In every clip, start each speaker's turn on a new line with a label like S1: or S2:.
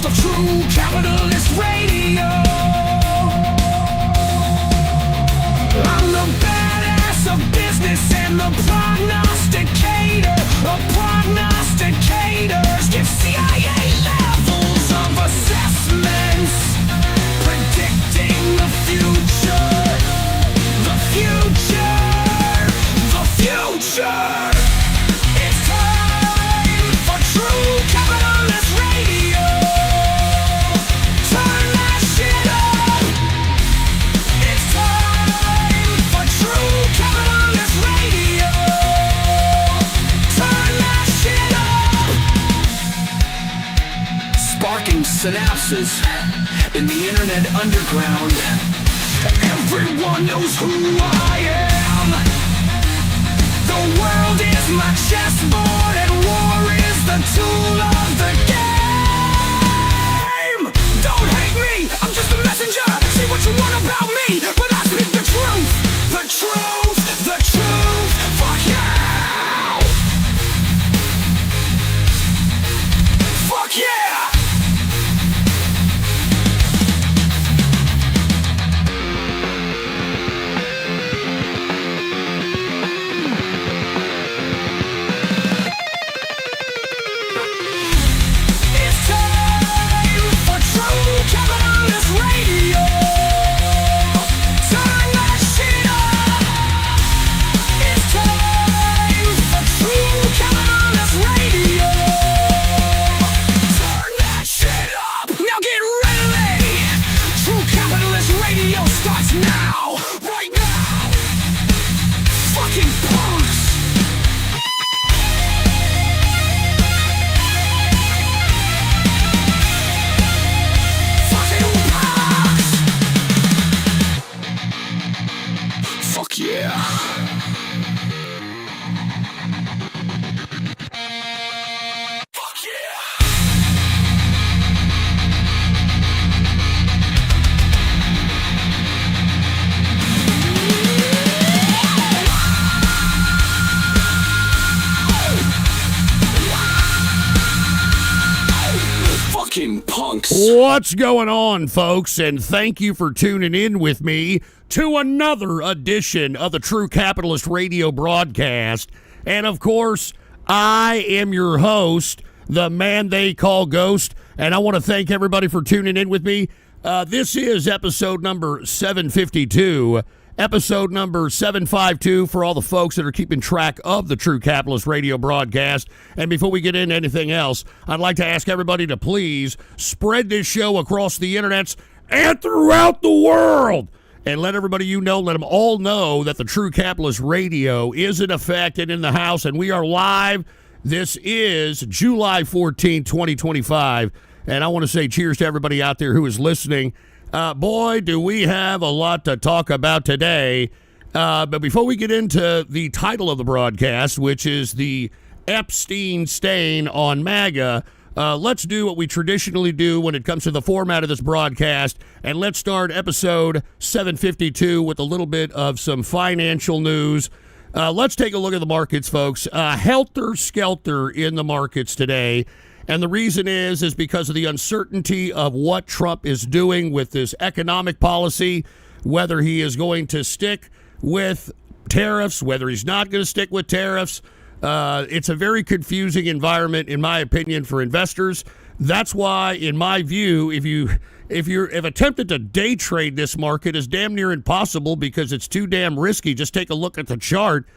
S1: of True Capitalist Radio. I'm the badass of business and the prognosticator of prognosticators. Give CIA levels of assessments, predicting the future, the future, the future. It's time for True Capitalist Radio. Turn that shit up. It's time for True Capitalist Radio. Turn that shit up. Sparking synapses in the internet underground. Everyone knows who I am. The world is my chessboard and war is the tool of the game. Don't hate me, I'm just a messenger. Say what you want about me, but I speak the truth. The truth, the truth. Fuck yeah. Fuck yeah. It's time for True Capitalist Radio. Turn that shit up. It's time for True Capitalist Radio. Turn that shit up. Now get ready. True Capitalist Radio starts now. Right now. Fucking punks. Fucking punks. Fuck yeah. Fuck yeah. Fucking punks.
S2: What's going on, folks? And thank you for tuning in with me to another edition of the True Capitalist Radio broadcast. And of course, I am your host, the man they call Ghost. And I want to thank everybody for tuning in with me. This is episode number 752. Episode number 752 for all the folks that are keeping track of the True Capitalist Radio broadcast. And before we get into anything else, I'd like to ask everybody to please spread this show across the internets and throughout the world. And let everybody let them all know that the True Capitalist Radio is in effect and in the house, and we are live. This is July 14, 2025. And I want to say cheers to everybody out there who is listening. Boy, do we have a lot to talk about today. But before we get into the title of the broadcast, which is the Epstein stain on Maga, let's do what we traditionally do when it comes to the format of this broadcast. And let's start episode 752 with a little bit of some financial news. Let's take a look at the markets, folks. Helter-skelter in the markets today. And the reason is because of the uncertainty of what Trump is doing with this economic policy, whether he is going to stick with tariffs, whether he's not going to stick with tariffs. It's a very confusing environment, in my opinion, for investors. That's why, in my view, if attempted to day trade this market is damn near impossible because it's too damn risky. Just take a look at the chart.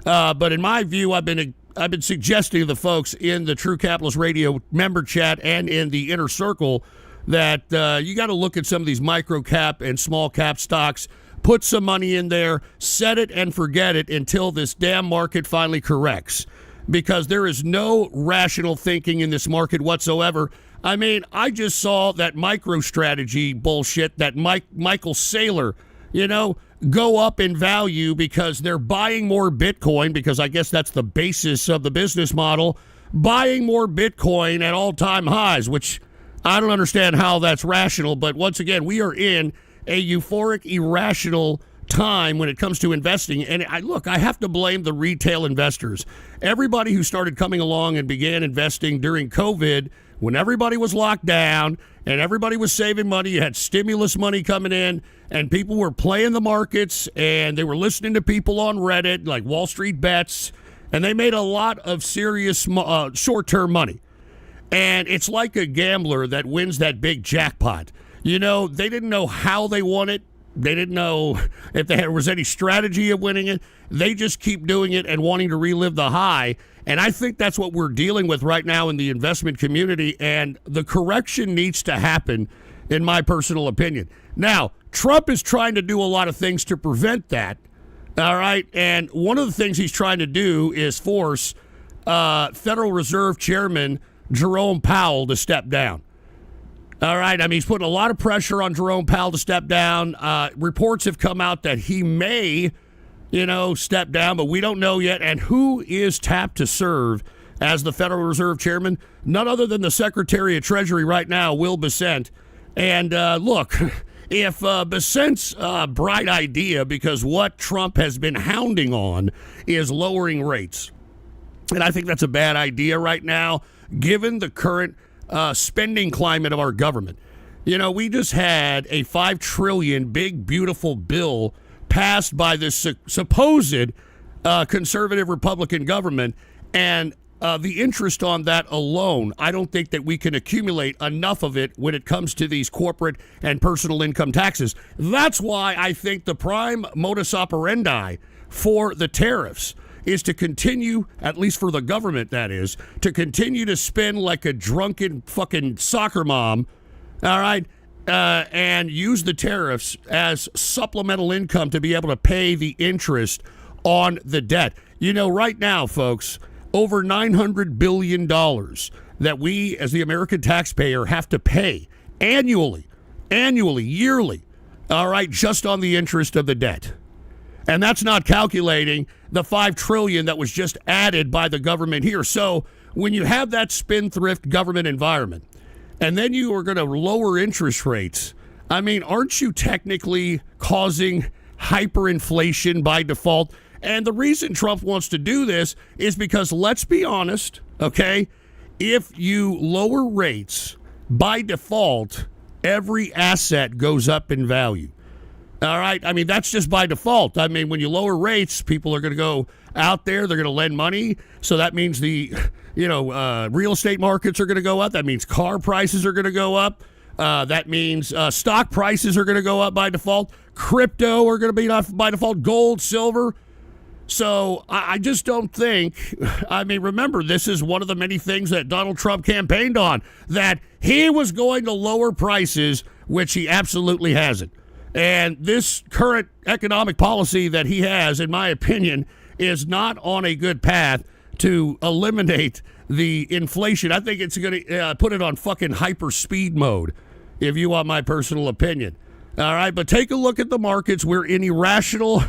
S2: But in my view, I've been suggesting to the folks in the True Capitalist Radio member chat and in the inner circle that you got to look at some of these micro cap and small cap stocks, put some money in there, set it and forget it until this damn market finally corrects, because there is no rational thinking in this market whatsoever. I mean, I just saw that MicroStrategy bullshit, that Michael Saylor, go up in value because they're buying more Bitcoin, because I guess that's the basis of the business model, buying more Bitcoin at all-time highs, which I don't understand how that's rational. But once again, we are in a euphoric, irrational time when it comes to investing. And I have to blame the retail investors. Everybody who started coming along and began investing during COVID when everybody was locked down and everybody was saving money. You had stimulus money coming in, and people were playing the markets, and they were listening to people on Reddit, like Wall Street Bets, and they made a lot of serious short-term money. And it's like a gambler that wins that big jackpot. You know, they didn't know how they won it. They didn't know if there was any strategy of winning it. They just keep doing it and wanting to relive the high. And I think that's what we're dealing with right now in the investment community. And the correction needs to happen, in my personal opinion. Now, Trump is trying to do a lot of things to prevent that. All right. And one of the things he's trying to do is force Federal Reserve Chairman Jerome Powell to step down. All right. I mean, he's putting a lot of pressure on Jerome Powell to step down. Reports have come out that he may, step down, but we don't know yet. And who is tapped to serve as the Federal Reserve Chairman? None other than the Secretary of Treasury right now, Will Bessent. And look, if Bessent's bright idea, because what Trump has been hounding on is lowering rates. And I think that's a bad idea right now, given the current spending climate of our government. We just had a $5 trillion big, beautiful bill passed by this supposed conservative Republican government, and the interest on that alone, I don't think that we can accumulate enough of it when it comes to these corporate and personal income taxes. That's why I think the prime modus operandi for the tariffs is to continue, at least for the government, that is, to continue to spend like a drunken fucking soccer mom, all right, and use the tariffs as supplemental income to be able to pay the interest on the debt. Right now, folks, over $900 billion that we, as the American taxpayer, have to pay annually, yearly, all right, just on the interest of the debt. And that's not calculating the $5 trillion that was just added by the government here. So when you have that spendthrift government environment, and then you are going to lower interest rates, I mean, aren't you technically causing hyperinflation by default? And the reason Trump wants to do this is because, let's be honest, okay, if you lower rates, by default, every asset goes up in value. All right. I mean, that's just by default. I mean, when you lower rates, people are going to go out there. They're going to lend money. So that means the, real estate markets are going to go up. That means car prices are going to go up. That means stock prices are going to go up by default. Crypto are going to be by default. Gold, silver. So I just don't think, remember, this is one of the many things that Donald Trump campaigned on, that he was going to lower prices, which he absolutely hasn't. And this current economic policy that he has, in my opinion, is not on a good path to eliminate the inflation. I think it's going to put it on fucking hyper speed mode, if you want my personal opinion. All right, but take a look at the markets. We're in irrational,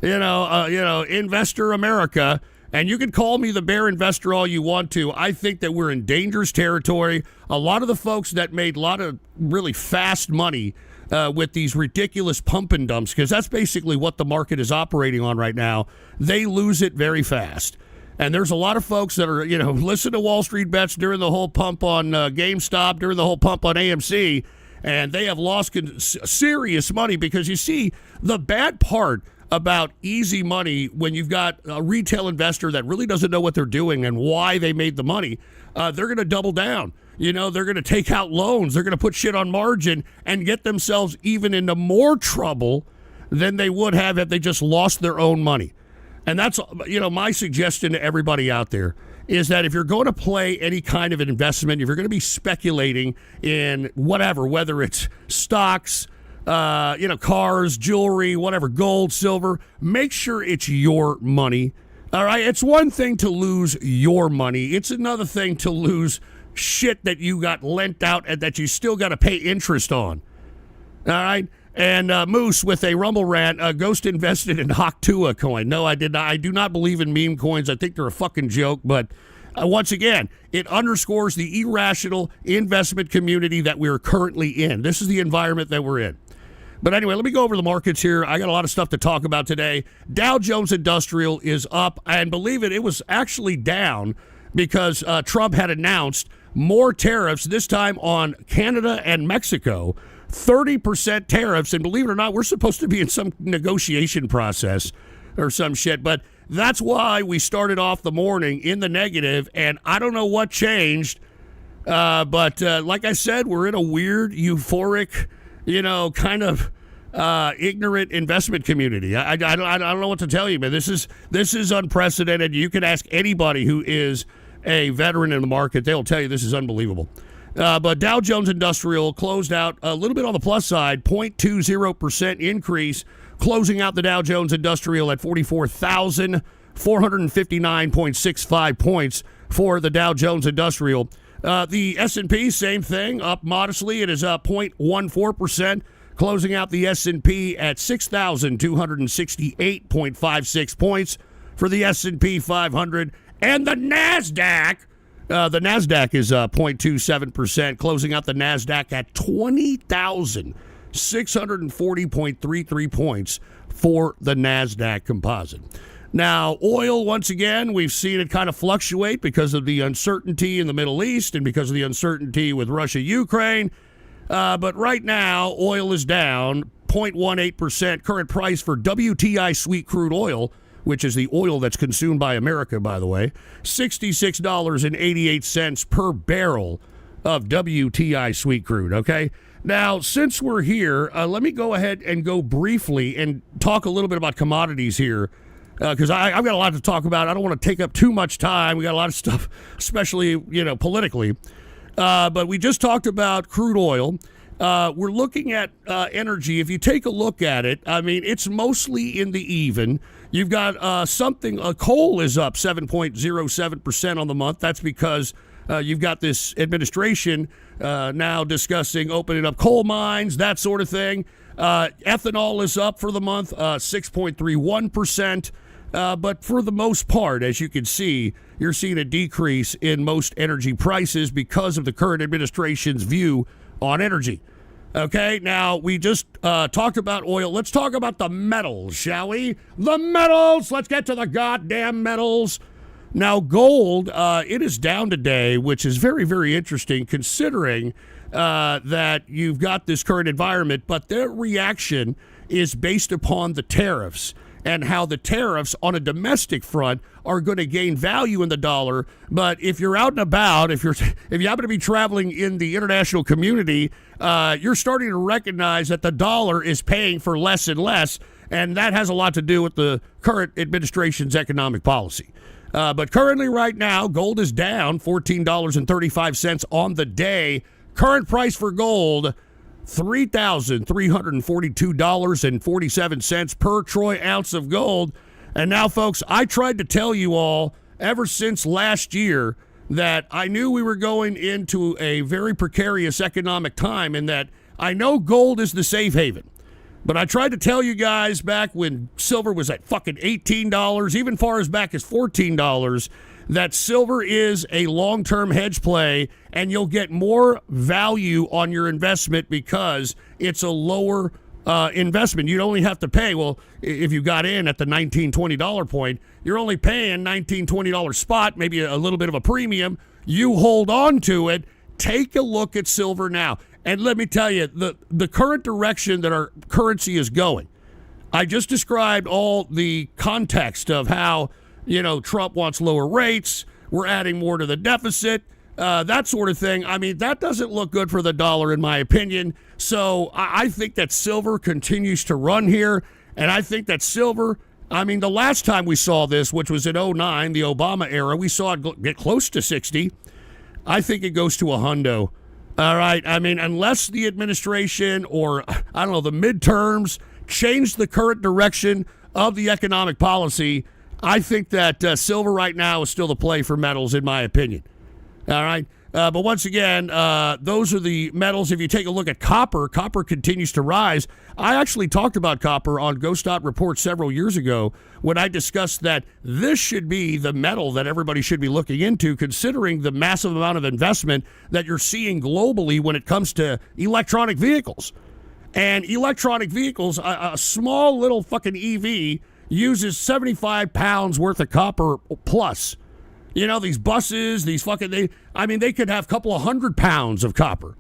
S2: investor America, and you can call me the bear investor all you want to. I think that we're in dangerous territory. A lot of the folks that made a lot of really fast money with these ridiculous pump and dumps, because that's basically what the market is operating on right now, they lose it very fast. And there's a lot of folks that are, listen to Wall Street Bets during the whole pump on GameStop, during the whole pump on AMC, and they have lost serious money, because you see, the bad part about easy money, when you've got a retail investor that really doesn't know what they're doing and why they made the money, they're going to double down. They're going to take out loans. They're going to put shit on margin and get themselves even into more trouble than they would have if they just lost their own money. And that's, my suggestion to everybody out there is that if you're going to play any kind of an investment, if you're going to be speculating in whatever, whether it's stocks, cars, jewelry, whatever, gold, silver, make sure it's your money. All right. It's one thing to lose your money. It's another thing to lose shit that you got lent out and that you still got to pay interest on. All right. And Moose with a Rumble rant, Ghost invested in Haktua coin. No, I did not. I do not believe in meme coins. I think they're a fucking joke. But once again, it underscores the irrational investment community that we're currently in. This is the environment that we're in. But anyway, let me go over the markets here. I got a lot of stuff to talk about today. Dow Jones Industrial is up, and believe it, it was actually down because Trump had announced more tariffs, this time on Canada and Mexico. 30% tariffs, and believe it or not, we're supposed to be in some negotiation process or some shit, but that's why we started off the morning in the negative, and I don't know what changed, but like I said, we're in a weird, euphoric, kind of ignorant investment community. I don't know what to tell you, man. This is unprecedented. You can ask anybody who is a veteran in the market. They'll tell you this is unbelievable. But Dow Jones Industrial closed out a little bit on the plus side, 0.20% increase, closing out the Dow Jones Industrial at 44,459.65 points for the Dow Jones Industrial. The S&P, same thing, up modestly. It is up 0.14%, closing out the S&P at 6,268.56 points for the S&P 500. And the NASDAQ, is 0.27%, closing out the NASDAQ at 20,640.33 points for the NASDAQ composite. Now, oil, once again, we've seen it kind of fluctuate because of the uncertainty in the Middle East and because of the uncertainty with Russia, Ukraine. But right now, oil is down 0.18%. Current price for WTI sweet crude oil, which is the oil that's consumed by America, by the way, $66.88 per barrel of WTI sweet crude, okay? Now, since we're here, let me go ahead and go briefly and talk a little bit about commodities here, because I've got a lot to talk about. I don't want to take up too much time. We got a lot of stuff, especially, politically. But we just talked about crude oil. We're looking at energy. If you take a look at it, I mean, it's mostly in the even. You've got coal is up 7.07% on the month. That's because you've got this administration now discussing opening up coal mines, that sort of thing. Ethanol is up for the month, 6.31%. But for the most part, as you can see, you're seeing a decrease in most energy prices because of the current administration's view on energy. Okay, now we just talked about oil. Let's talk about the metals, shall we? The metals! Let's get to the goddamn metals. Now, gold, it is down today, which is very, very interesting considering that you've got this current environment, but their reaction is based upon the tariffs and how the tariffs on a domestic front are going to gain value in the dollar. But if you're out and about, if you happen to be traveling in the international community, you're starting to recognize that the dollar is paying for less and less, and that has a lot to do with the current administration's economic policy. But currently right now, gold is down $14.35 on the day. Current price for gold, $3,342.47 per troy ounce of gold. And now, folks, I tried to tell you all ever since last year that I knew we were going into a very precarious economic time and that I know gold is the safe haven. But I tried to tell you guys back when silver was at fucking $18, even far as back as $14, that silver is a long-term hedge play and you'll get more value on your investment because it's a lower investment. You'd only have to pay, well, if you got in at the $19, $20 point, you're only paying $19, $20 spot, maybe a little bit of a premium. You hold on to it. Take a look at silver now. And let me tell you, the current direction that our currency is going, I just described all the context of how, Trump wants lower rates, we're adding more to the deficit, that sort of thing. I mean, that doesn't look good for the dollar, in my opinion. So I think that silver continues to run here, and I think that silver, I mean, the last time we saw this, which was in 2009, the Obama era, we saw it get close to 60. I think it goes to a hundo. All right. I mean, unless the administration or, I don't know, the midterms change the current direction of the economic policy, I think that silver right now is still the play for metals, in my opinion. All right. But once again, those are the metals. If you take a look at copper, copper continues to rise. I actually talked about copper on Ghost Report several years ago when I discussed that this should be the metal that everybody should be looking into, considering the massive amount of investment that you're seeing globally when it comes to electronic vehicles. And electronic vehicles, a small little fucking EV uses 75 pounds worth of copper plus. these buses, these fucking, they could have a couple of 100 pounds of copper.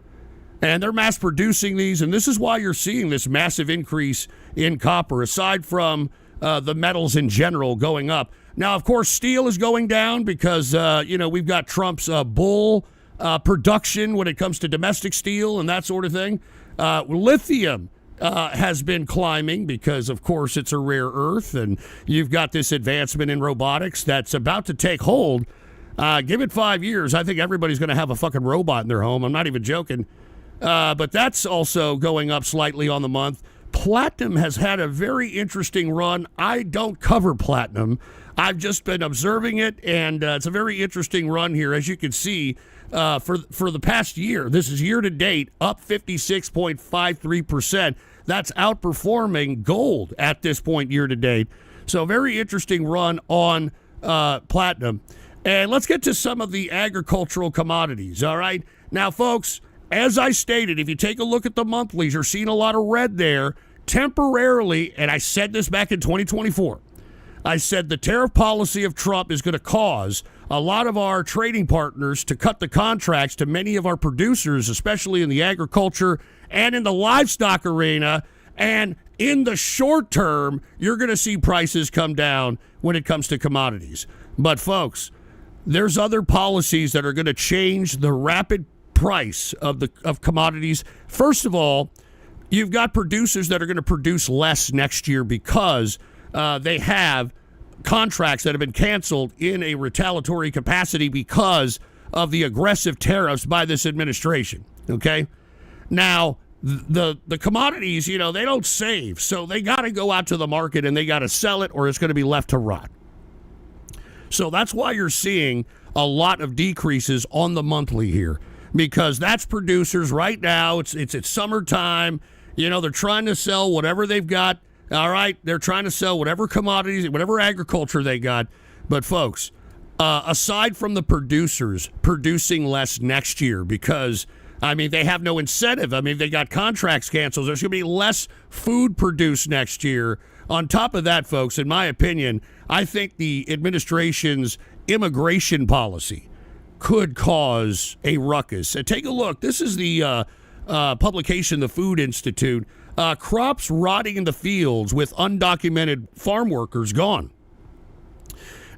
S2: And they're mass producing these, and this is why you're seeing this massive increase in copper, aside from the metals in general going up. Now, of course, steel is going down because, we've got Trump's bull production when it comes to domestic steel and that sort of thing. Lithium has been climbing because, of course, it's a rare earth, and you've got this advancement in robotics that's about to take hold. Give it 5 years. I think everybody's going to have a fucking robot in their home. I'm not even joking. But that's also going up slightly on the month. Platinum has had a very interesting run. I don't cover platinum. I've just been observing it, and it's a very interesting run here. As you can see, for the past year, this is year to date, up 56.53%. That's outperforming gold at this point year to date. So very interesting run on platinum. And let's get to some of the agricultural commodities, all right? Now, folks, as I stated, if you take a look at the monthlies, you're seeing a lot of red there temporarily, and I said this back in 2024. I said the tariff policy of Trump is going to cause a lot of our trading partners to cut the contracts to many of our producers, especially in the agriculture and in the livestock arena. And in the short term, you're going to see prices come down when it comes to commodities. But, folks, there's other policies that are going to change the rapid price of commodities. First of all, you've got producers that are going to produce less next year because they have contracts that have been canceled in a retaliatory capacity because of the aggressive tariffs by this administration. Okay, now the commodities, they don't save, so they got to go out to the market and they got to sell it, or it's going to be left to rot. So that's why you're seeing a lot of decreases on the monthly here. Because that's producers right now. It's summertime. They're trying to sell whatever they've got. All right, they're trying to sell whatever commodities, whatever agriculture they got. But folks, aside from the producers producing less next year, because they have no incentive. They got contracts canceled. There's going to be less food produced next year. On top of that, folks, in my opinion, I think the administration's immigration policy could cause a ruckus. Take a look. This is the publication, the Food Institute. Crops rotting in the fields with undocumented farm workers gone.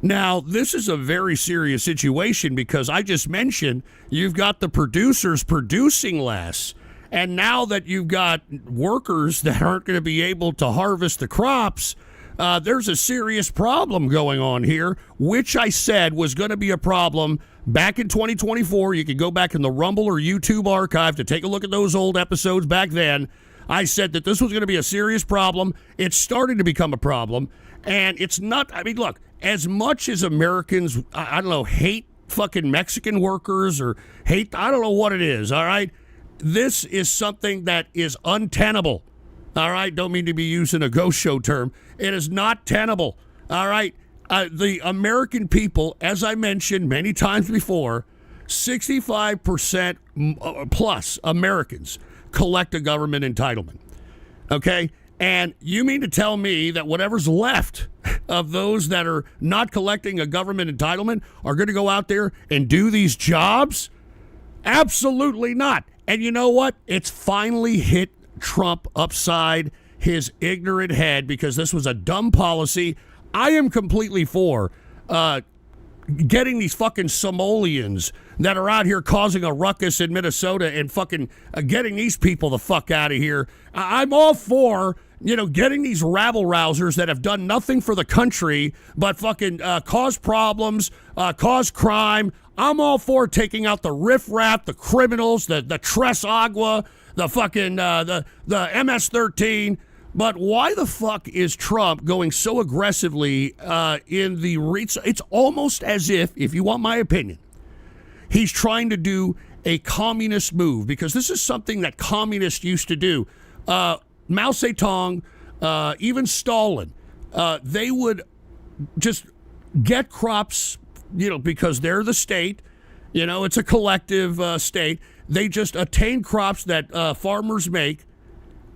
S2: Now, this is a very serious situation because I just mentioned you've got the producers producing less, and now that you've got workers that aren't going to be able to harvest the crops, there's a serious problem going on here, which I said was going to be a problem back in 2024. You can go back in the Rumble or YouTube archive to take a look at those old episodes back then. I said that this was going to be a serious problem. It's starting to become a problem, and it's not. Look, as much as Americans, I don't know, hate fucking Mexican workers or hate, I don't know what it is, all right? This is something that is untenable. All right, don't mean to be using a ghost show term. It is not tenable. All right, the American people, as I mentioned many times before, 65% plus Americans collect a government entitlement. Okay, and you mean to tell me that whatever's left of those that are not collecting a government entitlement are going to go out there and do these jobs? Absolutely not. And you know what? It's finally hit Trump upside his ignorant head because this was a dumb policy. I am completely for getting these fucking Somalians that are out here causing a ruckus in Minnesota and fucking getting these people the fuck out of here. I'm all for, getting these rabble-rousers that have done nothing for the country but fucking cause problems, cause crime. I'm all for taking out the riffraff, the criminals, the Tres Agua, the fucking the MS-13. But why the fuck is Trump going so aggressively in the it's almost as if you want my opinion, he's trying to do a communist move, because this is something that communists used to do. Mao Zedong, even Stalin, they would just get crops, because they're the state, it's a collective state. They just attain crops that farmers make,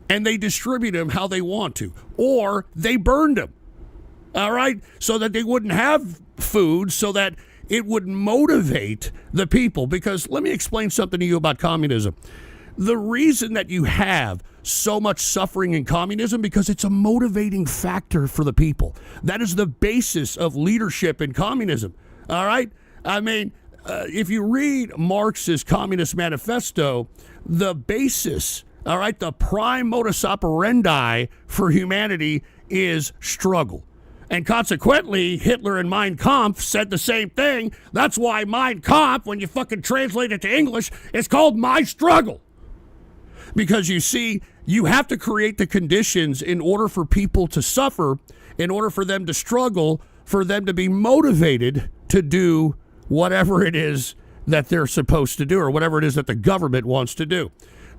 S2: and they distribute them how they want to, or they burned them. All right, so that they wouldn't have food, so that it would motivate the people. Because let me explain something to you about communism. The reason that you have so much suffering in communism, because it's a motivating factor for the people. That is the basis of leadership in communism. All right? I mean, if you read Marx's Communist Manifesto, the basis, all right, the prime modus operandi for humanity is struggle. And consequently, Hitler in Mein Kampf said the same thing. That's why Mein Kampf, when you fucking translate it to English, is called My Struggle. Because you see, you have to create the conditions in order for people to suffer, in order for them to struggle, for them to be motivated to do whatever it is that they're supposed to do, or whatever it is that the government wants to do.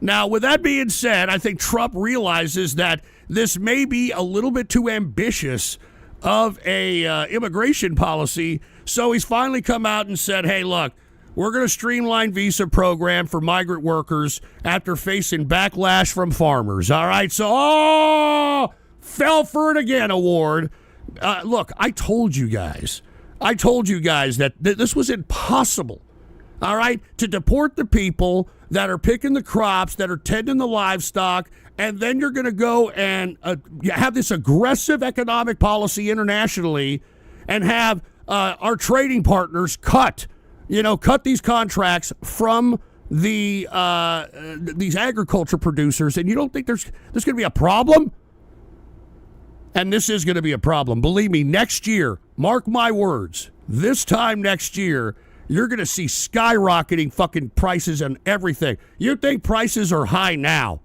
S2: Now, with that being said, I think Trump realizes that this may be a little bit too ambitious of a immigration policy, so he's finally come out and said, hey, look, we're going to streamline visa program for migrant workers after facing backlash from farmers. All right, so, fell for it again award. Look, I told you guys that this was impossible, all right, to deport the people that are picking the crops, that are tending the livestock, and then you're going to go and have this aggressive economic policy internationally and have our trading partners cut these contracts from these agriculture producers, and you don't think there's going to be a problem? And this is going to be a problem. Believe me, next year, mark my words, this time next year, you're going to see skyrocketing fucking prices on everything. You think prices are high now.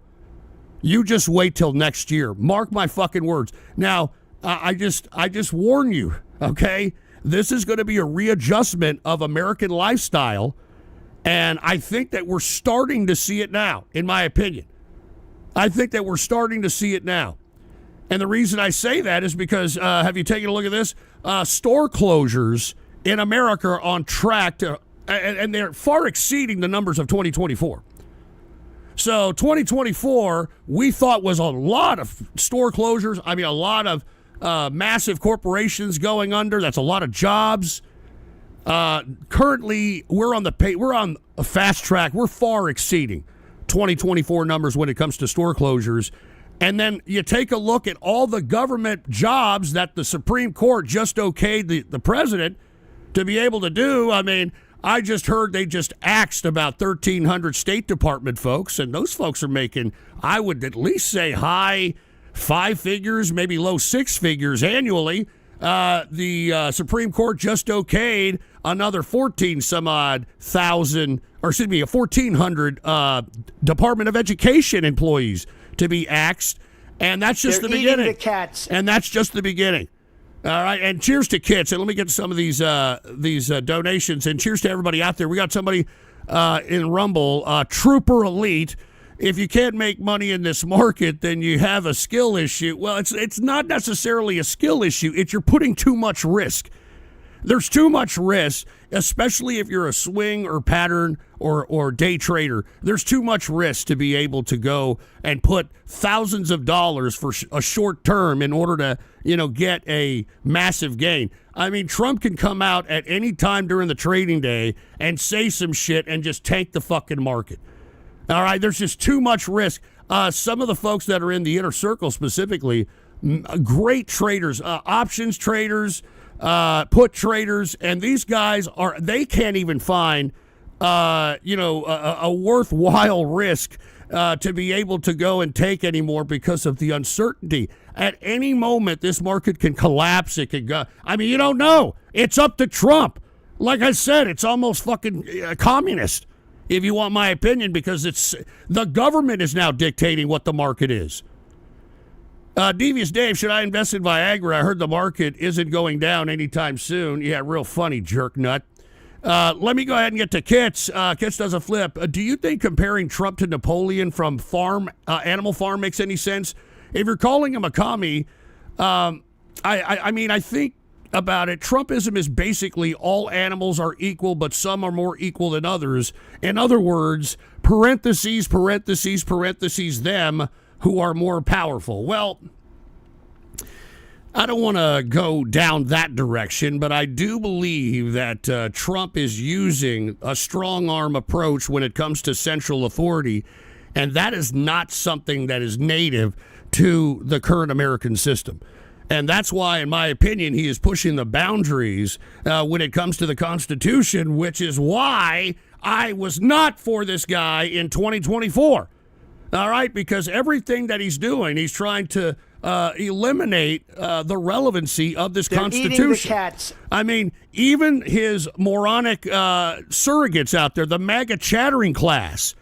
S2: You just wait till next year. Mark my fucking words. Now, I just warn you, okay? This is going to be a readjustment of American lifestyle, and I think that we're starting to see it now, in my opinion. I think that we're starting to see it now. And the reason I say that is because, have you taken a look at this? Store closures in America are on track to, and they're far exceeding the numbers of 2024. So 2024, we thought was a lot of store closures. I mean, a lot of massive corporations going under. That's a lot of jobs. Currently, we're on a fast track. We're far exceeding 2024 numbers when it comes to store closures. And then you take a look at all the government jobs that the Supreme Court just okayed the president to be able to do. I mean, I just heard they just axed about 1,300 State Department folks, and those folks are making, I would at least say, high 5 figures, maybe low 6 figures annually. The Supreme Court just okayed another 1,400 Department of Education employees to be axed, and that's just the beginning.
S3: The cats.
S2: And that's just the beginning. All right, and cheers to kits. And let me get to some of these donations, and cheers to everybody out there. We got somebody in Rumble, Trooper Elite. If you can't make money in this market, then you have a skill issue. Well, it's not necessarily a skill issue. It's you're putting too much risk. There's too much risk, especially if you're a swing or pattern or day trader. There's too much risk to be able to go and put thousands of dollars for a short term in order to, get a massive gain. I mean, Trump can come out at any time during the trading day and say some shit and just tank the fucking market. All right, there's just too much risk. Some of the folks that are in the inner circle specifically, great traders, options traders, put traders, and these guys they can't even find a worthwhile risk to be able to go and take anymore because of the uncertainty. At any moment, this market can collapse. It could go. I mean, you don't know. It's up to Trump. Like I said, it's almost fucking communist, if you want my opinion, because it's the government is now dictating what the market is. Devious Dave, should I invest in Viagra? I heard the market isn't going down anytime soon. Yeah, real funny, jerk nut. Let me go ahead and get to Kits. Kits does a flip. Do you think comparing Trump to Napoleon from Animal Farm makes any sense? If you're calling him a commie, I mean, I think about it. Trumpism is basically all animals are equal, but some are more equal than others. In other words, parentheses, them who are more powerful. Well, I don't want to go down that direction, but I do believe that Trump is using a strong arm approach when it comes to central authority, and that is not something that is native to the current American system. And that's why, in my opinion, he is pushing the boundaries when it comes to the Constitution, which is why I was not for this guy in 2024. All right, because everything that he's doing, he's trying to eliminate the relevancy of this Constitution.
S3: Eating the cats.
S2: I mean, even his moronic surrogates out there, the Maga chattering class,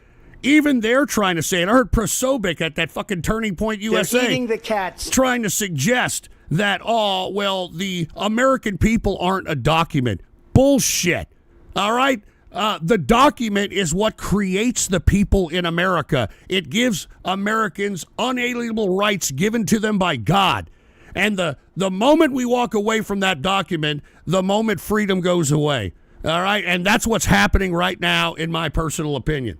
S2: even they're trying to say it. I heard Prosobic at that fucking Turning Point USA
S3: They're eating the cats.
S2: trying to suggest that, oh, well, the American people aren't a document. Bullshit. All right? The document is what creates the people in America. It gives Americans unalienable rights given to them by God. And the moment we walk away from that document, the moment freedom goes away. All right? And that's what's happening right now, in my personal opinion.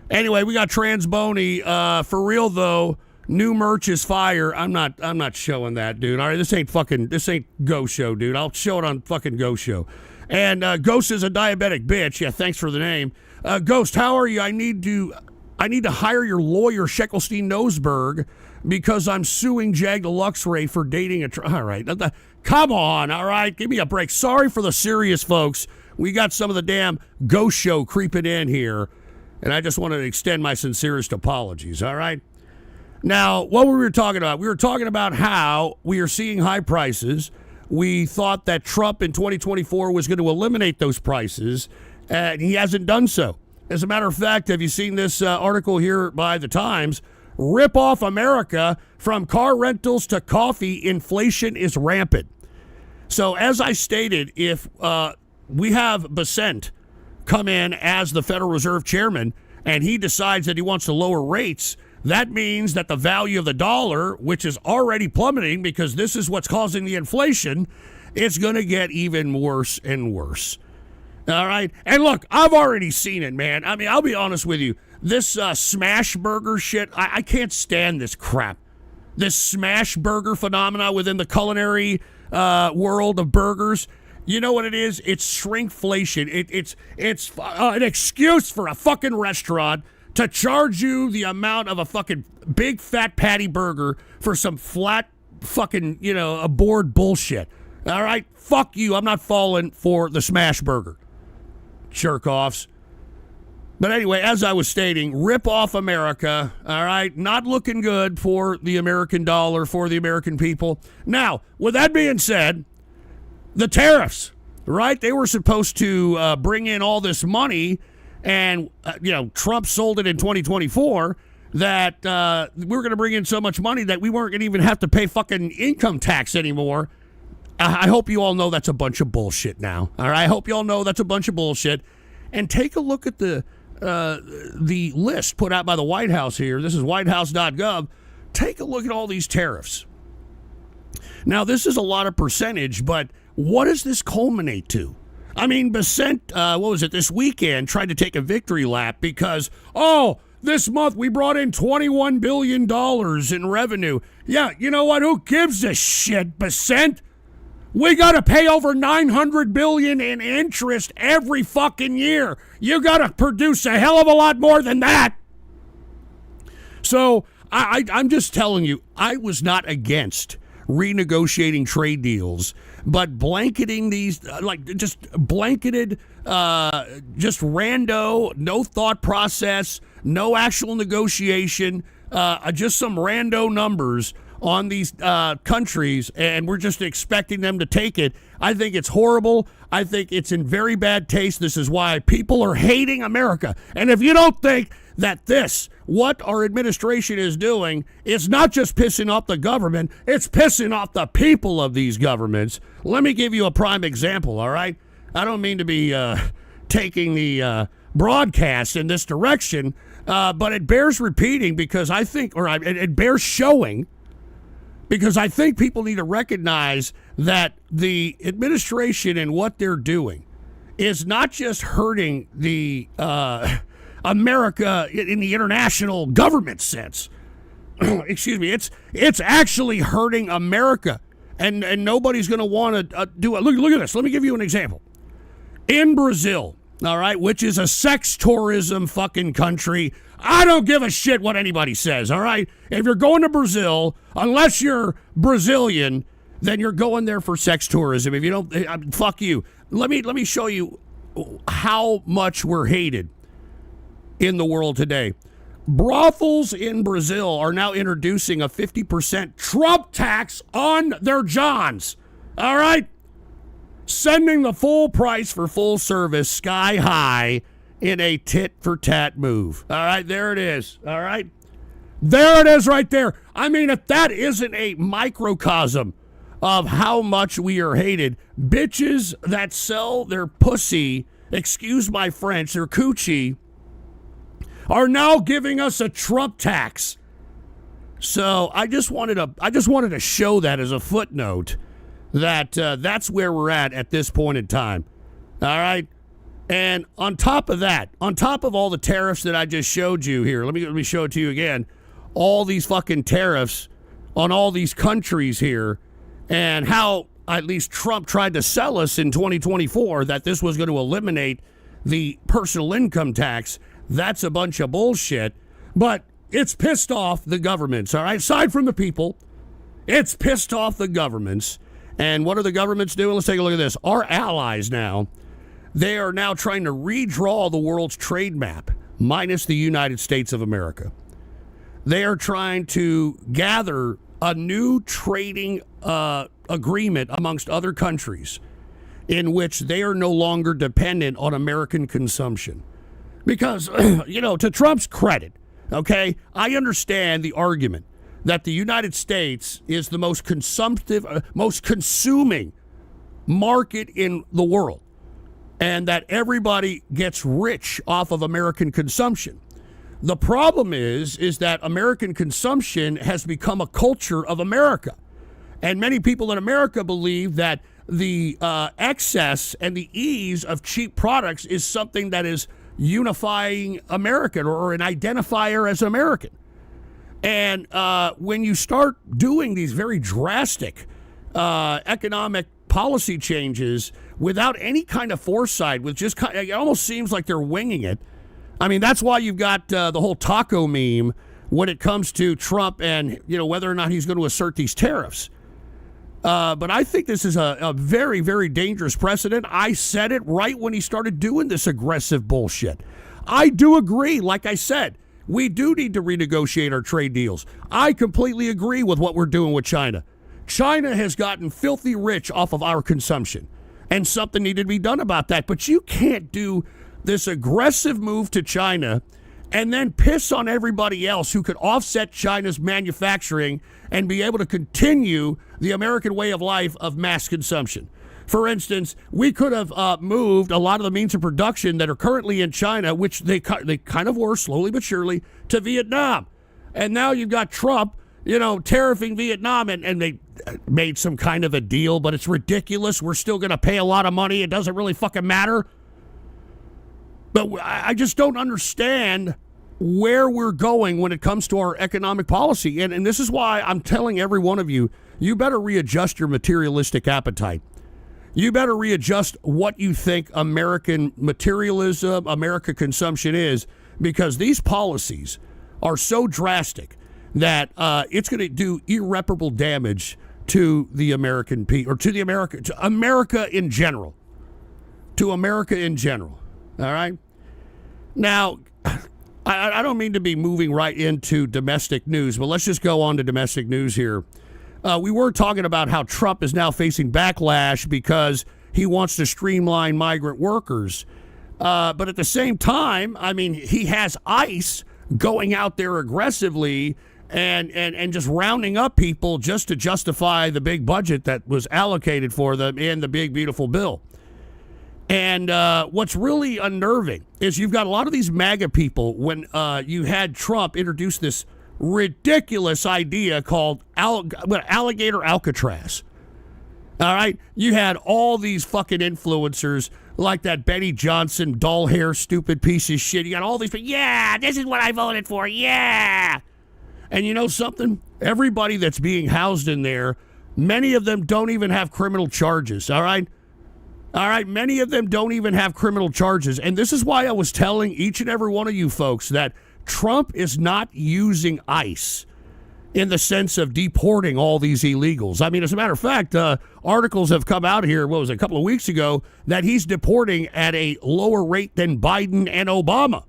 S2: Anyway, we got Transbony. For real, though, new merch is fire. I'm not showing that, dude. All right, this ain't Go Show, dude. I'll show it on fucking Go Show. And Ghost is a diabetic bitch. Yeah, thanks for the name. Ghost, how are you? I need to hire your lawyer, Sheckelstein Noseberg, because I'm suing Jag Deluxe Ray for dating all right. Come on, all right? Give me a break. Sorry for the serious folks. We got some of the damn Ghost Show creeping in here, and I just want to extend my sincerest apologies, all right? Now, what were we talking about? We were talking about how we are seeing high prices. We thought that Trump in 2024 was going to eliminate those prices, and he hasn't done so. As a matter of fact, have you seen this article here by the Times? Rip off America, from car rentals to coffee, inflation is rampant. So as I stated, if we have Bessent come in as the Federal Reserve chairman and he decides that he wants to lower rates, that means that the value of the dollar, which is already plummeting because this is what's causing the inflation, it's going to get even worse and worse. All right? And look, I've already seen it, man. I mean, I'll be honest with you. This smash burger shit, I can't stand this crap. This smash burger phenomena within the culinary world of burgers. You know what it is? It's shrinkflation. It's an excuse for a fucking restaurant to charge you the amount of a fucking big fat patty burger for some flat fucking, aboard bullshit. All right? Fuck you. I'm not falling for the smash burger. Jerk-offs. But anyway, as I was stating, rip off America, all right? Not looking good for the American dollar, for the American people. Now, with that being said, the tariffs, right? They were supposed to bring in all this money, and, Trump sold it in 2024 that we're going to bring in so much money that we weren't going to even have to pay fucking income tax anymore. I hope you all know that's a bunch of bullshit now. All right? I hope you all know that's a bunch of bullshit. And take a look at the list put out by the White House here. This is whitehouse.gov. Take a look at all these tariffs. Now, this is a lot of percentage, but what does this culminate to? I mean, Bessent, this weekend, tried to take a victory lap because, this month we brought in $21 billion in revenue. Yeah, you know what? Who gives a shit, Bessent? We got to pay over $900 billion in interest every fucking year. You got to produce a hell of a lot more than that. So I'm just telling you, I was not against renegotiating trade deals, but blanketing these, just blanketed, just rando, no thought process, no actual negotiation, just some rando numbers on these countries, and we're just expecting them to take it. I think it's horrible. I think it's in very bad taste. This is why people are hating America. And if you don't think that what our administration is doing, is not just pissing off the government, it's pissing off the people of these governments. Let me give you a prime example, all right? I don't mean to be taking the broadcast in this direction, but it bears repeating because I think, it bears showing, because I think people need to recognize that the administration and what they're doing is not just hurting the America in the international government sense. Excuse me. It's actually hurting America and nobody's going to want to do it. Look at this. Let me give you an example. In Brazil, all right, which is a sex tourism fucking country, I don't give a shit what anybody says, all right? If you're going to Brazil, unless you're Brazilian, then you're going there for sex tourism. If you don't, fuck you. Let me show you how much we're hated in the world today. Brothels in Brazil are now introducing a 50% Trump tax on their johns. All right? Sending the full price for full service sky high in a tit-for-tat move. All right? There it is. All right? There it is right there. I mean, if that isn't a microcosm of how much we are hated, bitches that sell their pussy, excuse my French, their coochie, are now giving us a Trump tax. So I just wanted to show that as a footnote that that's where we're at this point in time. All right, and on top of that, on top of all the tariffs that I just showed you here, let me show it to you again. All these fucking tariffs on all these countries here, and how at least Trump tried to sell us in 2024 that this was going to eliminate the personal income tax. That's a bunch of bullshit, but it's pissed off the governments, all right? Aside from the people, it's pissed off the governments. And what are the governments doing? Let's take a look at this. Our allies now, they are now trying to redraw the world's trade map, minus the United States of America. They are trying to gather a new trading agreement amongst other countries in which they are no longer dependent on American consumption. Because, to Trump's credit, okay, I understand the argument that the United States is the most consumptive, most consuming market in the world, and that everybody gets rich off of American consumption. The problem is that American consumption has become a culture of America. And many people in America believe that the excess and the ease of cheap products is something that is unifying American or an identifier as American. And when you start doing these very drastic economic policy changes without any kind of foresight, with just it almost seems like they're winging it. I mean, that's why you've got the whole taco meme when it comes to Trump and whether or not he's going to assert these tariffs. But I think this is a very, very dangerous precedent. I said it right when he started doing this aggressive bullshit. I do agree, like I said, we do need to renegotiate our trade deals. I completely agree with what we're doing with China. China has gotten filthy rich off of our consumption, and something needed to be done about that. But you can't do this aggressive move to China and then piss on everybody else who could offset China's manufacturing and be able to continue the American way of life of mass consumption. For instance, we could have moved a lot of the means of production that are currently in China, which they kind of were slowly but surely, to Vietnam. And now you've got Trump, tariffing Vietnam, and they made some kind of a deal, but it's ridiculous. We're still going to pay a lot of money. It doesn't really fucking matter. But I just don't understand where we're going when it comes to our economic policy. And this is why I'm telling every one of you, you better readjust your materialistic appetite. You better readjust what you think American materialism, American consumption is, because these policies are so drastic that it's going to do irreparable damage to the American people, or to America in general. To America in general. All right? Now, I don't mean to be moving right into domestic news, but let's just go on to domestic news here. We were talking about how Trump is now facing backlash because he wants to streamline migrant workers. But at the same time, I mean, he has ICE going out there aggressively and just rounding up people just to justify the big budget that was allocated for them in the big, beautiful bill. And what's really unnerving is you've got a lot of these MAGA people when you had Trump introduce this ridiculous idea called alligator Alcatraz. All right? You had all these fucking influencers like that Benny Johnson, doll hair, stupid piece of shit. You got all these people, yeah, this is what I voted for, yeah. And you know something? Everybody that's being housed in there Many of them don't even have criminal charges, all right? All right, many of them don't even have criminal charges. And this is why I was telling each and every one of you folks that Trump is not using ICE in the sense of deporting all these illegals. I mean, as a matter of fact, articles have come out here, what was it, a couple of weeks ago, that he's deporting at a lower rate than Biden and Obama.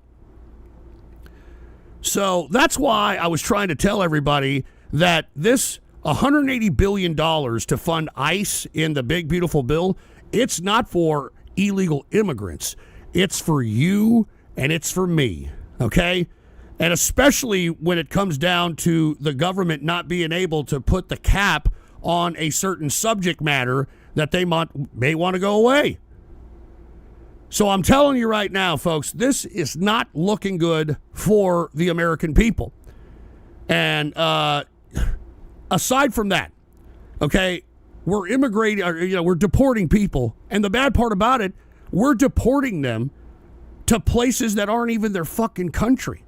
S2: So that's why I was trying to tell everybody that this $180 billion to fund ICE in the big, beautiful bill, it's not for illegal immigrants. It's for you and it's for me, okay? And especially when it comes down to the government not being able to put the cap on a certain subject matter that they may want to go away. So I'm telling you right now, folks, this is not looking good for the American people. And aside from that, okay, we're immigrating, we're deporting people. And the bad part about it, we're deporting them to places that aren't even their fucking country,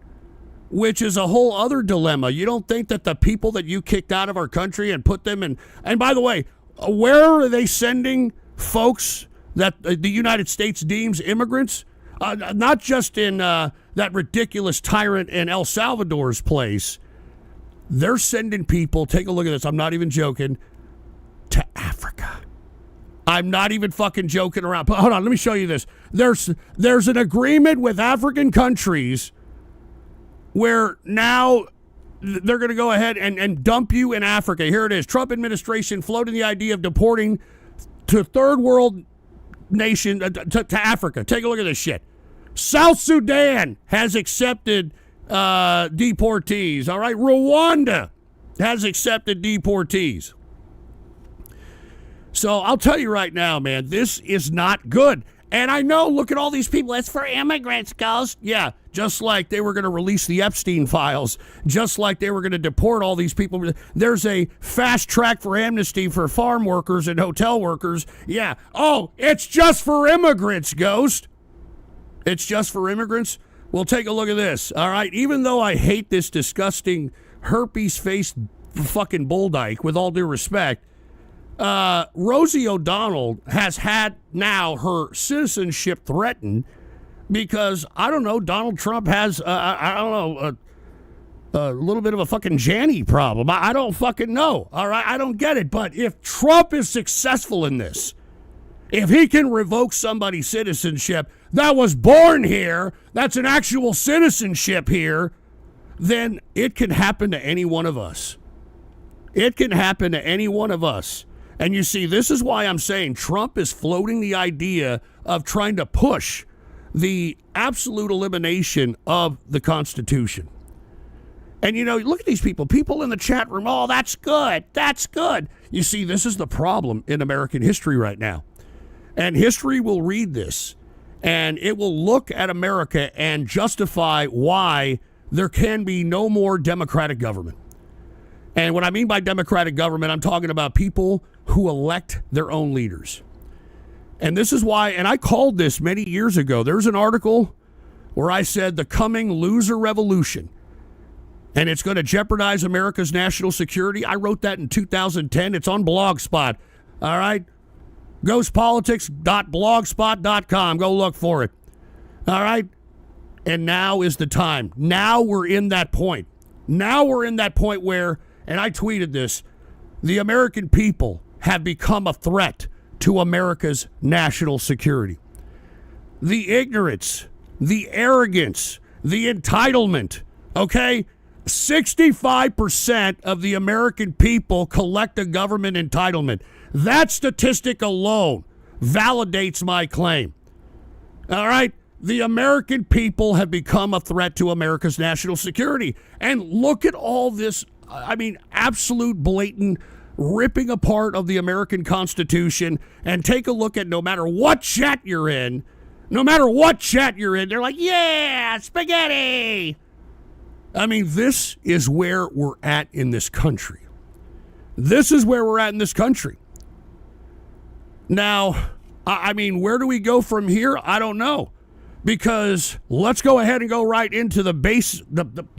S2: which is a whole other dilemma. You don't think that the people that you kicked out of our country and put them in, and by the way, where are they sending folks that the United States deems immigrants? Not just in that ridiculous tyrant in El Salvador's place. They're sending people, take a look at this, I'm not even joking, to Africa. I'm not even fucking joking around. But hold on, let me show you this. There's an agreement with African countries where now they're going to go ahead and dump you in Africa. Here it is. Trump administration floating the idea of deporting to third world nation, to Africa. Take a look at this shit. South Sudan has accepted deportees. All right. Rwanda has accepted deportees. So I'll tell you right now, man, this is not good. And I know, look at all these people. It's for immigrants, Ghost. Yeah, just like they were going to release the Epstein files, just like they were going to deport all these people. There's a fast track for amnesty for farm workers and hotel workers. Yeah. Oh, it's just for immigrants, Ghost. It's just for immigrants? Well, take a look at this. All right. Even though I hate this disgusting herpes-faced fucking bull dyke, with all due respect, Rosie O'Donnell has had now her citizenship threatened because, I don't know, Donald Trump has, a little bit of a fucking Janny problem. I don't fucking know. All right. I don't get it. But if Trump is successful in this, if he can revoke somebody's citizenship that was born here, that's an actual citizenship here, then it can happen to any one of us. It can happen to any one of us. And you see, this is why I'm saying Trump is floating the idea of trying to push the absolute elimination of the Constitution. And, look at these people. People in the chat room, oh, that's good. That's good. You see, this is the problem in American history right now. And history will read this, and it will look at America and justify why there can be no more democratic government. And what I mean by democratic government, I'm talking about people who elect their own leaders. And this is why, and I called this many years ago. There's an article where I said the coming loser revolution, and it's going to jeopardize America's national security. I wrote that in 2010. It's on Blogspot. All right? GhostPolitics.blogspot.com. Go look for it. All right? And now is the time. Now we're in that point. Now we're in that point where, and I tweeted this, the American people have become a threat to America's national security. The ignorance, the arrogance, the entitlement, okay? 65% of the American people collect a government entitlement. That statistic alone validates my claim. All right? The American people have become a threat to America's national security. And look at all this, absolute blatant ripping apart of the American Constitution. And take a look at no matter what chat you're in, they're like, yeah, spaghetti. This is where we're at in this country. This is where we're at in this country. Now, where do we go from here? I don't know. Because let's go ahead and go right into the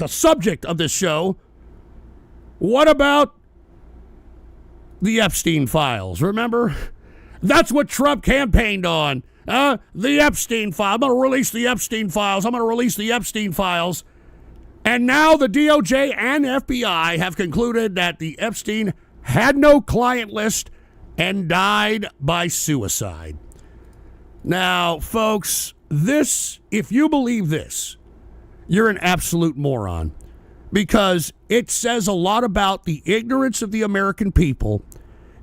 S2: subject of this show. What about the Epstein files. Remember? That's what Trump campaigned on. The Epstein file. I'm going to release the Epstein files. I'm going to release the Epstein files. And now the DOJ and FBI have concluded that the Epstein had no client list and died by suicide. Now, folks, this, if you believe this, you're an absolute moron, because it says a lot about the ignorance of the American people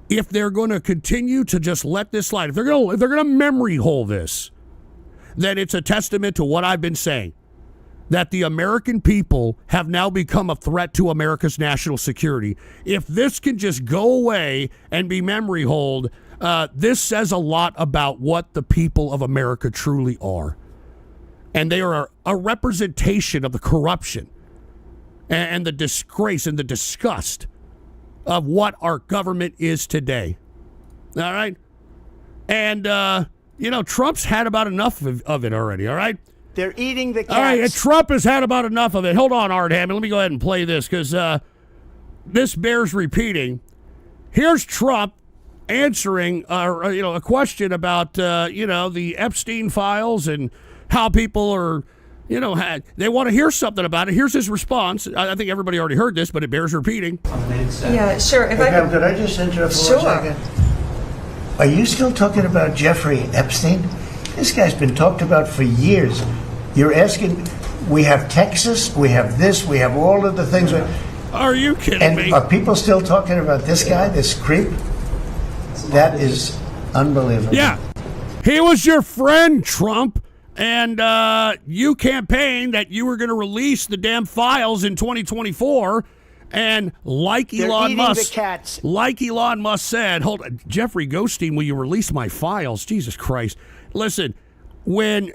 S2: if they're going to continue to just let this slide. If they're going to memory hole this, then it's a testament to what I've been saying, that the American people have now become a threat to America's national security. If this can just go away and be memory holed, this says a lot about what the people of America truly are. And they are a representation of the corruption and the disgrace and the disgust of what our government is today. All right? And, Trump's had about enough of it already, all right?
S3: They're eating the cats.
S2: All right, Trump has had about enough of it. Hold on, Art Hammond. Let me go ahead and play this, because this bears repeating. Here's Trump answering a question about, the Epstein files and how people are, they want to hear something about it. Here's his response. I think everybody already heard this, but it bears repeating.
S4: Yeah, sure.
S5: Hey, Pam, could I just interrupt for 1 second? Are you still talking about Jeffrey Epstein? This guy's been talked about for years. You're asking, we have Texas, we have this, we have all of the things.
S2: Are you kidding me?
S5: And are people still talking about this guy, this creep? That is unbelievable.
S2: Yeah. He was your friend, Trump, and you campaigned that you were going to release the damn files in 2024. And like Elon Musk said, Jeffrey Ghosteen, will you release my files? Jesus Christ. Listen, when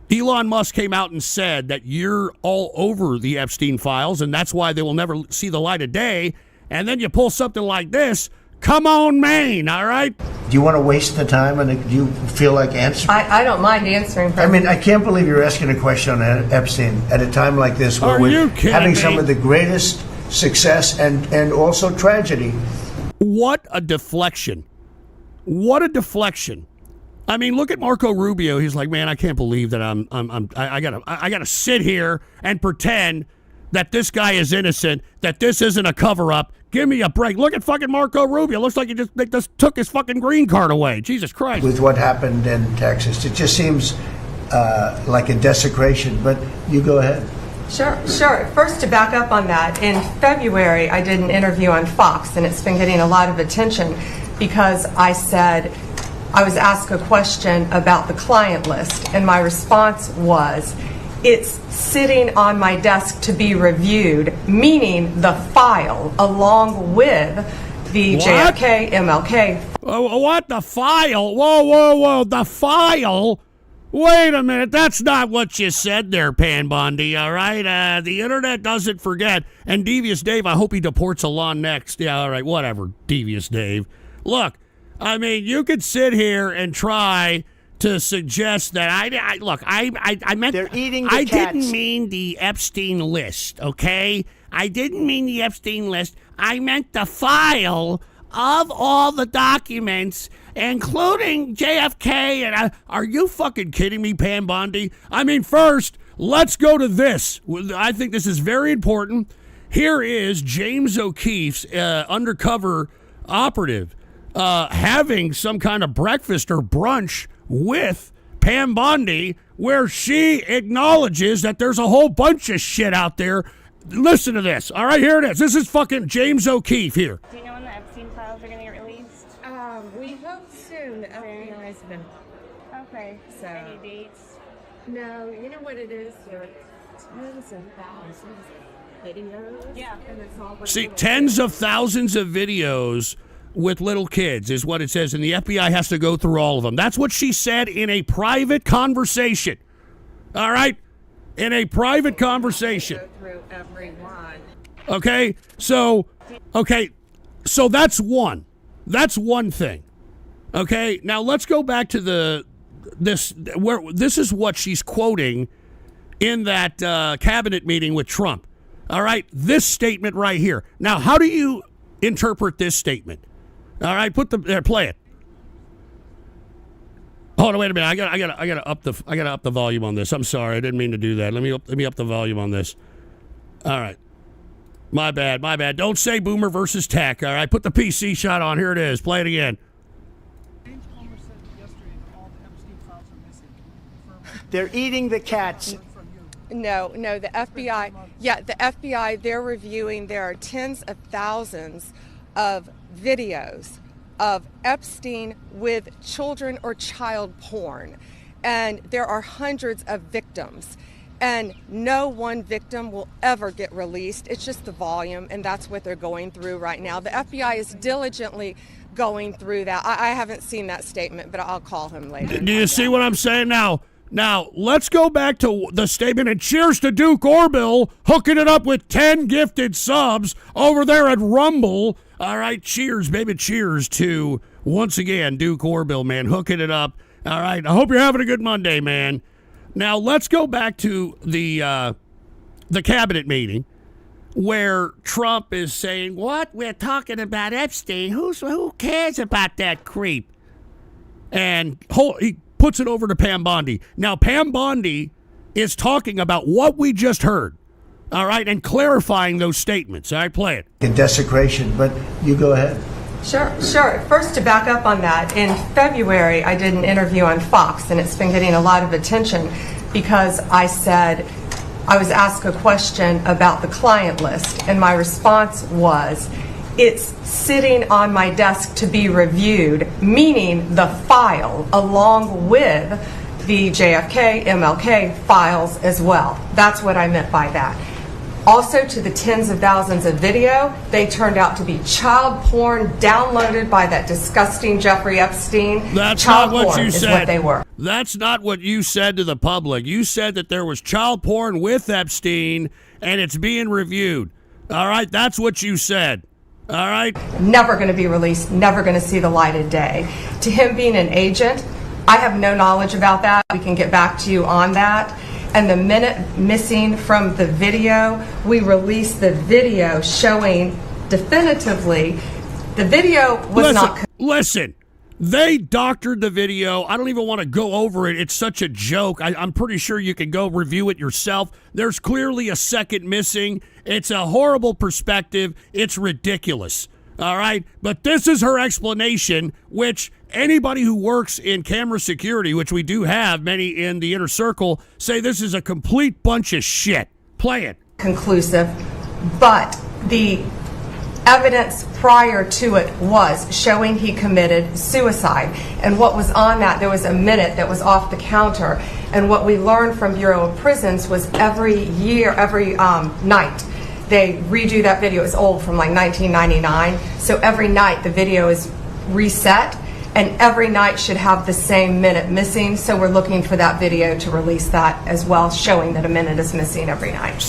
S2: Elon Musk came out and said that you're all over the Epstein files and that's why they will never see the light of day, and then you pull something like this, come on, Maine, all right?
S5: Do you want to waste the time, and do you feel like answering?
S4: I don't mind answering.
S5: I mean, I can't believe you're asking a question on Epstein at a time like this where we're having some of the greatest success and also tragedy.
S2: What a deflection. What a deflection. I mean, look at Marco Rubio. He's like, man, I can't believe that I gotta sit here and pretend that this guy is innocent, that this isn't a cover-up. Give me a break. Look at fucking Marco Rubio. Looks like they just took his fucking green card away. Jesus Christ.
S5: With what happened in Texas, it just seems like a desecration. But you go ahead.
S4: Sure. First, to back up on that, in February, I did an interview on Fox, and it's been getting a lot of attention because I said, I was asked a question about the client list, and my response was, it's sitting on my desk to be reviewed, meaning the file, along with the
S2: What?
S4: JFK, MLK.
S2: What? The file? Whoa. The file? Wait a minute. That's not what you said there, Pan Bondi, all right? The internet doesn't forget. And Devious Dave, I hope he deports Alon next. Yeah, all right, whatever, Devious Dave. Look, I mean, you could sit here and try to suggest that I meant
S3: They're eating the
S2: I
S3: cats.
S2: didn't mean the Epstein list, okay? I didn't mean the Epstein list. I meant the file of all the documents, including JFK. And are you fucking kidding me, Pam Bondi? I mean, first, let's go to this. I think this is very important. Here is James O'Keefe's undercover operative having some kind of breakfast or brunch with Pam Bondi, where she acknowledges that there's a whole bunch of shit out there. Listen to this. All right, here it is. This is fucking James O'Keefe here.
S6: Do you know when the Epstein files are going to get released?
S7: We hope soon. The FBI's been.
S6: Okay.
S7: So-
S6: Any dates?
S7: No, you know what it is? There are tens of thousands of videos.
S6: Yeah.
S7: And it's all
S2: See, tens of thousands of videos with little kids is what it says, and the FBI has to go through all of them. That's what she said in a private conversation. All right? In a private conversation.
S7: go through every one.
S2: Okay? So that's one. That's one thing. Okay? Now let's go back to this is what she's quoting in that cabinet meeting with Trump. All right? This statement right here. Now, how do you interpret this statement. All right, play it. Hold on, wait a minute. I gotta up the volume on this. I'm sorry, I didn't mean to do that. Let me up the volume on this. All right, my bad. Don't say boomer versus tech. All right, put the PC shot on. Here it is. Play it again.
S5: They're eating the cats.
S4: No, the FBI, the FBI, they're reviewing, there are tens of thousands of videos of Epstein with children or child porn. And there are hundreds of victims. And no one victim will ever get released. It's just the volume, and that's what they're going through right now. The FBI is diligently going through that. I haven't seen that statement, but I'll call him later.
S2: Do you see what I'm saying now? Now, let's go back to the statement, and cheers to Duke Orville hooking it up with 10 gifted subs over there at Rumble. All right, cheers, baby, cheers to, once again, Duke Orville, man, hooking it up. All right, I hope you're having a good Monday, man. Now, let's go back to the cabinet meeting where Trump is saying, what? We're talking about Epstein. Who cares about that creep? And he puts it over to Pam Bondi. Now, Pam Bondi is talking about what we just heard, all right, and clarifying those statements. All right, play it.
S5: In desecration, but you go ahead.
S4: Sure. First, to back up on that, in February, I did an interview on Fox, and it's been getting a lot of attention because I was asked a question about the client list, and my response was, it's sitting on my desk to be reviewed, meaning the file along with the JFK, MLK files as well. That's what I meant by that. Also, to the tens of thousands of video, they turned out to be child porn downloaded by that disgusting Jeffrey Epstein.
S2: That's
S4: child
S2: not what
S4: porn
S2: you
S4: is
S2: said.
S4: what they were.
S2: That's not what you said to the public. You said that there was child porn with Epstein and it's being reviewed. All right, that's what you said. All right?
S4: Never going to be released, never going to see the light of day. To him being an agent, I have no knowledge about that. We can get back to you on that. And the minute missing from the video, we released the video showing definitively the video was not.
S2: Listen, they doctored the video. I don't even want to go over it. It's such a joke. I'm pretty sure you can go review it yourself. There's clearly a second missing. It's a horrible perspective. It's ridiculous. All right? But this is her explanation, which anybody who works in camera security, which we do have many in the inner circle, say this is a complete bunch of shit. Play it.
S4: Conclusive, but the evidence prior to it was showing he committed suicide. And what was on that, there was a minute that was off the counter. And what we learned from Bureau of Prisons was every night, they redo that video. It's old, from like 1999. So every night the video is reset, and every night should have the same minute missing. So we're looking for that video to release that as well, showing that a minute is missing every night.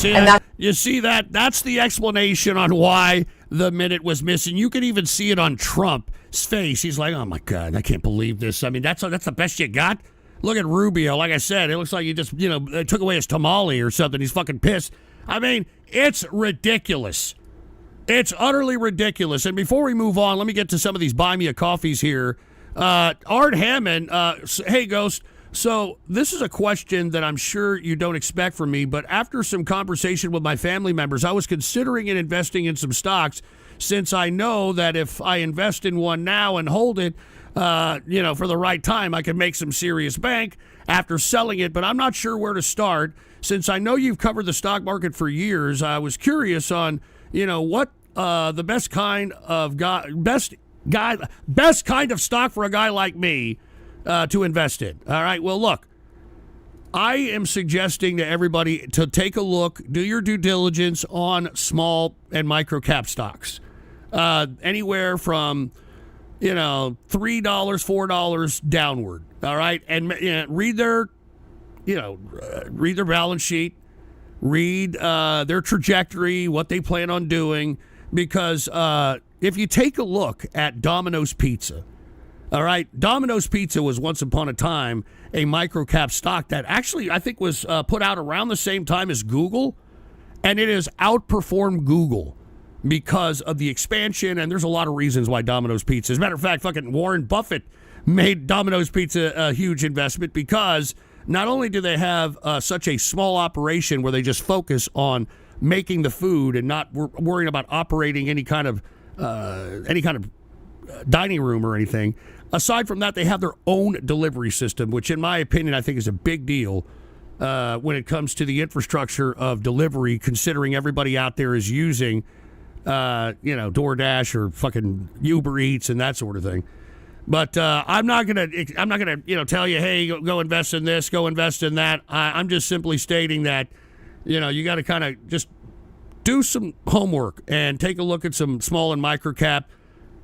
S2: You see that? That's the explanation on why the minute was missing. You can even see it on Trump's face. He's like, oh my God, I can't believe this. I mean, that's the best you got? Look at Rubio. Like I said, it looks like he just, took away his tamale or something. He's fucking pissed. I mean, it's ridiculous. It's utterly ridiculous. And before we move on, let me get to some of these buy me a coffees here. Art Hammond, hey, Ghost. So this is a question that I'm sure you don't expect from me, but after some conversation with my family members, I was considering investing in some stocks, since I know that if I invest in one now and hold it, for the right time, I can make some serious bank after selling it, but I'm not sure where to start. Since I know you've covered the stock market for years, I was curious on, what the best kind of stock for a guy like me to invest in. All right. Well, look, I am suggesting to everybody to take a look, do your due diligence on small and micro cap stocks, anywhere from, $3, $4 downward. All right. And read their balance sheet, read their trajectory, what they plan on doing, because if you take a look at Domino's Pizza, all right, Domino's Pizza was once upon a time a micro-cap stock that actually I think was put out around the same time as Google, and it has outperformed Google. because of the expansion, and there's a lot of reasons why Domino's Pizza. As a matter of fact, fucking Warren Buffett made Domino's Pizza a huge investment because not only do they have such a small operation where they just focus on making the food and not worrying about operating any kind of dining room or anything. Aside from that, they have their own delivery system, which in my opinion, I think is a big deal when it comes to the infrastructure of delivery, considering everybody out there is using, DoorDash or fucking Uber Eats and that sort of thing. But I'm not gonna tell you, hey, go invest in this, go invest in that. I'm just simply stating that, you got to kind of just do some homework and take a look at some small and micro cap.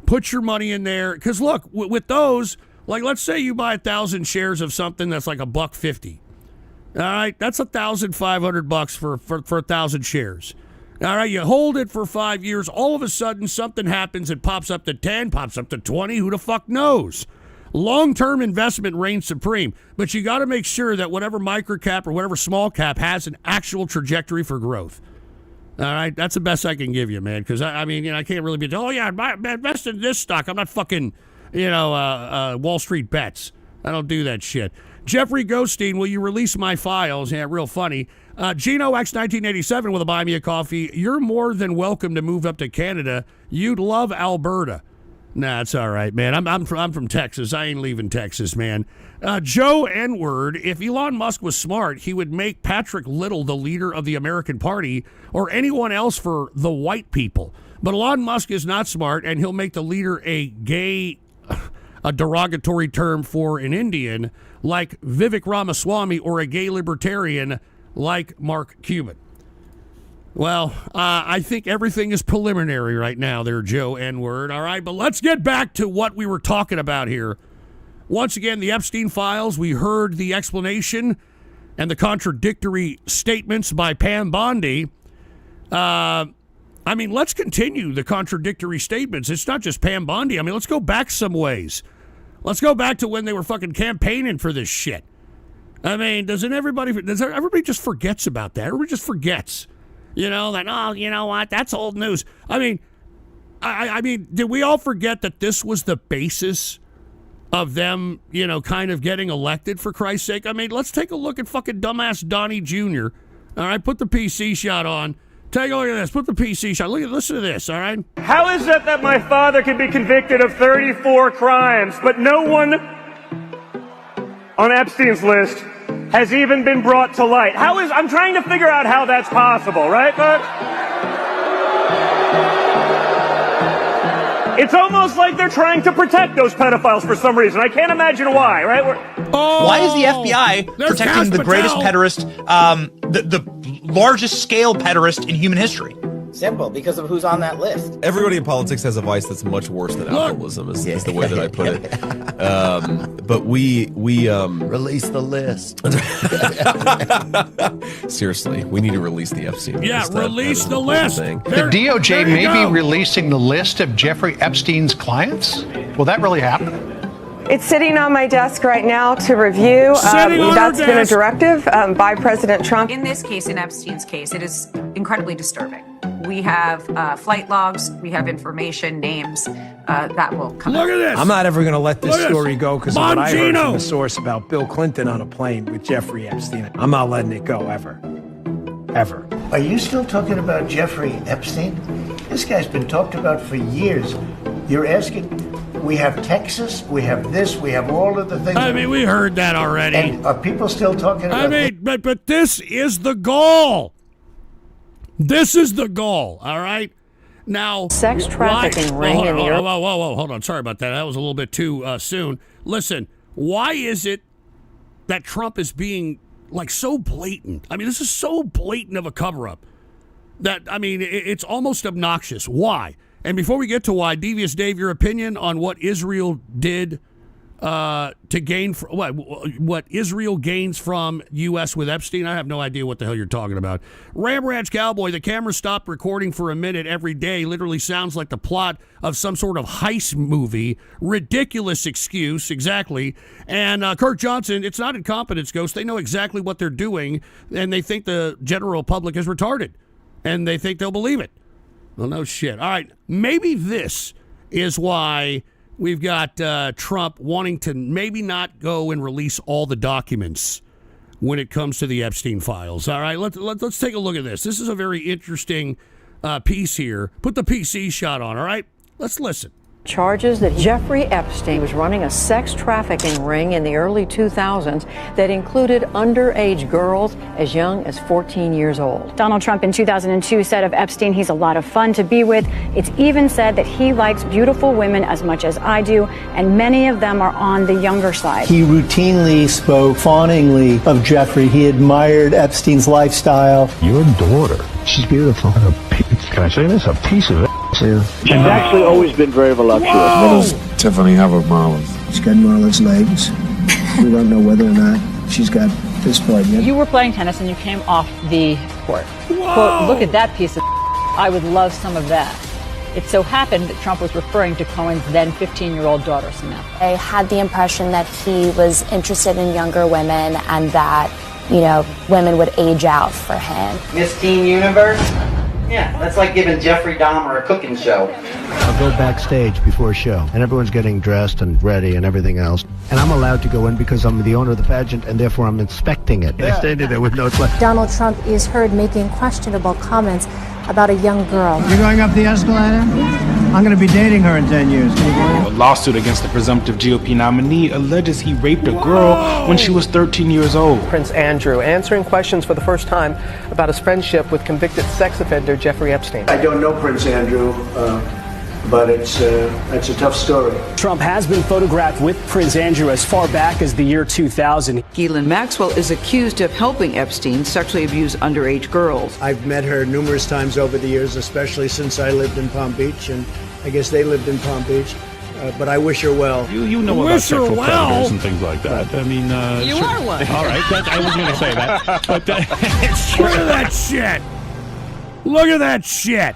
S2: Put your money in there, because look, with those, like let's say you buy 1,000 shares of something that's like $1.50. All right, that's $1,500 for 1,000 shares. All right, you hold it for 5 years. All of a sudden, something happens. It pops up to 10, pops up to 20. Who the fuck knows? Long-term investment reigns supreme. But you got to make sure that whatever microcap or whatever small cap has an actual trajectory for growth. All right, that's the best I can give you, man. Because I can't really be. Invest in this stock. I'm not fucking, Wall Street bets. I don't do that shit. Jeffrey Ghosteen, will you release my files? Yeah, real funny. Gino X 1987 with a buy me a coffee. You're more than welcome to move up to Canada. You'd love Alberta. Nah, it's all right, man. I'm from Texas. I ain't leaving Texas, man. Joe N-word. If Elon Musk was smart, he would make Patrick Little the leader of the American Party or anyone else for the white people. But Elon Musk is not smart, and he'll make the leader a derogatory term for an Indian like Vivek Ramaswamy or a gay libertarian like Mark Cuban. Well, I think everything is preliminary right now there, Joe N-word. All right, but let's get back to what we were talking about here. Once again, the Epstein files, we heard the explanation and the contradictory statements by Pam Bondi. Let's continue the contradictory statements. It's not just Pam Bondi. Let's go back some ways. Let's go back to when they were fucking campaigning for this shit. Everybody just forgets about that? Everybody just forgets. You know what? That's old news. Did we all forget that this was the basis of them, kind of getting elected, for Christ's sake? Let's take a look at fucking dumbass Donnie Jr. All right, put the PC shot on. Take a look at this. Put the PC shot. Listen to this, all right?
S3: How is it that my father can be convicted of 34 crimes, but no one on Epstein's list has even been brought to light? I'm trying to figure out how that's possible, right, folks? It's almost like they're trying to protect those pedophiles for some reason. I can't imagine why, right?
S8: Why is the FBI protecting the greatest pederast, the largest scale pederast in human history?
S9: Simple, because of who's on that list.
S10: Everybody in politics has a vice that's much worse than alcoholism, is the way that I put it. But we
S5: release the list.
S10: Seriously, we need to release the Epstein list.
S2: Yeah, release the list.
S11: The DOJ may be releasing the list of Jeffrey Epstein's clients. Will that really happen?
S4: It's sitting on my desk right now to review. That's been a directive by President Trump.
S12: In this case, in Epstein's case, it is incredibly disturbing. We have flight logs, we have information, names that will come out.
S2: Look at this.
S13: I'm not ever going to let this story go because of what I heard
S2: Bongino.
S13: from the source about Bill Clinton on a plane with Jeffrey Epstein. I'm not letting it go, ever. Ever.
S5: Are you still talking about Jeffrey Epstein? This guy's been talked about for years. You're asking, we have Texas, we have this, we have all of the things.
S2: We heard that already.
S5: And are people still talking about
S2: but this is the goal. This is the goal, all right? Now,
S14: sex trafficking ring in Europe.
S2: Whoa, hold on. Sorry about that. That was a little bit too soon. Listen, why is it that Trump is being, so blatant? This is so blatant of a cover-up that, it's almost obnoxious. Why? And before we get to why, Devious Dave, your opinion on what Israel did to gain what Israel gains from U.S. with Epstein? I have no idea what the hell you're talking about. Ram Ranch Cowboy, the camera stopped recording for a minute every day. Literally sounds like the plot of some sort of heist movie. Ridiculous excuse, exactly. And Kurt Johnson, it's not incompetence, Ghost. They know exactly what they're doing, and they think the general public is retarded, and they think they'll believe it. Well, no shit. All right, maybe this is why we've got Trump wanting to maybe not go and release all the documents when it comes to the Epstein files. All right, let's take a look at this. This is a very interesting piece here. Put the PC shot on, all right? Let's listen.
S15: Charges that Jeffrey Epstein was running a sex trafficking ring in the early 2000s that included underage girls as young as 14 years old.
S6: Donald Trump in 2002 said of Epstein, he's a lot of fun to be with. It's even said that he likes beautiful women as much as I do, and many of them are on the younger side.
S16: He routinely spoke fawningly of Jeffrey. He admired Epstein's lifestyle.
S17: Your daughter, she's beautiful. Can I say this? A piece of it.
S18: She's actually always been very voluptuous.
S17: What does Tiffany have of Marlon's?
S16: She's got Marlon's legs. We don't know whether or not she's got this part yet.
S19: You were playing tennis and you came off the court. Quote, look at that piece of I would love some of that. It so happened that Trump was referring to Cohen's then 15-year-old daughter, Samantha.
S20: I had the impression that he was interested in younger women and that, you know, women would age out for him.
S9: Miss Teen Universe? Yeah, that's like giving Jeffrey Dahmer a cooking show.
S16: I'll go backstage before a show, and everyone's getting dressed and ready and everything else. And I'm allowed to go in because I'm the owner of the pageant, and therefore I'm inspecting it. I stayed there with no sweat.
S20: Donald Trump is heard making questionable comments about a young girl.
S16: You're going up the escalator? I'm going to be dating her in 10 years.
S18: A lawsuit against the presumptive GOP nominee alleges he raped a girl when she was 13 years old.
S21: Prince Andrew answering questions for the first time about his friendship with convicted sex offender Jeffrey Epstein.
S5: I don't know Prince Andrew, but it's a tough story.
S22: Trump has been photographed with Prince Andrew as far back as the year 2000.
S23: Ghislaine Maxwell is accused of helping Epstein sexually abuse underage girls.
S16: I've met her numerous times over the years, especially since I lived in Palm Beach, and I guess they lived in Palm Beach. But I wish her well.
S24: You know about sexual predators and things like that. I mean,
S23: you are one.
S24: All right, I was going to say that. But
S2: Look at that shit. Look at that shit.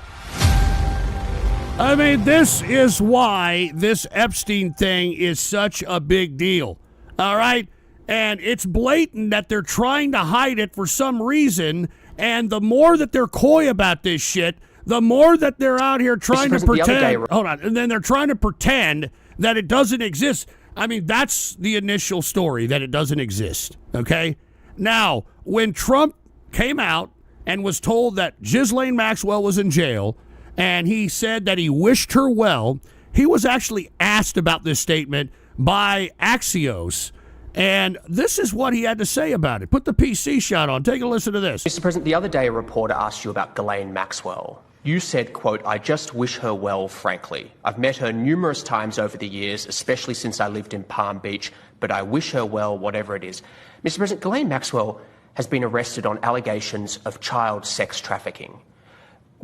S2: I mean, this is why this Epstein thing is such a big deal. All right? And it's blatant that they're trying to hide it for some reason. And the more that they're coy about this shit, the more that they're out here trying to pretend. Hold on. And then they're trying to pretend that it doesn't exist. I mean, that's the initial story, that it doesn't exist. Okay? Now, when Trump came out and was told that Ghislaine Maxwell was in jail, and he said that he wished her well, he was actually asked about this statement by Axios, and this is what he had to say about it. Put the PC shot on. Take a listen to this.
S25: Mr. President, the other day a reporter asked you about Ghislaine Maxwell. You said, quote, I just wish her well, frankly. I've met her numerous times over the years, especially since I lived in Palm Beach, but I wish her well, whatever it is. Mr. President, Ghislaine Maxwell has been arrested on allegations of child sex trafficking.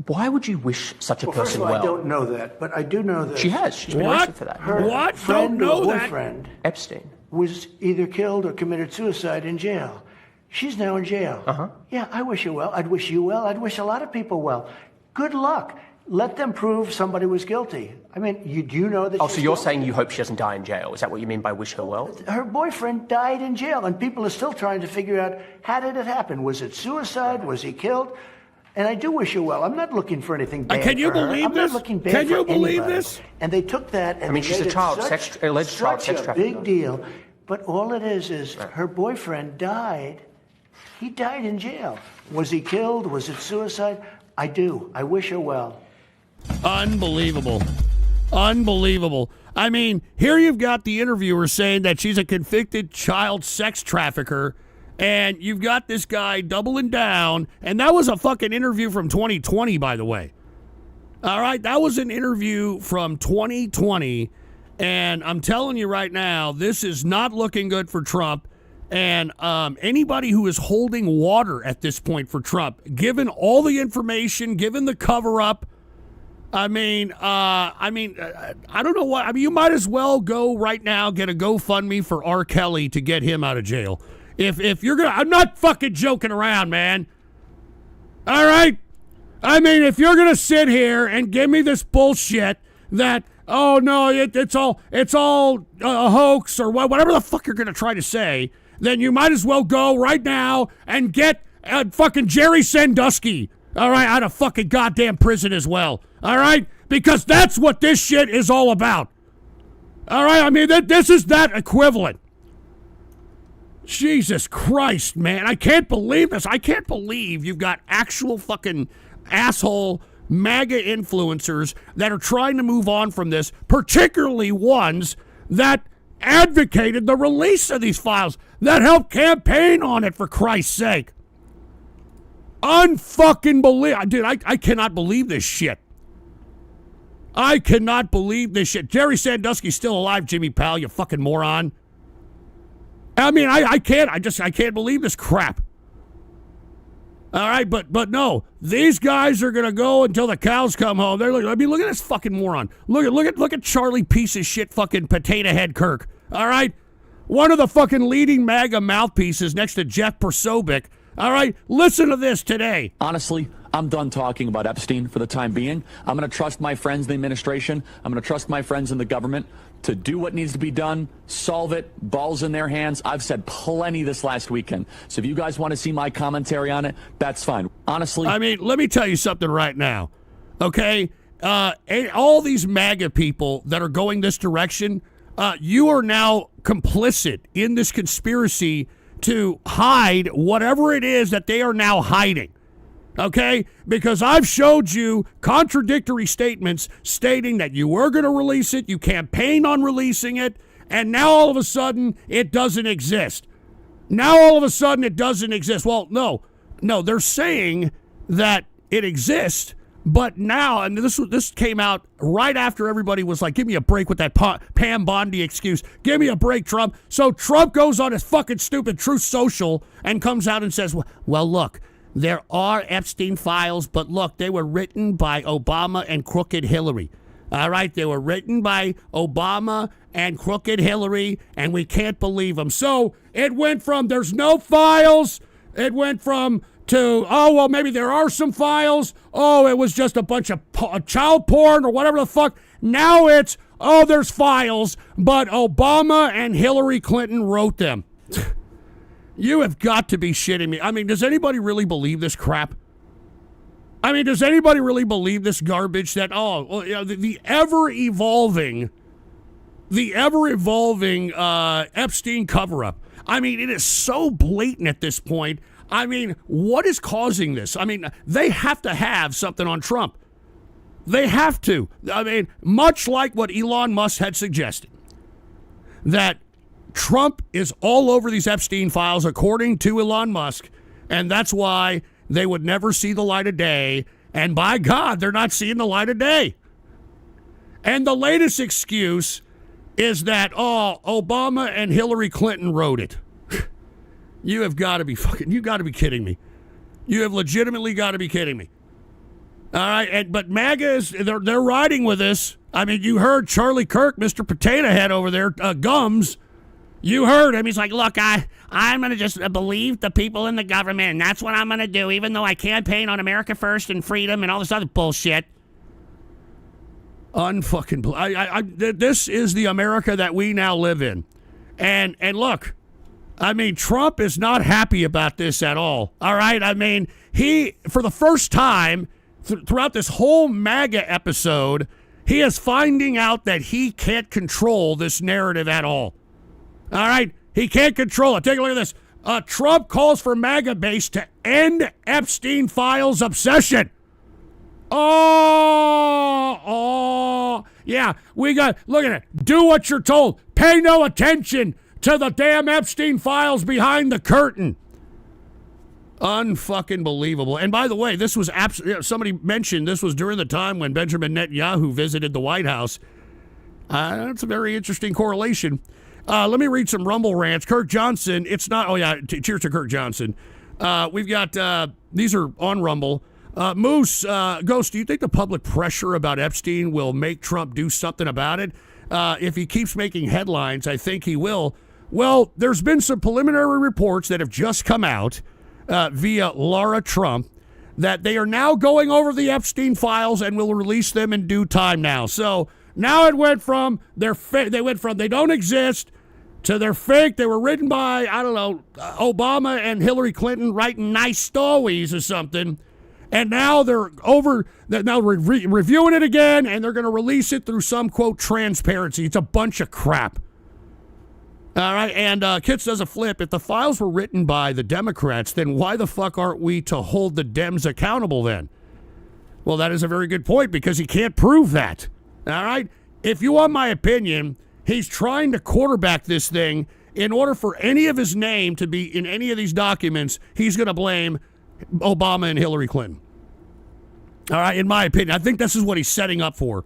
S25: Why would you wish such a person well?
S5: I don't know that, but I do know that
S25: she has. She's been arrested for that.
S5: Her friend or boyfriend,
S25: Epstein,
S5: was either killed or committed suicide in jail. She's now in jail. Yeah, I wish her well. I'd wish you well. I'd wish a lot of people well. Good luck. Let them prove somebody was guilty. I mean, you do know that.
S25: Oh, so you're saying you hope she doesn't die in jail? Is that what you mean by wish her well?
S5: Her boyfriend died in jail, and people are still trying to figure out, how did it happen? Was it suicide? Was he killed? And I do wish her well. I'm not looking for anything bad.
S2: Can you
S5: for her.
S2: believe
S5: I'm
S2: this?
S5: not looking bad
S2: Can you
S5: for
S2: believe
S5: anybody.
S2: this?
S5: And they took that and
S25: I mean, she's
S5: made
S25: a child
S5: it
S25: alleged child sex
S5: such a
S25: trafficker.
S5: big deal. But all it is her boyfriend died. He died in jail. Was he killed? Was it suicide? I do. I wish her well.
S2: Unbelievable. Unbelievable. I mean, here you've got the interviewer saying that she's a convicted child sex trafficker, and you've got this guy doubling down, and that was a fucking interview from 2020, by the way. All right, that was an interview from 2020, and I'm telling you right now, this is not looking good for Trump, and anybody who is holding water at this point for Trump, given all the information, given the cover-up, I don't know what. I mean, you might as well go right now, get a GoFundMe for R. Kelly to get him out of jail. If you're gonna, I'm not fucking joking around, man. All right? I mean, if you're gonna sit here and give me this bullshit that, oh no, it's all a hoax or whatever the fuck you're gonna try to say, then you might as well go right now and get fucking Jerry Sandusky All right, out of fucking goddamn prison as well. All right? Because that's what this shit is all about. All right? I mean, this is that equivalent. Jesus Christ, man. I can't believe this. I can't believe you've got actual fucking asshole MAGA influencers that are trying to move on from this, particularly ones that advocated the release of these files, that helped campaign on it, for Christ's sake. Unfucking believe. Dude, I cannot believe this shit. I cannot believe this shit. Jerry Sandusky's still alive, Jimmy Powell, you fucking moron. I mean, I can't believe this crap. All right, but no, these guys are gonna go until the cows come home. They're like, I mean, look at this fucking moron. Look at Charlie piece of shit fucking potato head Kirk. All right, one of the fucking leading MAGA mouthpieces next to Jeff Persobic. All right, listen to this today.
S1: Honestly, I'm done talking about Epstein for the time being. I'm going to trust my friends in the administration. I'm going to trust my friends in the government to do what needs to be done, solve it, balls in their hands. I've said plenty this last weekend. So if you guys want to see my commentary on it, that's fine. Honestly.
S2: I mean, let me tell you something right now, okay? All these MAGA people that are going this direction, you are now complicit in this conspiracy to hide whatever it is that they are now hiding. Okay? Because I've showed you contradictory statements stating that you were going to release it, you campaigned on releasing it, and now all of a sudden it doesn't exist. Now all of a sudden it doesn't exist. Well, no, they're saying that it exists, but now, and this came out right after everybody was like, give me a break with that Pam Bondi excuse. Give me a break, Trump. So Trump goes on his fucking stupid Truth Social and comes out and says, well, look, there are Epstein files, but look, they were written by Obama and crooked Hillary. All right, they were written by Obama and crooked Hillary, and we can't believe them. So it went from there's no files, it went from to, oh, well, maybe there are some files. Oh, it was just a bunch of child porn or whatever the fuck. Now it's, oh, there's files, but Obama and Hillary Clinton wrote them. You have got to be shitting me. I mean, does anybody really believe this crap? I mean, does anybody really believe this garbage that, the ever-evolving Epstein cover-up? I mean, it is so blatant at this point. I mean, what is causing this? I mean, they have to have something on Trump. They have to. I mean, much like what Elon Musk had suggested, that Trump is all over these Epstein files, according to Elon Musk, and that's why they would never see the light of day. And by God, they're not seeing the light of day. And the latest excuse is that, Obama and Hillary Clinton wrote it. You have got to be kidding me. You have legitimately got to be kidding me. All right, but MAGA they're riding with this. I mean, you heard Charlie Kirk, Mr. Potato Head over there, Gums. You heard him. He's like, look, I'm going to just believe the people in the government, and that's what I'm going to do, even though I campaign on America First and freedom and all this other bullshit. This is the America that we now live in. And look, I mean, Trump is not happy about this at all. All right? I mean, he, for the first time throughout this whole MAGA episode, he is finding out that he can't control this narrative at all. All right? He can't control it. Take a look at this. Trump calls for MAGA base to end Epstein files obsession. Yeah, look at it. Do what you're told. Pay no attention to the damn Epstein files behind the curtain. Unfucking believable. And by the way, this was somebody mentioned this was during the time when Benjamin Netanyahu visited the White House. That's a very interesting correlation. Let me read some Rumble rants. Kirk Johnson, it's not, cheers to Kirk Johnson. We've got, these are on Rumble. Moose, Ghost, do you think the public pressure about Epstein will make Trump do something about it? If he keeps making headlines, I think he will. Well, there's been some preliminary reports that have just come out via Laura Trump that they are now going over the Epstein files and will release them in due time now. So now it went from they don't exist to they're fake. They were written by, Obama and Hillary Clinton writing nice stories or something. And now they're reviewing it again, and they're going to release it through some, quote, transparency. It's a bunch of crap. All right, and Kitts does a flip. If the files were written by the Democrats, then why the fuck aren't we to hold the Dems accountable then? Well, that is a very good point, because he can't prove that. All right? If you want my opinion, he's trying to quarterback this thing. In order for any of his name to be in any of these documents, he's going to blame Obama and Hillary Clinton. All right, in my opinion. I think this is what he's setting up for.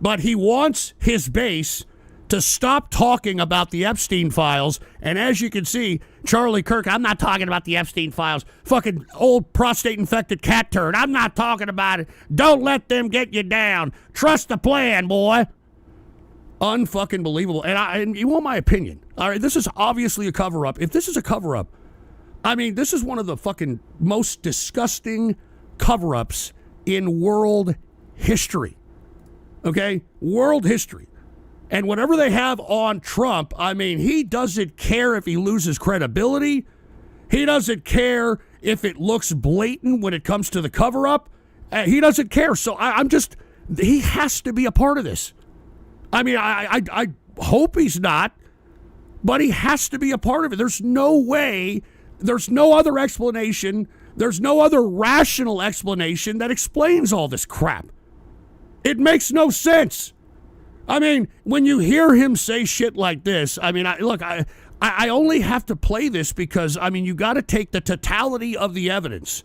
S2: But he wants his base to stop talking about the Epstein files. And as you can see, Charlie Kirk, I'm not talking about the Epstein files. Fucking old prostate-infected cat turd. I'm not talking about it. Don't let them get you down. Trust the plan, boy. Unfucking believable. And you want my opinion. All right, this is obviously a cover-up. If this is a cover-up, I mean, this is one of the fucking most disgusting cover-ups in world history. Okay? World history. And whatever they have on Trump, I mean, he doesn't care if he loses credibility. He doesn't care if it looks blatant when it comes to the cover-up. He doesn't care. So he has to be a part of this. I mean, I hope he's not, but he has to be a part of it. There's no way, there's no other explanation, there's no other rational explanation that explains all this crap. It makes no sense. I mean, when you hear him say shit like this, I mean, I only have to play this because, I mean, you got to take the totality of the evidence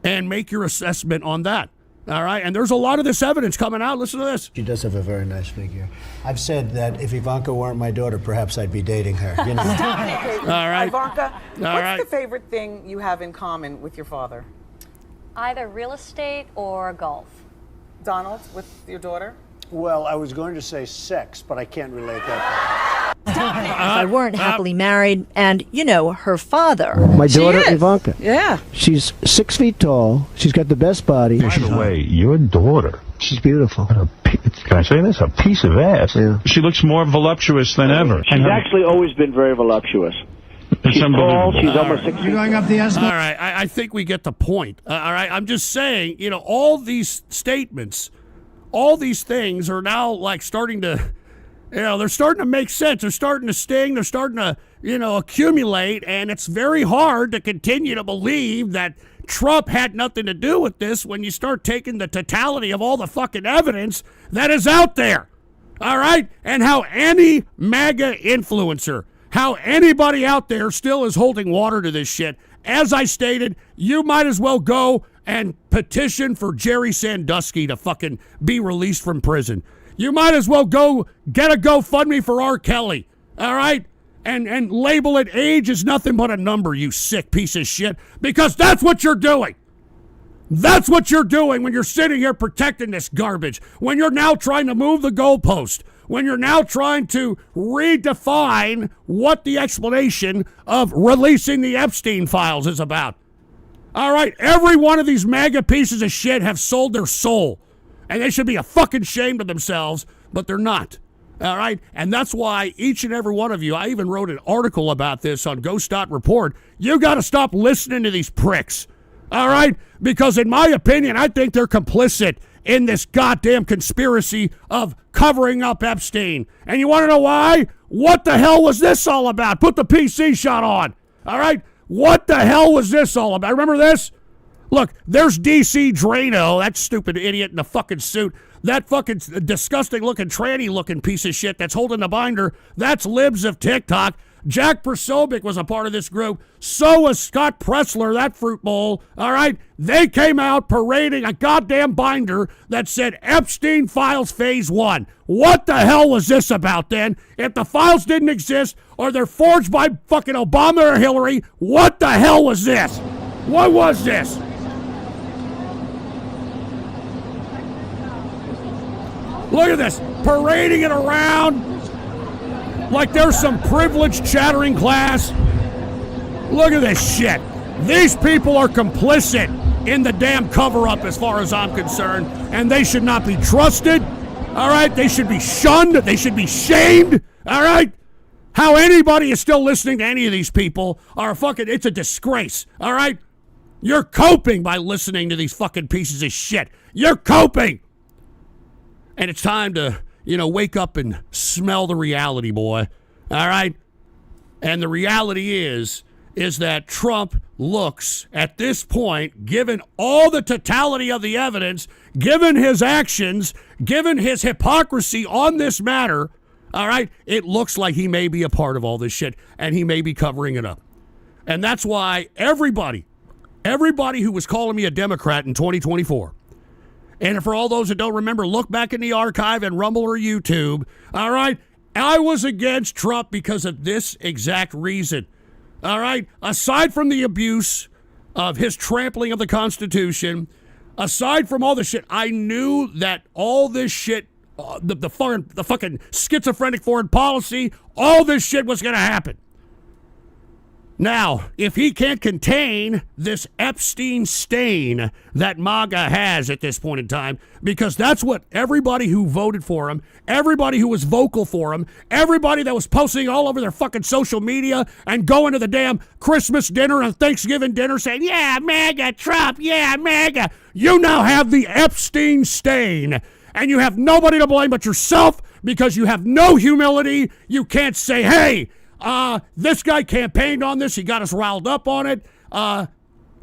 S2: and make your assessment on that. All right? And there's a lot of this evidence coming out. Listen to this.
S16: She does have a very nice figure. I've said that if Ivanka weren't my daughter, perhaps I'd be dating her. You know.
S3: Okay,
S2: all right.
S3: Ivanka,
S2: all right.
S3: What's the favorite thing you have in common with your father?
S7: Either real estate or golf.
S3: Donald, with your daughter?
S16: Well, I was going to say sex, but I can't relate that.
S8: If I weren't happily married, and, you know, her father.
S16: My daughter, Ivanka.
S3: Yeah.
S16: She's 6 feet tall. She's got the best body.
S17: By the way, your daughter.
S16: She's beautiful.
S17: Can I say this? A piece of ass.
S16: Yeah.
S24: She looks more voluptuous than ever.
S17: She's actually always been very voluptuous. She's tall. She's almost 6 feet.
S16: You're going up the
S2: All right, I think we get the point. All right, I'm just saying, you know, all these statements, all these things are now like starting to, you know, they're starting to make sense. They're starting to sting. They're starting to, you know, accumulate. And it's very hard to continue to believe that Trump had nothing to do with this when you start taking the totality of all the fucking evidence that is out there. All right? And how any MAGA influencer, how anybody out there still is holding water to this shit. As I stated, you might as well go and petition for Jerry Sandusky to fucking be released from prison. You might as well go get a GoFundMe for R. Kelly, all right? And label it age is nothing but a number, you sick piece of shit, because that's what you're doing. That's what you're doing when you're sitting here protecting this garbage, when you're now trying to move the goalpost, when you're now trying to redefine what the explanation of releasing the Epstein files is about. All right, every one of these MAGA pieces of shit have sold their soul. And they should be a fucking shame of themselves, but they're not. All right? And that's why each and every one of you, I even wrote an article about this on Ghost.Report. You got to stop listening to these pricks. All right? Because in my opinion, I think they're complicit in this goddamn conspiracy of covering up Epstein. And you want to know why? What the hell was this all about? Put the PC shot on. All right? What the hell was this all about? Remember this? Look, there's DC Drano, that stupid idiot in the fucking suit, that fucking disgusting-looking, tranny-looking piece of shit that's holding the binder. That's Libs of TikTok. Jack Persobic was a part of this group. So was Scott Pressler, that fruit bowl. All right? They came out parading a goddamn binder that said Epstein Files Phase 1. What the hell was this about then? If the files didn't exist or they're forged by fucking Obama or Hillary, what the hell was this? What was this? Look at this, parading it around like there's some privileged chattering class. Look at this shit. These people are complicit in the damn cover-up as far as I'm concerned, and they should not be trusted, all right? They should be shunned. They should be shamed, all right? How anybody is still listening to any of these people are fucking, it's a disgrace, all right? You're coping by listening to these fucking pieces of shit. You're coping. And it's time to, wake up and smell the reality, boy. All right? And the reality is that Trump looks, at this point, given all the totality of the evidence, given his actions, given his hypocrisy on this matter, all right, it looks like he may be a part of all this shit, and he may be covering it up. And that's why everybody who was calling me a Democrat in 2024, and for all those that don't remember, look back in the archive and Rumble or YouTube, all right, I was against Trump because of this exact reason. All right, aside from the abuse of his trampling of the Constitution, aside from all the shit, I knew that all this shit, the fucking schizophrenic foreign policy, all this shit was going to happen. Now, if he can't contain this Epstein stain that Maga has at this point in time, because that's what everybody who voted for him, everybody who was vocal for him, everybody that was posting all over their fucking social media and going to the damn Christmas dinner and Thanksgiving dinner saying, yeah, MAGA, Trump, yeah, MAGA. You now have the Epstein stain, and you have nobody to blame but yourself because you have no humility. You can't say, hey, this guy campaigned on this. He got us riled up on it.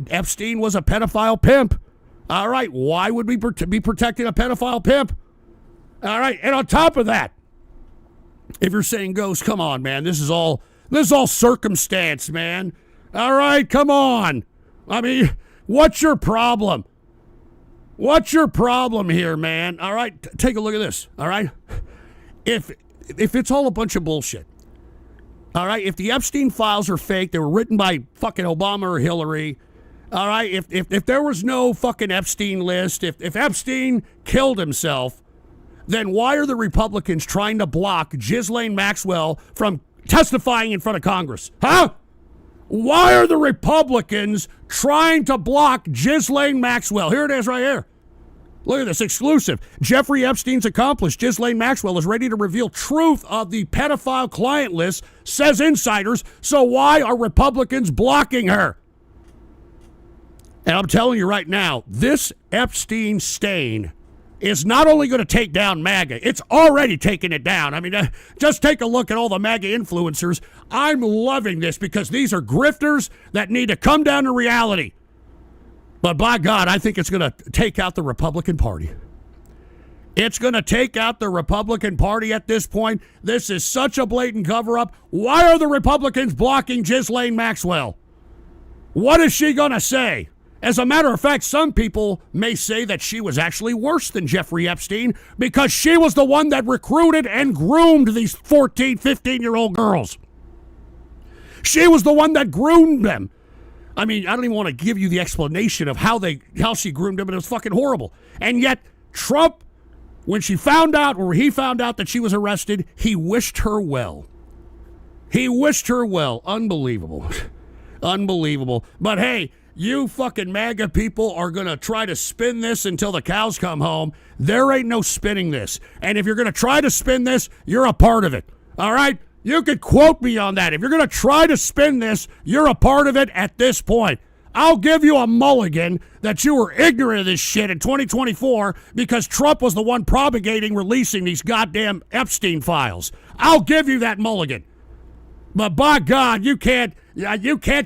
S2: Epstein was a pedophile pimp. All right. Why would we be protecting a pedophile pimp? All right. And on top of that, if you're saying, Ghost, come on, man, this is all circumstance, man. All right. Come on. I mean, what's your problem? What's your problem here, man? All right. Take a look at this. All right. If it's all a bunch of bullshit. All right, if the Epstein files are fake, they were written by fucking Obama or Hillary. All right, if there was no fucking Epstein list, if Epstein killed himself, then why are the Republicans trying to block Ghislaine Maxwell from testifying in front of Congress? Huh? Why are the Republicans trying to block Ghislaine Maxwell? Here it is right here. Look at this, exclusive. Jeffrey Epstein's accomplice, Ghislaine Maxwell, is ready to reveal truth of the pedophile client list, says insiders. So why are Republicans blocking her? And I'm telling you right now, this Epstein stain is not only going to take down MAGA, it's already taken it down. I mean, just take a look at all the MAGA influencers. I'm loving this because these are grifters that need to come down to reality. But by God, I think it's going to take out the Republican Party. It's going to take out the Republican Party at this point. This is such a blatant cover-up. Why are the Republicans blocking Ghislaine Maxwell? What is she going to say? As a matter of fact, some people may say that she was actually worse than Jeffrey Epstein because she was the one that recruited and groomed these 14, 15-year-old girls. She was the one that groomed them. I mean, I don't even want to give you the explanation of how she groomed him, but it was fucking horrible. And yet, Trump, when he found out that she was arrested, he wished her well. He wished her well. Unbelievable. Unbelievable. But hey, you fucking MAGA people are going to try to spin this until the cows come home. There ain't no spinning this. And if you're going to try to spin this, you're a part of it. All right? You could quote me on that. If you're going to try to spin this, you're a part of it at this point. I'll give you a mulligan that you were ignorant of this shit in 2024 because Trump was the one releasing these goddamn Epstein files. I'll give you that mulligan. But by God, you can't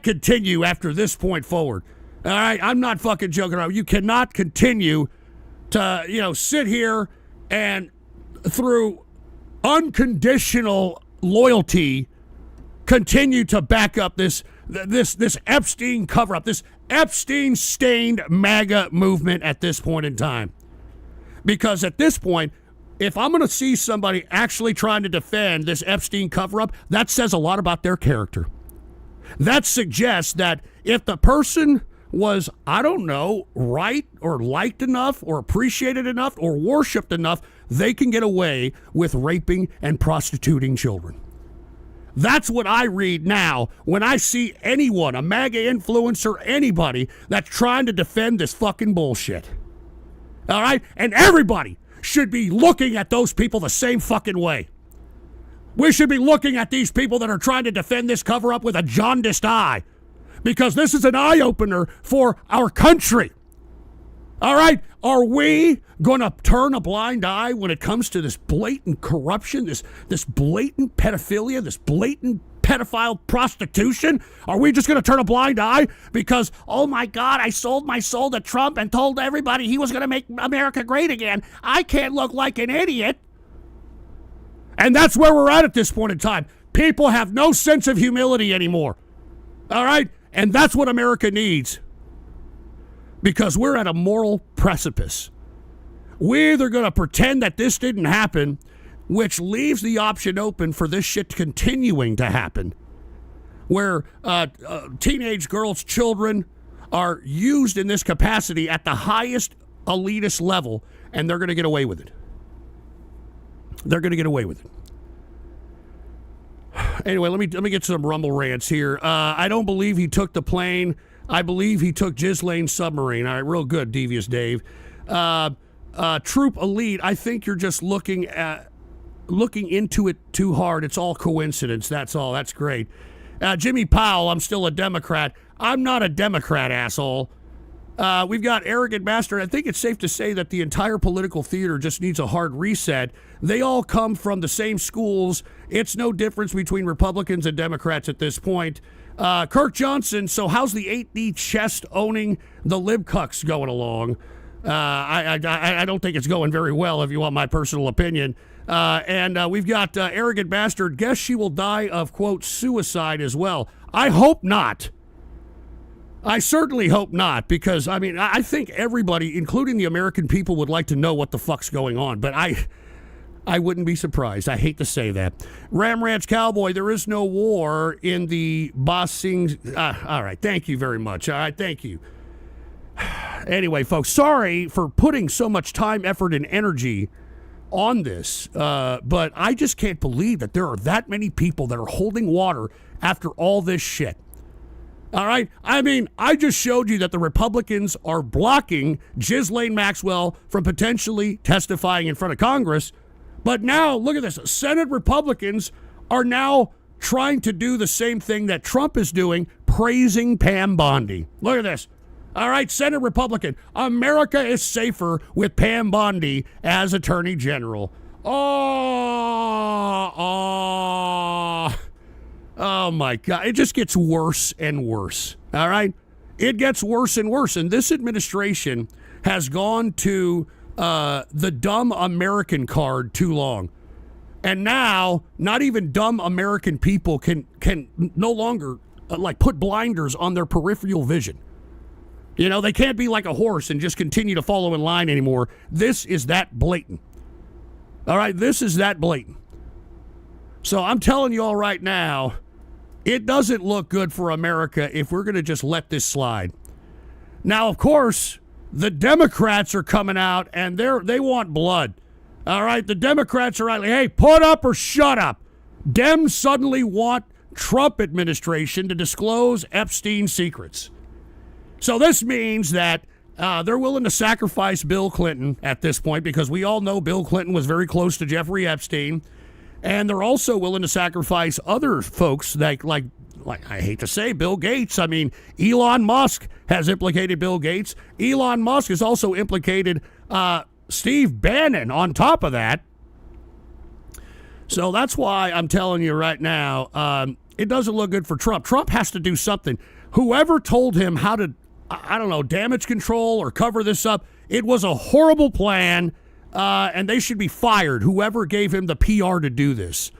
S2: continue after this point forward. All right? I'm not fucking joking around. You cannot continue to, sit here and through unconditional loyalty continue to back up this Epstein cover-up, this Epstein-stained MAGA movement at this point in time. Because at this point, if I'm going to see somebody actually trying to defend this Epstein cover-up, that says a lot about their character. That suggests that if the person was, I don't know, right or liked enough or appreciated enough or worshipped enough, they can get away with raping and prostituting children. That's what I read now when I see anyone, a MAGA influencer, anybody that's trying to defend this fucking bullshit. All right? And everybody should be looking at those people the same fucking way. We should be looking at these people that are trying to defend this cover-up with a jaundiced eye. because this is an eye-opener for our country. All right? Are we going to turn a blind eye when it comes to this blatant corruption, this blatant pedophilia, this blatant pedophile prostitution? Are we just going to turn a blind eye because, oh my God, I sold my soul to Trump and told everybody he was going to make America great again. I can't look like an idiot. And that's where we're at this point in time. People have no sense of humility anymore. All right? And that's what America needs. Because we're at a moral precipice. We're either going to pretend that this didn't happen, which leaves the option open for this shit continuing to happen, where teenage girls, children are used in this capacity at the highest elitist level, and they're going to get away with it. They're going to get away with it. Anyway, let me get some Rumble rants here. I don't believe he took the plane. I believe he took Ghislaine's submarine. All right, real good, Devious Dave. Troop Elite, I think you're just looking into it too hard. It's all coincidence. That's all. That's great. Jimmy Powell, I'm still a Democrat. I'm not a Democrat, asshole. We've got Arrogant Master. I think it's safe to say that the entire political theater just needs a hard reset. They all come from the same schools. It's no difference between Republicans and Democrats at this point. Kirk Johnson, so how's the 8D chest owning the libcucks going along? I don't think it's going very well, if you want my personal opinion. And we've got Arrogant Bastard. Guess she will die of, quote, suicide as well. I hope not. I certainly hope not, because, I mean, I think everybody, including the American people, would like to know what the fuck's going on. But I wouldn't be surprised. I hate to say that. Ram Ranch Cowboy, there is no war in the Bossing. All right. Thank you very much. All right. Thank you. Anyway, folks, sorry for putting so much time, effort, and energy on this. But I just can't believe that there are that many people that are holding water after all this shit. All right? I mean, I just showed you that the Republicans are blocking Ghislaine Maxwell from potentially testifying in front of Congress. But now, look at this. Senate Republicans are now trying to do the same thing that Trump is doing, praising Pam Bondi. Look at this. All right, Senate Republican. America is safer with Pam Bondi as Attorney General. Oh my God. It just gets worse and worse. All right? It gets worse and worse. And this administration has gone to the dumb American card too long. And now, not even dumb American people can no longer put blinders on their peripheral vision. You know, they can't be like a horse and just continue to follow in line anymore. This is that blatant. All right? This is that blatant. So I'm telling you all right now, it doesn't look good for America if we're going to just let this slide. Now, of course, the Democrats are coming out and they want blood. All right, the Democrats are like, hey, put up or shut up. Dems suddenly want Trump administration to disclose Epstein secrets. So this means that they're willing to sacrifice Bill Clinton at this point, because we all know Bill Clinton was very close to Jeffrey Epstein. And they're also willing to sacrifice other folks like I hate to say, Bill Gates. I mean, Elon Musk has implicated Bill Gates. Elon Musk has also implicated Steve Bannon on top of that. So that's why I'm telling you right now, it doesn't look good for Trump. Trump has to do something. Whoever told him how to, I don't know, damage control or cover this up, it was a horrible plan. And they should be fired, whoever gave him the PR to do this.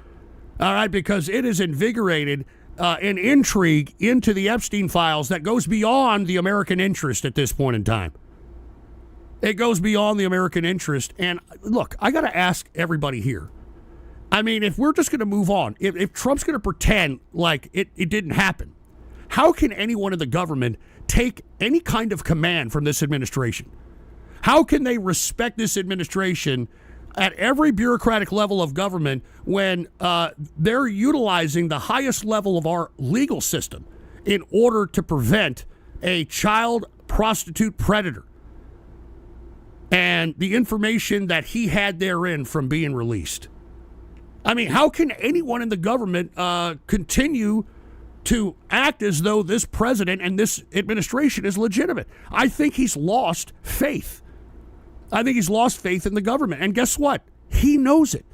S2: All right, because it has invigorated an intrigue into the Epstein files that goes beyond the American interest at this point in time. It goes beyond the American interest. And look, I got to ask everybody here. I mean, if we're just going to move on, if Trump's going to pretend like it didn't happen, how can anyone in the government take any kind of command from this administration? How can they respect this administration at every bureaucratic level of government when they're utilizing the highest level of our legal system in order to prevent a child prostitute predator and the information that he had therein from being released? I mean, how can anyone in the government continue to act as though this president and this administration is legitimate. I think he's lost faith. I think he's lost faith in the government. And guess what? He knows it.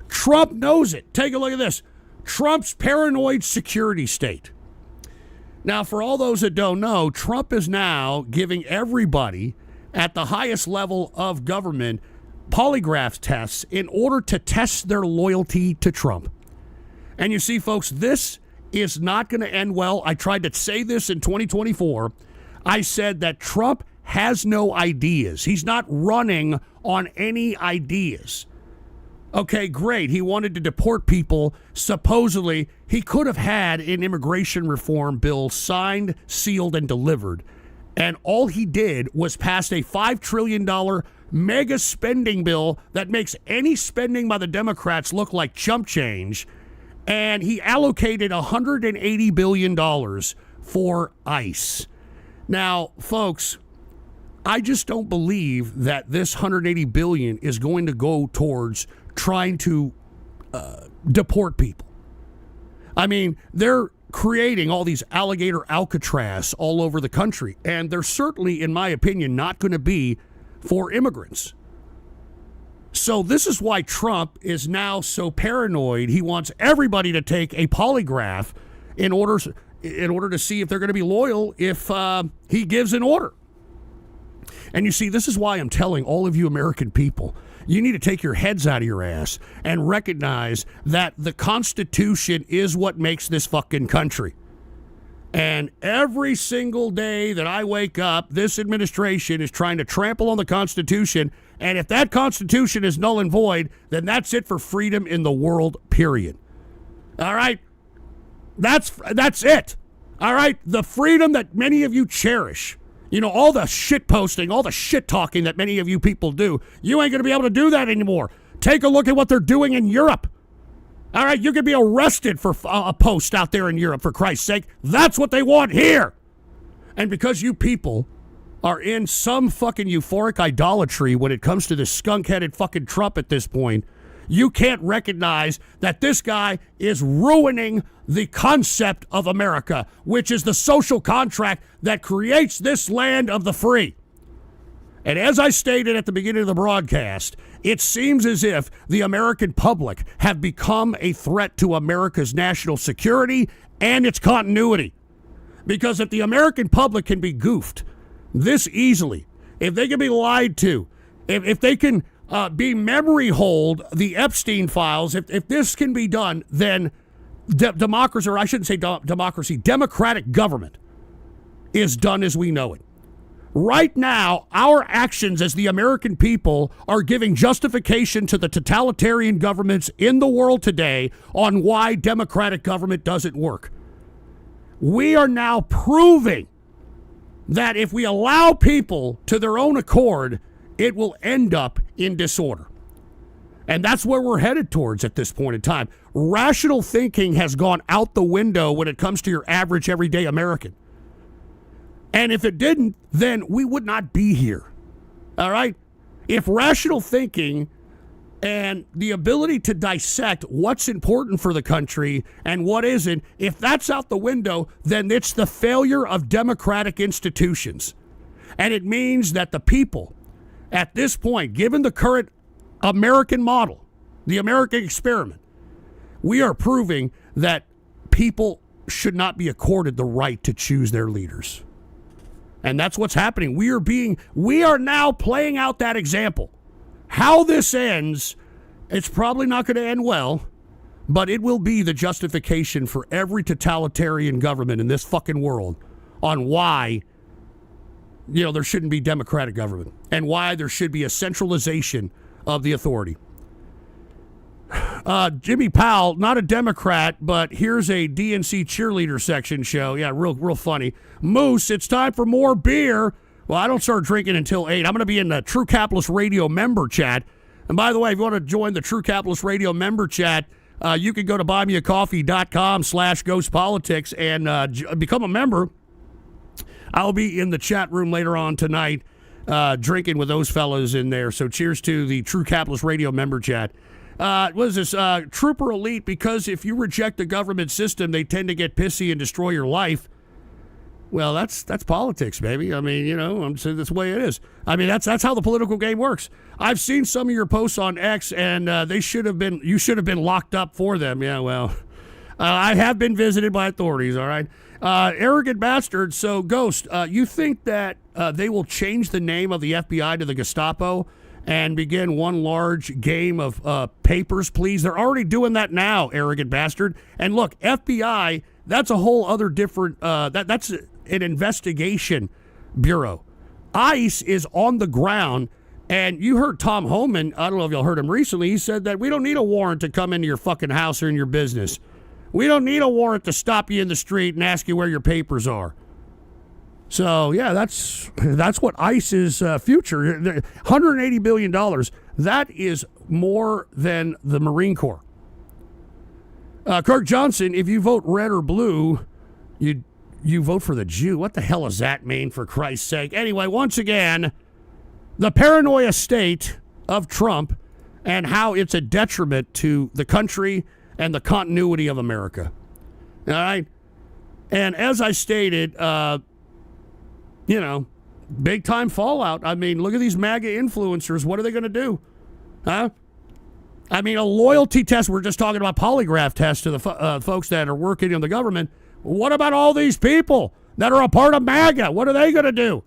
S2: Trump knows it. Take a look at this. Trump's paranoid security state. Now, for all those that don't know, Trump is now giving everybody at the highest level of government polygraph tests in order to test their loyalty to Trump. And you see, folks, this is not going to end well. I tried to say this in 2024. I said that Trump has no ideas. He's not running on any ideas. Okay, great. He wanted to deport people. Supposedly, he could have had an immigration reform bill signed, sealed, and delivered. And all he did was pass a $5 trillion mega spending bill that makes any spending by the Democrats look like chump change. And he allocated $180 billion for ICE. Now, folks, I just don't believe that this $180 billion is going to go towards trying to deport people. I mean, they're creating all these alligator Alcatraz all over the country, and they're certainly, in my opinion, not going to be for immigrants. So this is why Trump is now so paranoid. He wants everybody to take a polygraph in order to see if they're going to be loyal if he gives an order. And you see, this is why I'm telling all of you American people, you need to take your heads out of your ass and recognize that the Constitution is what makes this fucking country. And every single day that I wake up, this administration is trying to trample on the Constitution. And if that Constitution is null and void, then that's it for freedom in the world, period. All right? That's it. All right? The freedom that many of you cherish. You know, all the shit posting, all the shit talking that many of you people do, you ain't going to be able to do that anymore. Take a look at what they're doing in Europe. All right, you could be arrested for a post out there in Europe, for Christ's sake. That's what they want here. And because you people are in some fucking euphoric idolatry when it comes to this skunk-headed fucking Trump at this point, you can't recognize that this guy is ruining the concept of America, which is the social contract that creates this land of the free. And as I stated at the beginning of the broadcast, it seems as if the American public have become a threat to America's national security and its continuity. Because if the American public can be goofed this easily, if they can be lied to, if they can be memory hold the Epstein files, if this can be done, then democracy, or I shouldn't say democracy, democratic government is done as we know it. Right now, our actions as the American people are giving justification to the totalitarian governments in the world today on why democratic government doesn't work. We are now proving that if we allow people to their own accord, it will end up in disorder. And that's where we're headed towards at this point in time. Rational thinking has gone out the window when it comes to your average everyday American. And if it didn't, then we would not be here. All right? If rational thinking and the ability to dissect what's important for the country and what isn't, if that's out the window, then it's the failure of democratic institutions. And it means that the people, at this point, given the current American model, the American experiment, we are proving that people should not be accorded the right to choose their leaders. And that's what's happening. We are now playing out that example. How this ends, it's probably not going to end well, but it will be the justification for every totalitarian government in this fucking world on why, there shouldn't be democratic government and why there should be a centralization of the authority. Jimmy Powell, not a Democrat, but here's a DNC cheerleader section show. Yeah, real funny. Moose, it's time for more beer. Well, I don't start drinking until 8. I'm going to be in the True Capitalist Radio member chat. And by the way, if you want to join the True Capitalist Radio member chat, you can go to buymeacoffee.com/GhostPolitics and become a member. I'll be in the chat room later on tonight drinking with those fellas in there. So cheers to the True Capitalist Radio member chat. what is this? Trooper elite, because if you reject the government system, they tend to get pissy and destroy your life. Well, that's politics, baby. I mean, you know, I'm saying that's the way it is. I mean, that's how the political game works. I've seen some of your posts on X, and you should have been locked up for them. Yeah, well, I have been visited by authorities, all right? Arrogant bastard. So, Ghost, you think that they will change the name of the FBI to the Gestapo and begin one large game of papers, please? They're already doing that now, arrogant bastard. And look, FBI, that's a whole other different, that's an investigation bureau. ICE is on the ground, and you heard Tom Homan, I don't know if y'all heard him recently, he said that we don't need a warrant to come into your fucking house or in your business. We don't need a warrant to stop you in the street and ask you where your papers are. So, yeah, that's what ICE's future. $180 billion, that is more than the Marine Corps. Kirk Johnson, if you vote red or blue, you vote for the Jew. What the hell does that mean, for Christ's sake? Anyway, once again, the paranoia state of Trump and how it's a detriment to the country and the continuity of America. All right? And as I stated, you know, big time fallout. I mean, look at these MAGA influencers. What are they going to do? Huh? I mean, a loyalty test. We're just talking about polygraph tests to the folks that are working in the government. What about all these people that are a part of MAGA? What are they going to do?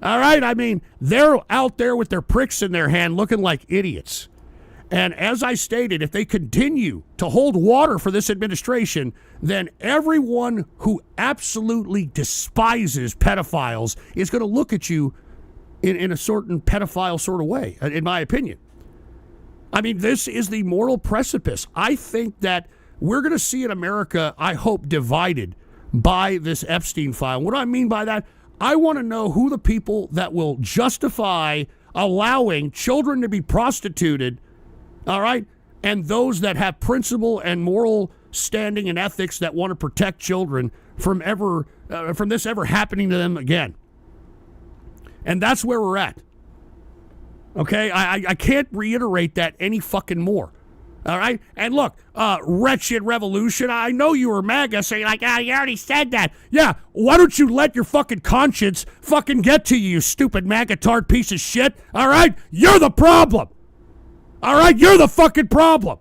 S2: All right? I mean, they're out there with their pricks in their hand looking like idiots. And as I stated, if they continue to hold water for this administration, then everyone who absolutely despises pedophiles is going to look at you in a certain pedophile sort of way, in my opinion. I mean, this is the moral precipice. I think that we're going to see in America, I hope, divided by this Epstein file. What do I mean by that? I want to know who the people that will justify allowing children to be prostituted, all right, and those that have principle and moral standing and ethics that want to protect children from this ever happening to them again. And that's where we're at. Okay, I can't reiterate that any fucking more. All right? And look, wretched revolution, I know you were MAGA saying like, you already said that. Yeah, why don't you let your fucking conscience fucking get to you, you stupid MAGA-tard piece of shit? All right? You're the problem. All right? You're the fucking problem.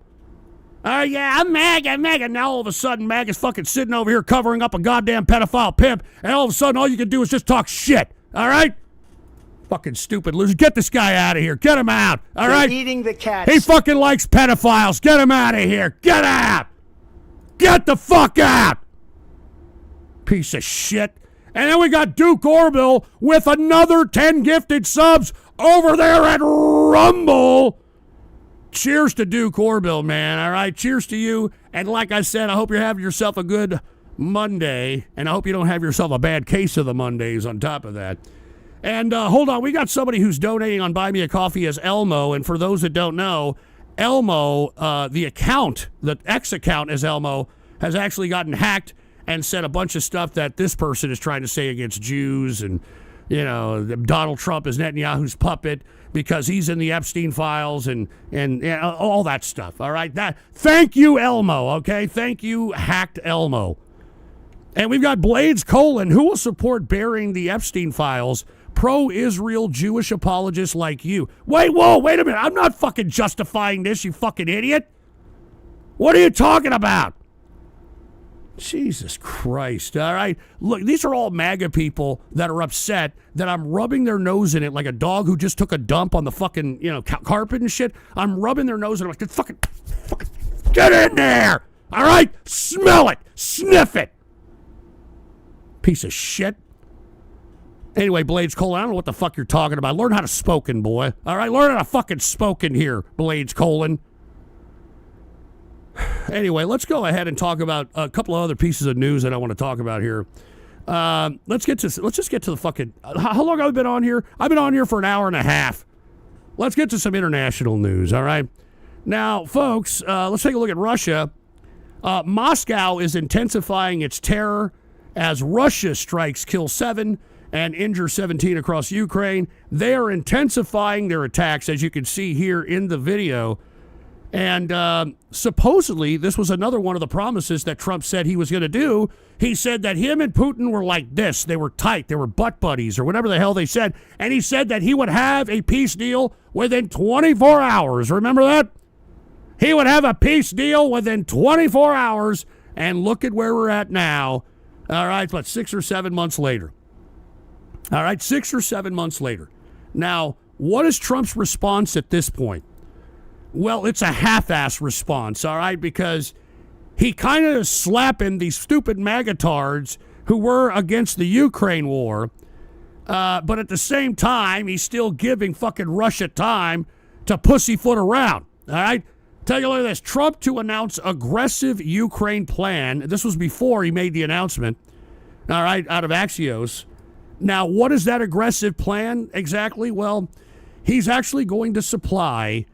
S2: Yeah, I'm MAGA. Now all of a sudden, MAGA's fucking sitting over here covering up a goddamn pedophile pimp, and all of a sudden all you can do is just talk shit. All right? Fucking stupid loser. Get this guy out of here. Get him out. All right?
S4: Eating the cats.
S2: He fucking likes pedophiles. Get him out of here. Get out. Get the fuck out. Piece of shit. And then we got Duke Orville with another 10 gifted subs over there at Rumble. Cheers to Duke Orville, man. All right? Cheers to you. And like I said, I hope you're having yourself a good Monday. And I hope you don't have yourself a bad case of the Mondays on top of that. And hold on, we got somebody who's donating on Buy Me a Coffee as Elmo. And for those that don't know, Elmo, the X account as Elmo, has actually gotten hacked and said a bunch of stuff that this person is trying to say against Jews. And, you know, Donald Trump is Netanyahu's puppet because he's in the Epstein files and all that stuff. All right. Thank you, Elmo. OK, thank you, hacked Elmo. And we've got Blades Colon, who will support burying the Epstein files. Pro-Israel Jewish apologists like you. Wait a minute. I'm not fucking justifying this, you fucking idiot. What are you talking about? Jesus Christ, all right? Look, these are all MAGA people that are upset that I'm rubbing their nose in it like a dog who just took a dump on the fucking, carpet and shit. I'm rubbing their nose in it like, fucking, get in there, all right? Smell it, sniff it. Piece of shit. Anyway, Blades Cole, I don't know what the fuck you're talking about. Learn how to spoken, boy. All right, learn how to fucking spoken here, Blades Colon. Anyway, let's go ahead and talk about a couple of other pieces of news that I want to talk about here. Let's just get to the fucking. How long have I been on here? I've been on here for an hour and a half. Let's get to some international news. All right. Now, folks, let's take a look at Russia. Moscow is intensifying its terror as Russia strikes kill 7 and injure 17 across Ukraine. They are intensifying their attacks, as you can see here in the video. And supposedly, this was another one of the promises that Trump said he was going to do. He said that him and Putin were like this. They were tight. They were butt buddies or whatever the hell they said. And he said that he would have a peace deal within 24 hours. Remember that? He would have a peace deal within 24 hours. And look at where we're at now. All right, 6 or 7 months later. All right, 6 or 7 months later. Now, what is Trump's response at this point? Well, it's a half-ass response, all right, because he kind of is slapping these stupid MAGA-tards who were against the Ukraine war, but at the same time, he's still giving fucking Russia time to pussyfoot around, all right? Take a look at this. Trump to announce aggressive Ukraine plan. This was before he made the announcement, all right, out of Axios. Now, what is that aggressive plan exactly? Well, he's actually going to supply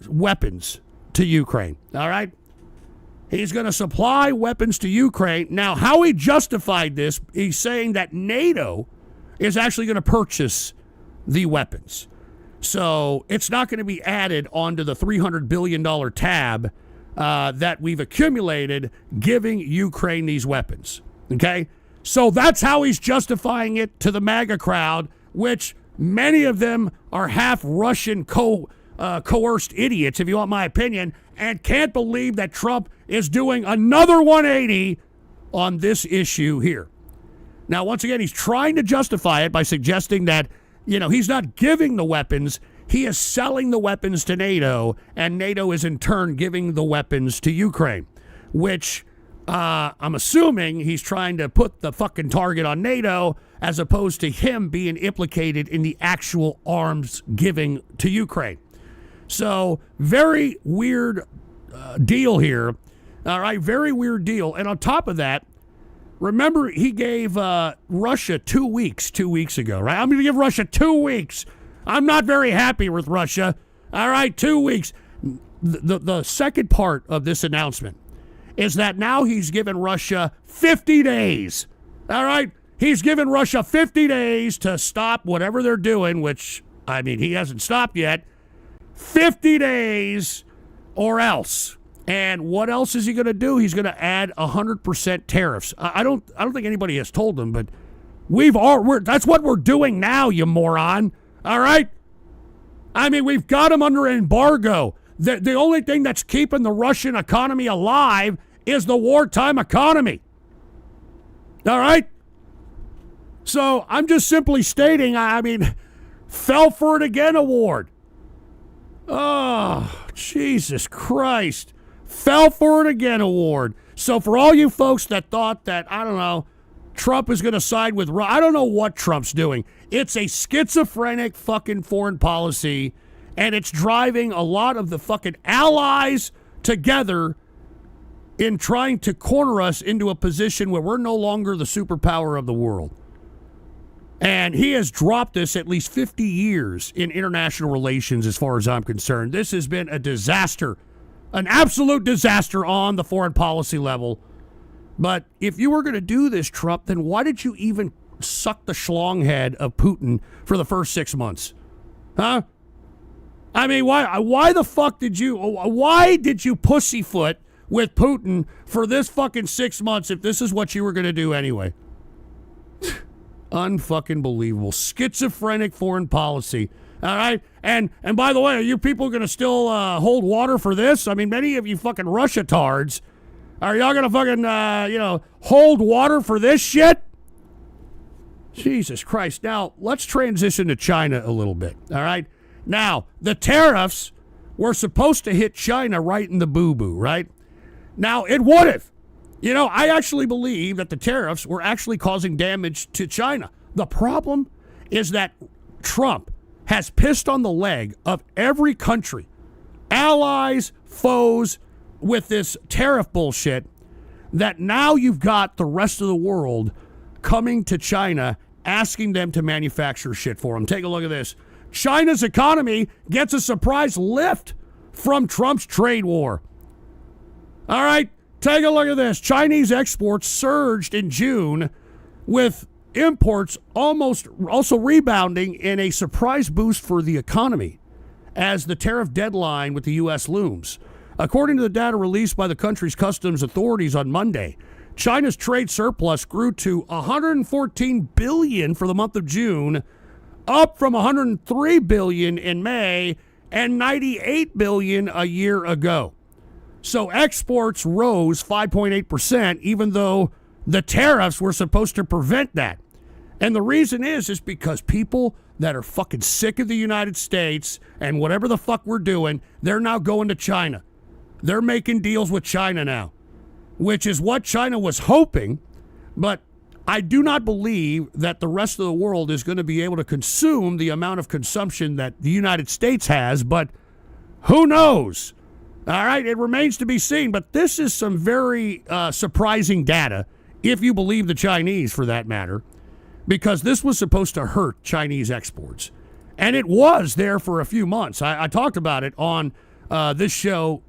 S2: weapons to Ukraine, all right? He's going to supply weapons to Ukraine. Now, how he justified this, he's saying that NATO is actually going to purchase the weapons. So it's not going to be added onto the $300 billion tab that we've accumulated giving Ukraine these weapons, okay? So that's how he's justifying it to the MAGA crowd, which many of them are half Russian coerced idiots, if you want my opinion, and can't believe that Trump is doing another 180 on this issue here. Now, once again, he's trying to justify it by suggesting that, he's not giving the weapons. He is selling the weapons to NATO, and NATO is in turn giving the weapons to Ukraine, which I'm assuming he's trying to put the fucking target on NATO as opposed to him being implicated in the actual arms giving to Ukraine. So, very weird deal here. All right, very weird deal. And on top of that, remember he gave Russia 2 weeks 2 weeks ago, right? I'm going to give Russia 2 weeks. I'm not very happy with Russia. All right, 2 weeks. The second part of this announcement is that now he's given Russia 50 days. All right? He's given Russia 50 days to stop whatever they're doing, which, he hasn't stopped yet. 50 days or else. And what else is he going to do? He's going to add 100% tariffs. I don't think anybody has told him, but that's what we're doing now, you moron. All right? We've got him under embargo. The only thing that's keeping the Russian economy alive is the wartime economy. All right? So I'm just simply stating, fell for it again award. Oh, Jesus Christ. Fell for it again award. So for all you folks that thought that, Trump is going to side with Russia, I don't know what Trump's doing. It's a schizophrenic fucking foreign policy, and it's driving a lot of the fucking allies together in trying to corner us into a position where we're no longer the superpower of the world. And he has dropped us at least 50 years in international relations as far as I'm concerned. This has been a disaster, an absolute disaster on the foreign policy level. But if you were going to do this, Trump, then why did you even suck the schlong head of Putin for the first 6 months? Huh? Why the fuck did you pussyfoot with Putin for this fucking 6 months if this is what you were going to do anyway? Unfucking believable. Schizophrenic foreign policy. All right? And by the way, are you people going to still hold water for this? Many of you fucking Russia-tards, are y'all going to fucking, hold water for this shit? Jesus Christ. Now, let's transition to China a little bit. All right? Now, the tariffs were supposed to hit China right in the boo-boo, right? Now, it would have. I actually believe that the tariffs were actually causing damage to China. The problem is that Trump has pissed on the leg of every country, allies, foes, with this tariff bullshit, that now you've got the rest of the world coming to China asking them to manufacture shit for them. Take a look at this. China's economy gets a surprise lift from Trump's trade war. All right? Take a look at this. Chinese exports surged in June, with imports almost also rebounding in a surprise boost for the economy. as the tariff deadline with the U.S. looms. According to the data released by the country's customs authorities on Monday, China's trade surplus grew to $114 billion for the month of June, up from $103 billion in May and $98 billion a year ago. So exports rose 5.8%, even though the tariffs were supposed to prevent that. And the reason is because people that are fucking sick of the United States and whatever the fuck we're doing, they're now going to China. They're making deals with China now, which is what China was hoping. But I do not believe that the rest of the world is going to be able to consume the amount of consumption that the United States has. But who knows? All right, it remains to be seen. But this is some very surprising data, if you believe the Chinese, for that matter, because this was supposed to hurt Chinese exports. And it was there for a few months. I talked about it on this show,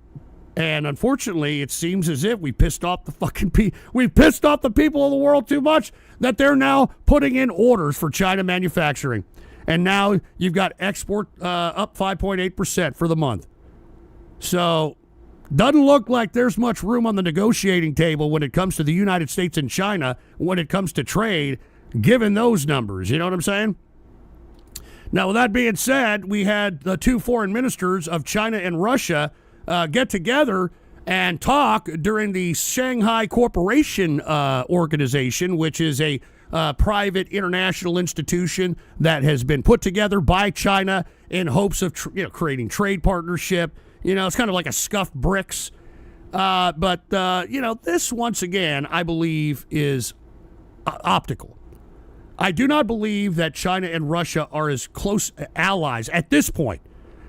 S2: and unfortunately, it seems as if we pissed off the people of the world too much that they're now putting in orders for China manufacturing. And now you've got export up 5.8% for the month. So doesn't look like there's much room on the negotiating table when it comes to the United States and China when it comes to trade, given those numbers. You know what I'm saying? Now, with that being said, we had the two foreign ministers of China and Russia get together and talk during the Shanghai Cooperation Organization, which is a private international institution that has been put together by China in hopes of creating trade partnership. It's kind of like a scuffed BRICS. But this, once again, I believe is optical. I do not believe that China and Russia are as close allies at this point.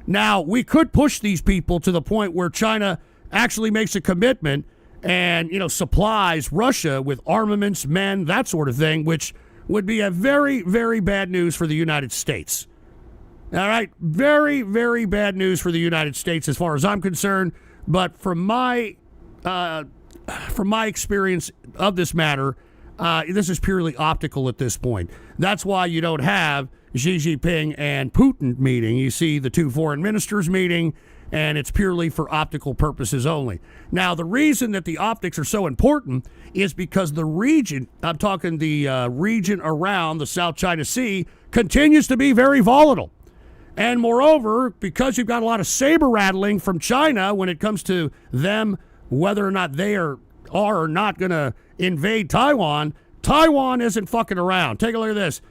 S2: Now, we could push these people to the point where China actually makes a commitment and, supplies Russia with armaments, men, that sort of thing, which would be a very, very bad news for the United States. All right? Very, very bad news for the United States as far as I'm concerned. But from my experience of this matter, this is purely optical at this point. That's why you don't have Xi Jinping and Putin meeting. You see the two foreign ministers meeting, and it's purely for optical purposes only. Now, the reason that the optics are so important is because the region, I'm talking the region around the South China Sea, continues to be very volatile. And moreover, because you've got a lot of saber rattling from China when it comes to them, whether or not they are or not going to invade Taiwan, Taiwan isn't fucking around. Take a look at this.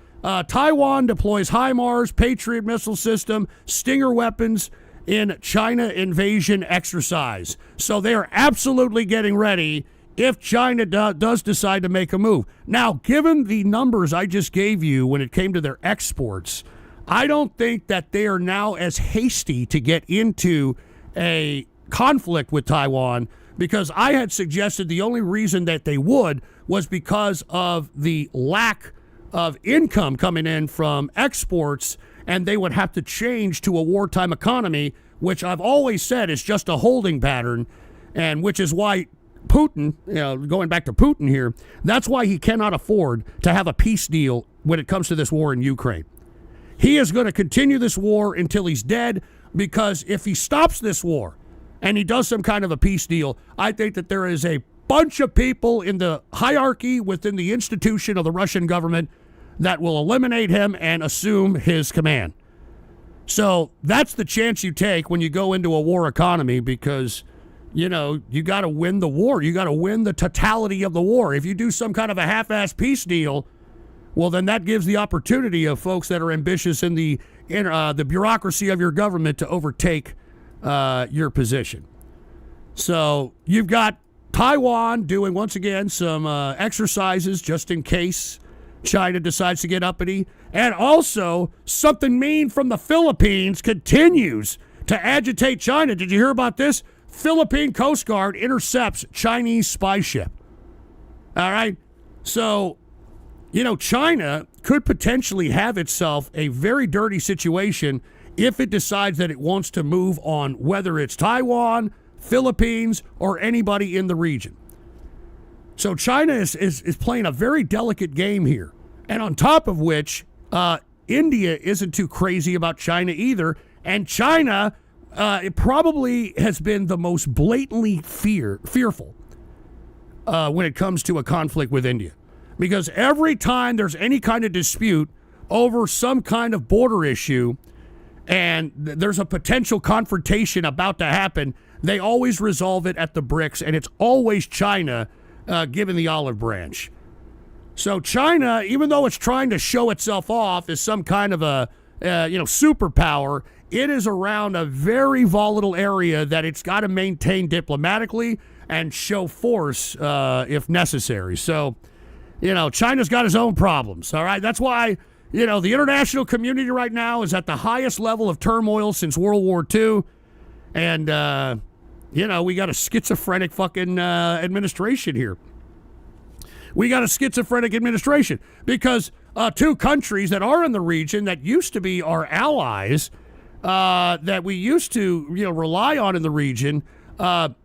S2: Taiwan deploys HIMARS, Patriot missile system, Stinger weapons in China invasion exercise. So they are absolutely getting ready if China does decide to make a move. Now, given the numbers I just gave you when it came to their exports, I don't think that they are now as hasty to get into a conflict with Taiwan, because I had suggested the only reason that they would was because of the lack of income coming in from exports, and they would have to change to a wartime economy, which I've always said is just a holding pattern, and which is why Putin, going back to Putin here, that's why he cannot afford to have a peace deal when it comes to this war in Ukraine. He is going to continue this war until he's dead, because if he stops this war and he does some kind of a peace deal, I think that there is a bunch of people in the hierarchy within the institution of the Russian government that will eliminate him and assume his command. So that's the chance you take when you go into a war economy, because, you got to win the war. You got to win the totality of the war. If you do some kind of a half-ass peace deal, well, then that gives the opportunity of folks that are ambitious in the bureaucracy of your government to overtake your position. So you've got Taiwan doing, once again, some exercises just in case China decides to get uppity. And also, something mean from the Philippines continues to agitate China. Did you hear about this? Philippine Coast Guard intercepts Chinese spy ship. All right? So, China could potentially have itself a very dirty situation if it decides that it wants to move on, whether it's Taiwan, Philippines, or anybody in the region. So China is playing a very delicate game here. And on top of which, India isn't too crazy about China either. And China, it probably has been the most blatantly fearful when it comes to a conflict with India. Because every time there's any kind of dispute over some kind of border issue and there's a potential confrontation about to happen, they always resolve it at the BRICS, and it's always China given the olive branch. So China, even though it's trying to show itself off as some kind of a superpower, it is around a very volatile area that it's got to maintain diplomatically and show force if necessary. So, China's got its own problems, all right? That's why, the international community right now is at the highest level of turmoil since World War II. And, we got a schizophrenic fucking administration here. We got a schizophrenic administration because two countries that are in the region that used to be our allies, that we used to rely on in the region,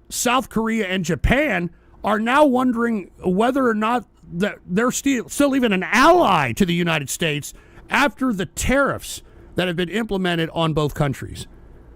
S2: South Korea and Japan, are now wondering whether or not they're still even an ally to the United States after the tariffs that have been implemented on both countries.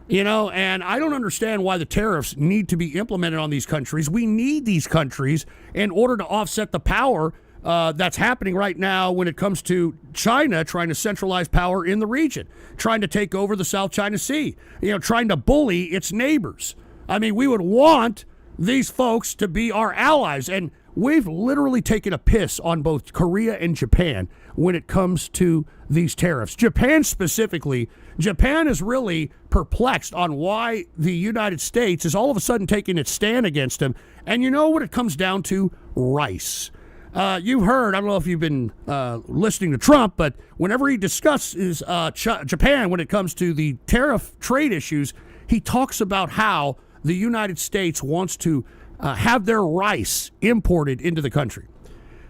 S2: And I don't understand why the tariffs need to be implemented on these countries. We need these countries in order to offset the power that's happening right now when it comes to China trying to centralize power in the region, trying to take over the South China Sea, trying to bully its neighbors. I mean, we would want these folks to be our allies, and we've literally taken a piss on both Korea and Japan when it comes to these tariffs. Japan specifically, Japan is really perplexed on why the United States is all of a sudden taking its stand against them. And you know what it comes down to? Rice. You heard, I don't know if you've been listening to Trump, but whenever he discusses Japan when it comes to the tariff trade issues, he talks about how the United States wants to have their rice imported into the country.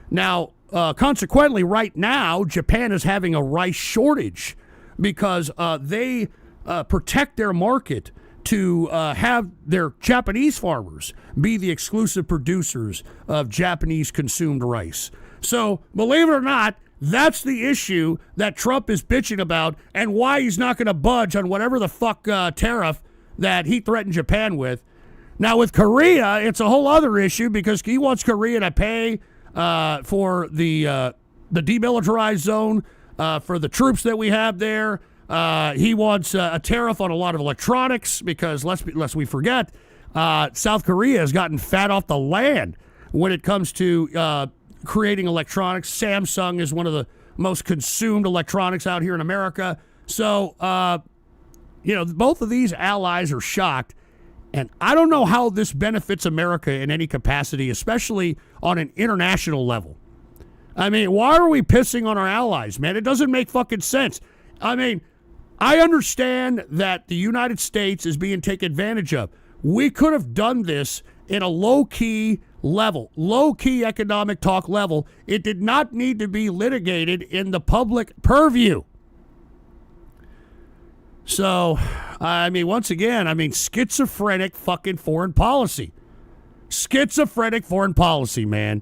S2: Now, consequently, right now, Japan is having a rice shortage because they protect their market to have their Japanese farmers be the exclusive producers of Japanese consumed rice. So, believe it or not, that's the issue that Trump is bitching about and why he's not going to budge on whatever the fuck tariff that he threatened Japan with. Now, with Korea, it's a whole other issue because he wants Korea to pay for the demilitarized zone, for the troops that we have there. He wants a tariff on a lot of electronics because, lest we forget, South Korea has gotten fat off the land when it comes to creating electronics. Samsung is one of the most consumed electronics out here in America. So, both of these allies are shocked. And I don't know how this benefits America in any capacity, especially on an international level. I mean, why are we pissing on our allies, man? It doesn't make fucking sense. I mean, I understand that the United States is being taken advantage of. We could have done this in a low-key level, low-key economic talk level. It did not need to be litigated in the public purview. So, I mean, once again, schizophrenic fucking foreign policy. Schizophrenic foreign policy, man.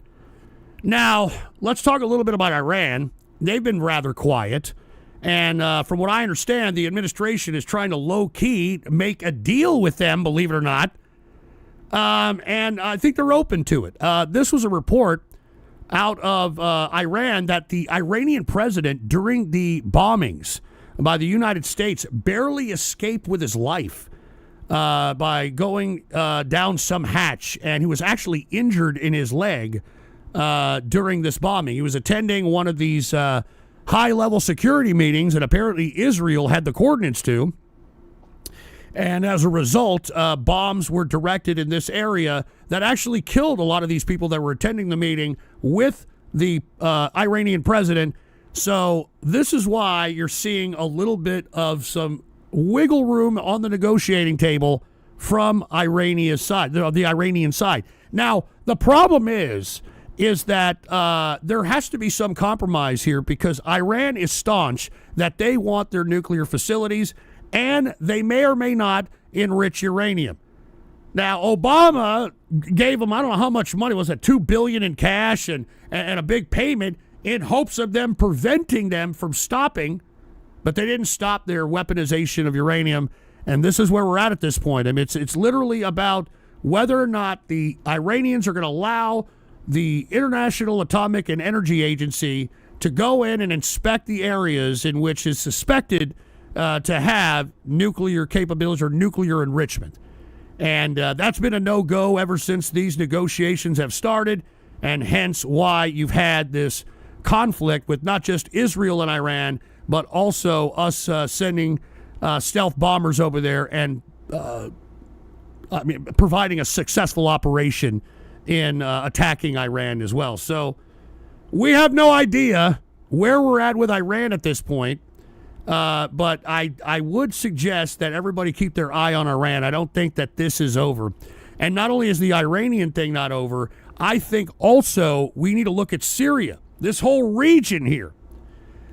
S2: Now, let's talk a little bit about Iran. They've been rather quiet. And from what I understand, the administration is trying to low-key make a deal with them, believe it or not. And I think they're open to it. This was a report out of Iran that the Iranian president, during the bombings by the United States, barely escaped with his life by going down some hatch. And he was actually injured in his leg during this bombing. He was attending one of these high-level security meetings that apparently Israel had the coordinates to. And as a result, bombs were directed in this area that actually killed a lot of these people that were attending the meeting with the Iranian president. So this is why you're seeing a little bit of some wiggle room on the negotiating table from Irania's side, the Iranian side. Now, the problem is that there has to be some compromise here because Iran is staunch that they want their nuclear facilities and they may or may not enrich uranium. Now, Obama gave them, I don't know how much money, was it $2 billion in cash and a big payment in hopes of them preventing them from stopping but they didn't stop their weaponization of uranium. And this is where we're at this point. I mean, it's literally about whether or not the Iranians are going to allow the International Atomic and Energy Agency to go in and inspect the areas in which is suspected to have nuclear capabilities or nuclear enrichment. And that's been a no-go ever since these negotiations have started, and hence why you've had this conflict with not just Israel and Iran, but also us sending stealth bombers over there and providing a successful operation in attacking Iran as well. So we have no idea where we're at with Iran at this point, but I would suggest that everybody keep their eye on Iran. I don't think that this is over. And not only is the Iranian thing not over, I think also we need to look at Syria, this whole region here.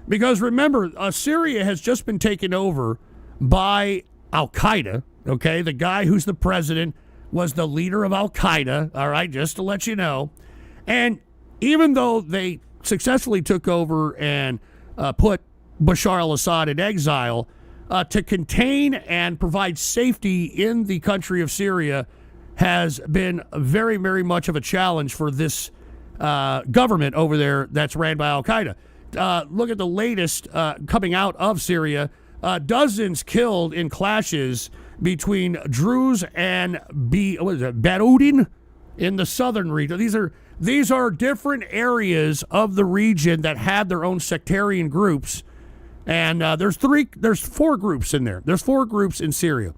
S2: Because remember, Syria has just been taken over by Al-Qaeda, okay? The guy who's the president was the leader of Al-Qaeda, all right, just to let you know. And even though they successfully took over and put Bashar al-Assad in exile, to contain and provide safety in the country of Syria has been very, very much of a challenge for this government over there that's ran by Al-Qaeda. Look at the latest coming out of Syria. Dozens killed in clashes between Druze and Bedouin in the southern region. These are different areas of the region that have their own sectarian groups, and there's 4 groups in there. There's 4 groups in Syria.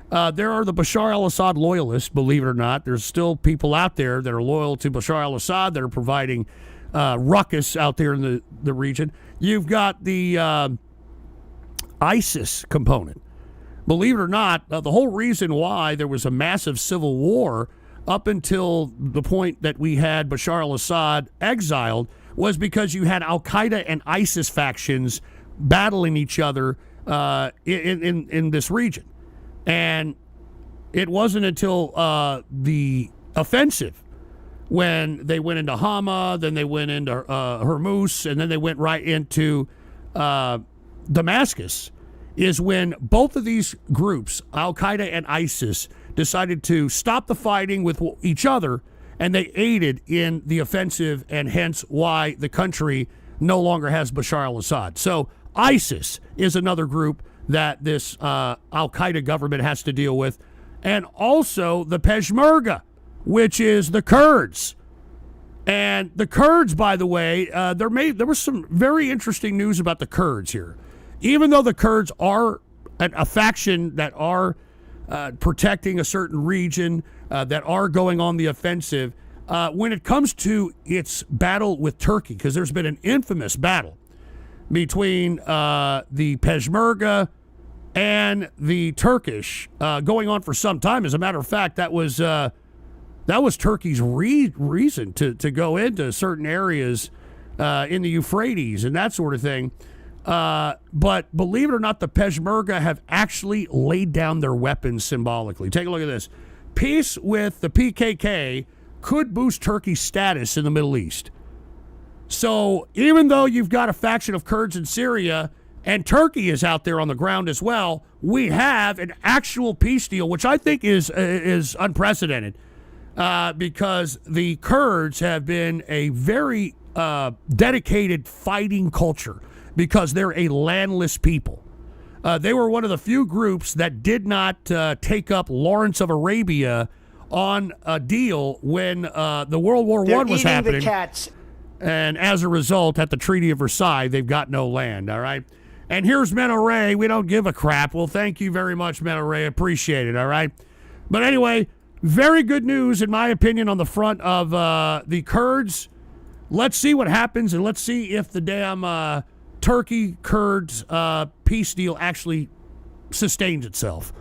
S2: There are the Bashar al-Assad loyalists, believe it or not. There's still people out there that are loyal to Bashar al-Assad that are providing ruckus out there in the region. You've got the ISIS component. Believe it or not, the whole reason why there was a massive civil war up until the point that we had Bashar al-Assad exiled was because you had Al-Qaeda and ISIS factions battling each other in this region. And it wasn't until the offensive when they went into Hama, then they went into Hormuz, and then they went right into Damascus, is when both of these groups, Al-Qaeda and ISIS, decided to stop the fighting with each other, and they aided in the offensive, and hence why the country no longer has Bashar al-Assad. So ISIS is another group that this Al-Qaeda government has to deal with, and also the Peshmerga, which is the Kurds. And the Kurds, by the way, there was some very interesting news about the Kurds here. Even though the Kurds are a faction that are protecting a certain region, that are going on the offensive, when it comes to its battle with Turkey, because there's been an infamous battle between the Peshmerga and the Turkish going on for some time. As a matter of fact, that was Turkey's reason to go into certain areas in the Euphrates and that sort of thing. But believe it or not, the Peshmerga have actually laid down their weapons symbolically. Take a look at this. Peace with the PKK could boost Turkey's status in the Middle East. So even though you've got a faction of Kurds in Syria and Turkey is out there on the ground as well, we have an actual peace deal, which I think is unprecedented, because the Kurds have been a very dedicated fighting culture because they're a landless people. They were one of the few groups that did not take up Lawrence of Arabia on a deal when the World War I was happening.
S5: The cats.
S2: And as a result, at the Treaty of Versailles, they've got no land, all right? And here's Menno Ray. We don't give a crap. Well, thank you very much, Menno Ray. Appreciate it, all right? But anyway, very good news, in my opinion, on the front of the Kurds. Let's see what happens, and let's see if the damn Turkey-Kurds peace deal actually sustains itself.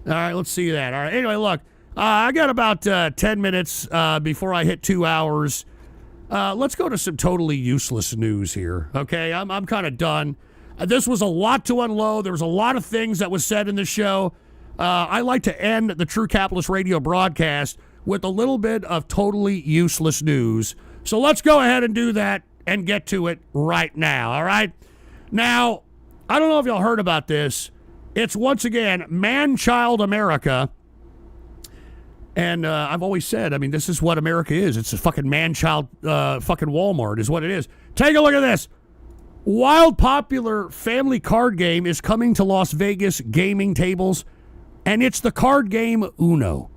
S2: All right, let's see that. All right, anyway, look, I got about 10 minutes before I hit 2 hours. Let's go to some totally useless news here, okay? I'm kind of done. This was a lot to unload. There was a lot of things that was said in the show. I like to end the True Capitalist Radio broadcast with a little bit of totally useless news. So let's go ahead and do that and get to it right now, all right? Now, I don't know if y'all heard about this. It's once again man-child America. And I've always said, I mean, this is what America is. It's a fucking man-child fucking Walmart is what it is. Take a look at this. Wild popular family card game is coming to Las Vegas gaming tables, and it's the card game Uno.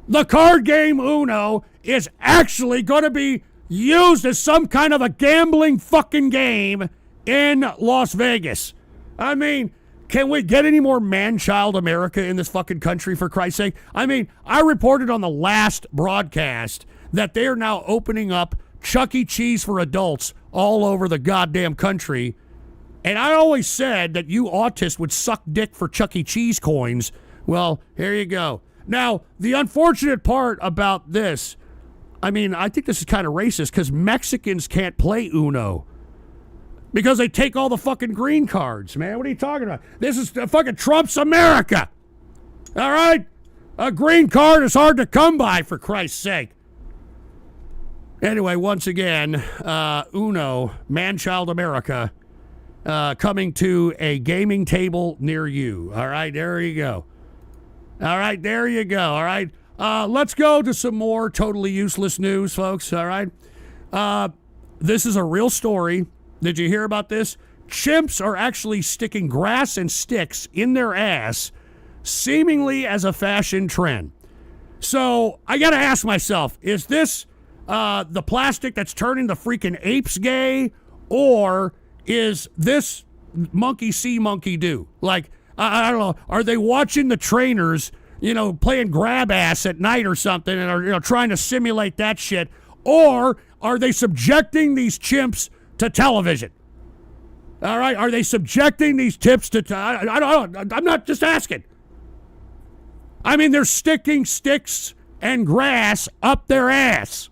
S2: The card game Uno is actually going to be used as some kind of a gambling fucking game in Las Vegas. I mean, can we get any more man-child America in this fucking country, for Christ's sake? I mean, I reported on the last broadcast that they are now opening up Chuck E. Cheese for adults all over the goddamn country. And I always said that you autists would suck dick for Chuck E. Cheese coins. Well, here you go. Now, the unfortunate part about this, I mean, I think this is kind of racist because Mexicans can't play Uno. Because they take all the fucking green cards, man. What are you talking about? This is fucking Trump's America. All right? A green card is hard to come by, for Christ's sake. Anyway, once again, Uno, man-child America, coming to a gaming table near you. All right, there you go. All right, there you go. All right. Let's go to some more totally useless news, folks. All right. This is a real story. Did you hear about this? Chimps are actually sticking grass and sticks in their ass, seemingly as a fashion trend. So I got to ask myself, is this the plastic that's turning the freaking apes gay, or is this monkey see, monkey do? Like, I don't know. Are they watching the trainers, playing grab ass at night or something, and are trying to simulate that shit, or are they subjecting these chimps to television? All right, are they subjecting these tips to? I don't know. I'm not just asking. I mean, they're sticking sticks and grass up their ass.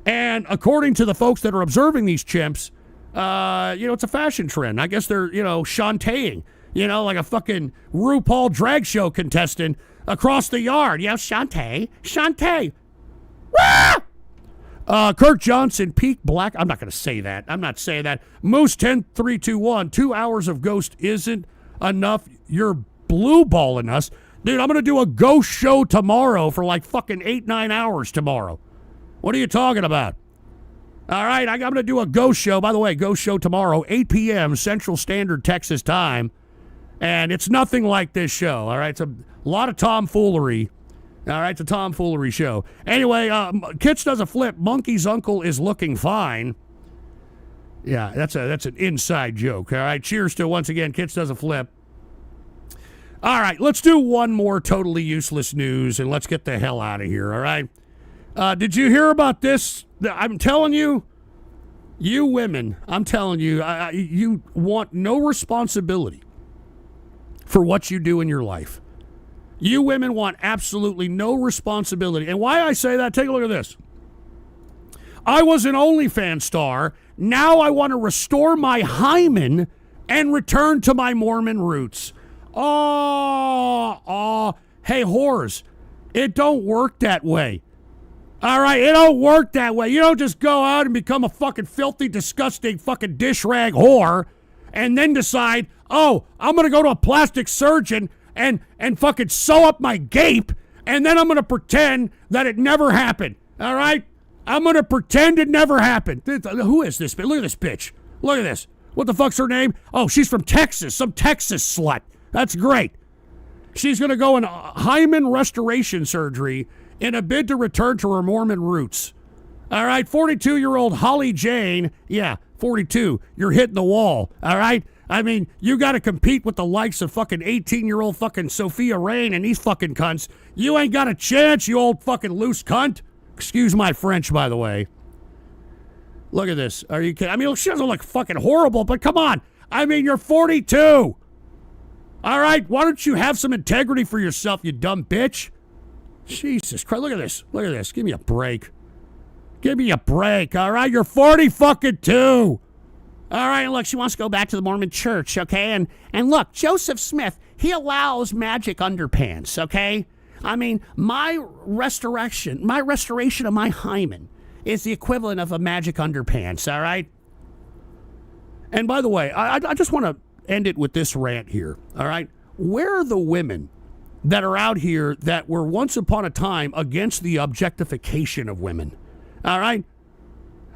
S2: And according to the folks that are observing these chimps, it's a fashion trend. I guess they're, shantaeing, like a fucking RuPaul drag show contestant across the yard. Shantae. Wah! Kirk Johnson, peak black. I'm not going to say that. I'm not saying that. Moose 10321, 2 hours of Ghost isn't enough. You're blue balling us. Dude, I'm going to do a ghost show tomorrow for like fucking 8-9 hours tomorrow. What are you talking about? All right, I'm going to do a ghost show. By the way, ghost show tomorrow, 8 p.m. Central Standard Texas time. And it's nothing like this show, all right? It's a lot of tomfoolery. All right, it's a tomfoolery show. Anyway, Kitsch does a flip. Monkey's uncle is looking fine. Yeah, that's an inside joke, all right? Cheers to, once again, Kitsch does a flip. All right, let's do one more totally useless news, and let's get the hell out of here, all right? Did you hear about this? I'm telling you, you women, I'm telling you, you want no responsibility for what you do in your life. You women want absolutely no responsibility. And why I say that, take a look at this. I was an OnlyFans star. Now I want to restore my hymen and return to my Mormon roots. Oh, hey, whores, it don't work that way. All right, it don't work that way. You don't just go out and become a fucking filthy, disgusting fucking dish rag whore and then decide, oh, I'm going to go to a plastic surgeon and fucking sew up my gape, and then I'm going to pretend that it never happened. All right? I'm going to pretend it never happened. Who is this bitch? Look at this bitch. Look at this. What the fuck's her name? Oh, she's from Texas. Some Texas slut. That's great. She's going to go in hymen restoration surgery in a bid to return to her Mormon roots. All right, 42-year-old Holly Jane. Yeah, 42. You're hitting the wall. All right? I mean, you got to compete with the likes of fucking 18-year-old fucking Sophia Rain and these fucking cunts. You ain't got a chance, you old fucking loose cunt. Excuse my French, by the way. Look at this. Are you kidding? I mean, she doesn't look fucking horrible, but come on. I mean, you're 42. All right? Why don't you have some integrity for yourself, you dumb bitch? Jesus Christ. Look at this. Look at this. Give me a break. Give me a break, all right? You're 40 fucking 2. All right, look, she wants to go back to the Mormon church, okay? And look, Joseph Smith, he allows magic underpants, okay? I mean, my restoration of my hymen is the equivalent of a magic underpants, all right? And by the way, I just want to end it with this rant here, all right? Where are the women that are out here that were once upon a time against the objectification of women, all right?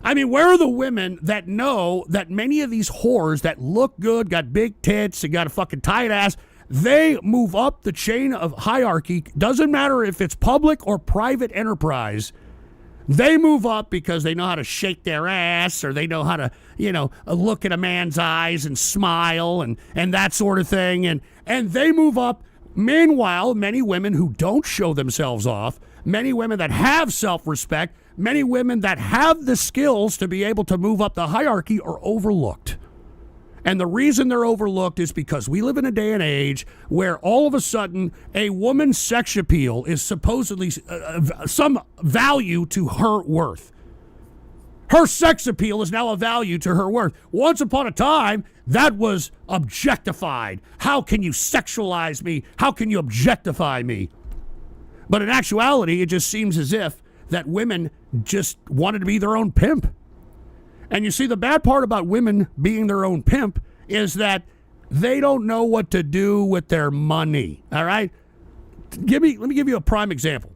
S2: I mean, where are the women that know that many of these whores that look good, got big tits, and got a fucking tight ass, they move up the chain of hierarchy. Doesn't matter if it's public or private enterprise. They move up because they know how to shake their ass, or they know how to, look at a man's eyes and smile and that sort of thing. And they move up. Meanwhile, many women who don't show themselves off, many women that have self-respect, many women that have the skills to be able to move up the hierarchy are overlooked. And the reason they're overlooked is because we live in a day and age where all of a sudden a woman's sex appeal is supposedly some value to her worth. Her sex appeal is now a value to her worth. Once upon a time, that was objectified. How can you sexualize me? How can you objectify me? But in actuality, it just seems as if that women just wanted to be their own pimp. And you see, the bad part about women being their own pimp is that they don't know what to do with their money, all right? Let me give you a prime example.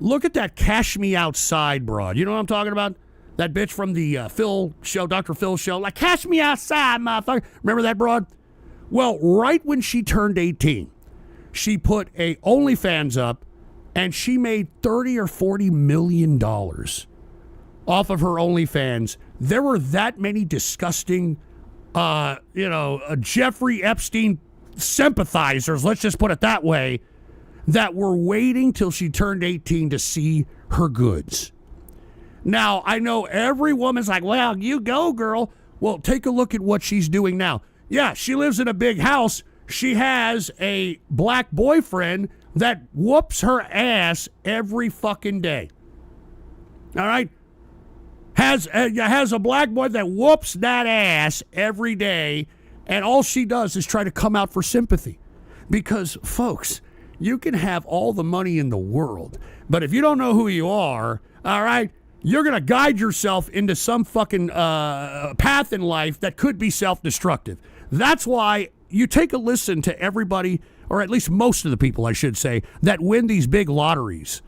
S2: Look at that Cash Me Outside broad. You know what I'm talking about? That bitch from the Phil show, Dr. Phil show. Like, cash me outside, motherfucker. Remember that broad? Well, right when she turned 18, she put a OnlyFans up, and she made $30 or $40 million off of her OnlyFans. There were that many disgusting, Jeffrey Epstein sympathizers, let's just put it that way, that were waiting till she turned 18 to see her goods. Now, I know every woman's like, well, you go, girl. Well, take a look at what she's doing now. Yeah, she lives in a big house. She has a black boyfriend that whoops her ass every fucking day. All right? Has a black boy that whoops that ass every day, and all she does is try to come out for sympathy. Because, folks, you can have all the money in the world, but if you don't know who you are, all right, you're going to guide yourself into some fucking path in life that could be self-destructive. That's why you take a listen to everybody, or at least most of the people, I should say, that win these big lotteries.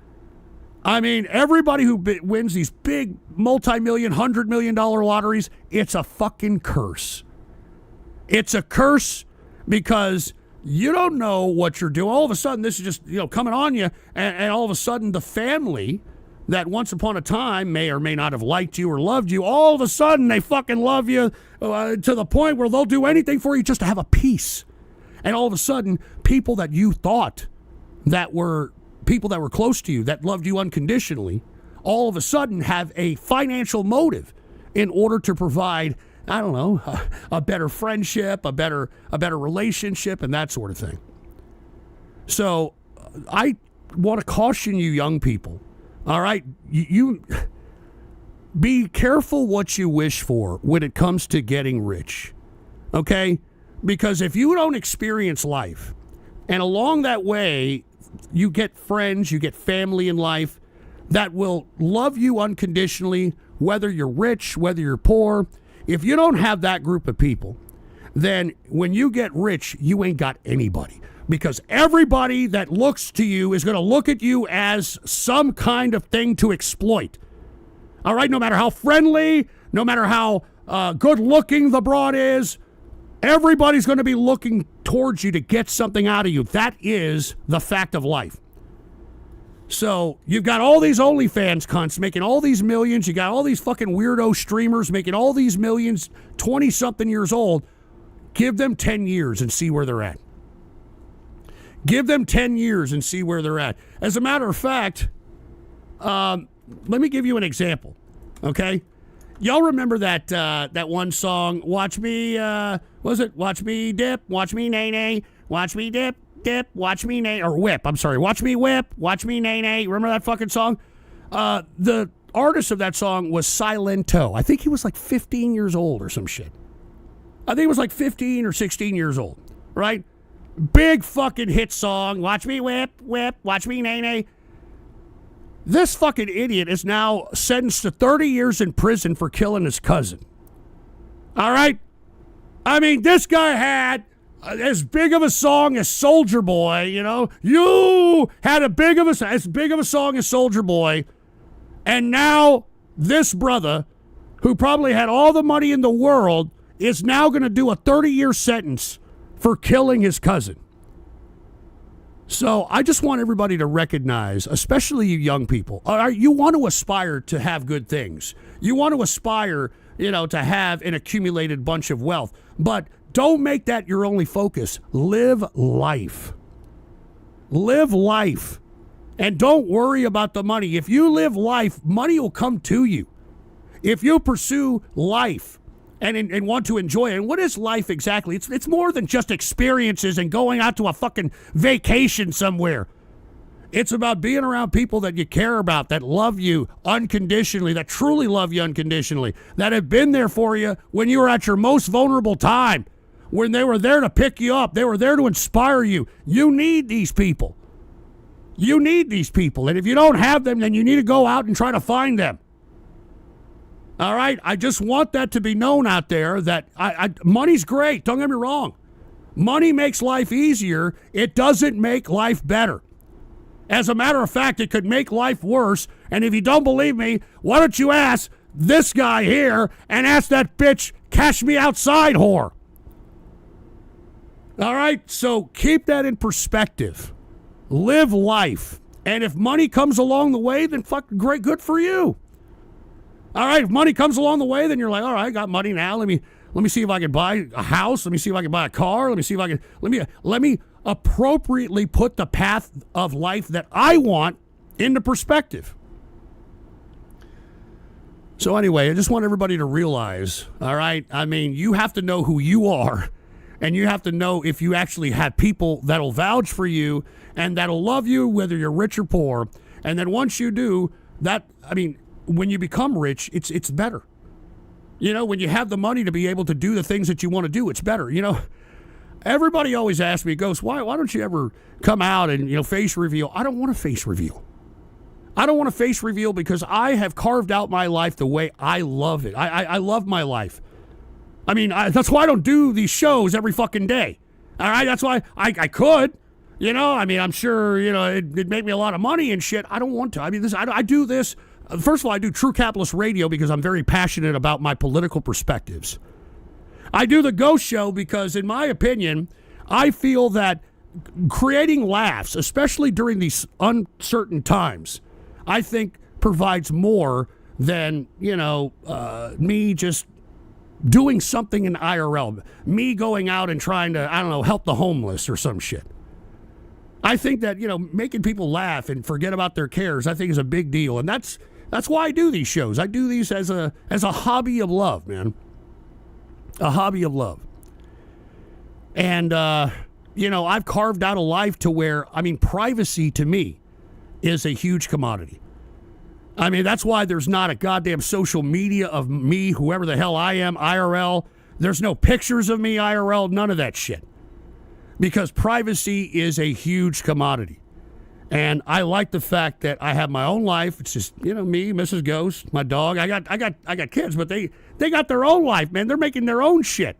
S2: I mean, everybody who wins these big multi-million, $100 million lotteries, it's a fucking curse. It's a curse because you don't know what you're doing. All of a sudden, this is just coming on you, and all of a sudden, the family that once upon a time may or may not have liked you or loved you, all of a sudden they fucking love you to the point where they'll do anything for you just to have a piece. And all of a sudden, people that you thought that were people that were close to you, that loved you unconditionally, all of a sudden have a financial motive in order to provide, I don't know, a better friendship, a better relationship, and that sort of thing. So I want to caution you young people, all right, you be careful what you wish for when it comes to getting rich, okay? Because if you don't experience life, and along that way, you get friends, you get family in life that will love you unconditionally, whether you're rich, whether you're poor. If you don't have that group of people, then when you get rich, you ain't got anybody. Because everybody that looks to you is going to look at you as some kind of thing to exploit. All right, no matter how friendly, no matter how good looking the broad is, everybody's going to be looking towards you to get something out of you. That is the fact of life. So you've got all these OnlyFans cunts making all these millions. You got all these fucking weirdo streamers making all these millions, 20-something years old. Give them 10 years and see where they're at. Give them 10 years and see where they're at. As a matter of fact, let me give you an example, okay? Y'all remember that one song, Watch Me, Watch Me Dip, Watch Me Nay-Nay, Watch Me Dip, Dip, Watch Me Nay, or Whip, I'm sorry, Watch Me Whip, Watch Me Nay-Nay. Remember that fucking song? The artist of that song was Silento. I think he was like 15 years old or some shit. I think he was like 15 or 16 years old, right? Big fucking hit song, Watch Me Whip, Whip, Watch Me Nay-Nay. This fucking idiot is now sentenced to 30 years in prison for killing his cousin. All right? I mean, this guy had as big of a song as Soldier Boy, you know. You had as big of a song as Soldier Boy, and now this brother, who probably had all the money in the world, is now going to do a 30-year sentence for killing his cousin. So I just want everybody to recognize, especially you young people, you want to aspire to have good things. You want to aspire, to have an accumulated bunch of wealth. But don't make that your only focus. Live life. Live life. And don't worry about the money. If you live life, money will come to you. If you pursue life and want to enjoy it. And what is life exactly? It's more than just experiences and going out to a fucking vacation somewhere. It's about being around people that you care about, that love you unconditionally, that truly love you unconditionally, that have been there for you when you were at your most vulnerable time, when they were there to pick you up, they were there to inspire you. You need these people. You need these people. And if you don't have them, then you need to go out and try to find them. All right? I just want that to be known out there that money's great. Don't get me wrong. Money makes life easier. It doesn't make life better. As a matter of fact, it could make life worse. And if you don't believe me, why don't you ask this guy here and ask that bitch, cash me outside whore. All right? So keep that in perspective. Live life. And if money comes along the way, then fucking great, good for you. All right, if money comes along the way, then you're like, all right, I got money now. Let me see if I can buy a house. Let me see if I can buy a car. Let me see if I can let me appropriately put the path of life that I want into perspective. So anyway, I just want everybody to realize, all right, I mean, you have to know who you are, and you have to know if you actually have people that'll vouch for you and that'll love you whether you're rich or poor. And then once you do that, I mean, when you become rich, it's better. When you have the money to be able to do the things that you want to do, it's better. Everybody always asks me, goes, why don't you ever come out and, face reveal? I don't want to face reveal. I don't want to face reveal because I have carved out my life the way I love it. I love my life. I mean, that's why I don't do these shows every fucking day. All right, that's why I could. I mean, I'm sure, it'd make me a lot of money and shit. I don't want to. I mean, I do this. First of all, I do True Capitalist Radio because I'm very passionate about my political perspectives. I do the Ghost Show because, in my opinion, I feel that creating laughs, especially during these uncertain times, I think provides more than, me just doing something in IRL. Me going out and trying to, help the homeless or some shit. I think that, making people laugh and forget about their cares, I think is a big deal. And that's why I do these shows. I do these as a hobby of love, man. A hobby of love. And, I've carved out a life to where, privacy to me is a huge commodity. I mean, that's why there's not a goddamn social media of me, whoever the hell I am, IRL. There's no pictures of me, IRL, none of that shit. Because privacy is a huge commodity. And I like the fact that I have my own life. It's just, me, Mrs. Ghost, my dog. I got kids, but they got their own life, man. They're making their own shit.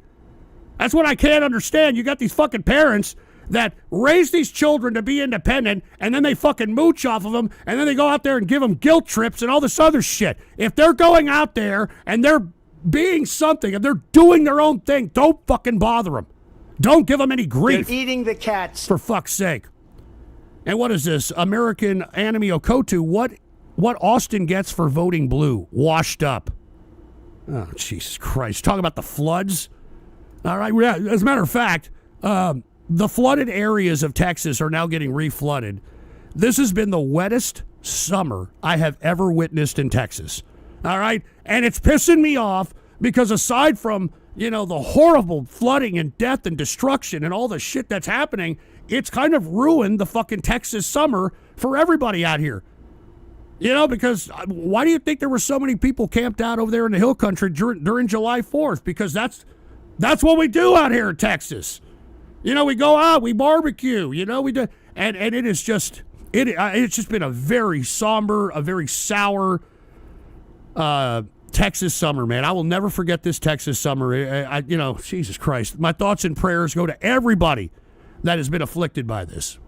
S2: That's what I can't understand. You got these fucking parents that raise these children to be independent, and then they fucking mooch off of them, and then they go out there and give them guilt trips and all this other shit. If they're going out there and they're being something, if they're doing their own thing, don't fucking bother them. Don't give them any grief.
S4: They're eating the cats.
S2: For fuck's sake. And what is this? American Anime Okotu. What Austin gets for voting blue? Washed up. Oh, Jesus Christ. Talking about the floods. All right. Yeah, as a matter of fact, the flooded areas of Texas are now getting reflooded. This has been the wettest summer I have ever witnessed in Texas. All right. And it's pissing me off because aside from, the horrible flooding and death and destruction and all the shit that's happening, it's kind of ruined the fucking Texas summer for everybody out here. Because why do you think there were so many people camped out over there in the hill country during July 4th? Because that's what we do out here in Texas. We go out, we barbecue, we do, and it is just, it's just been a very somber, a very sour Texas summer, man. I will never forget this Texas summer. Jesus Christ. My thoughts and prayers go to everybody that has been afflicted by this.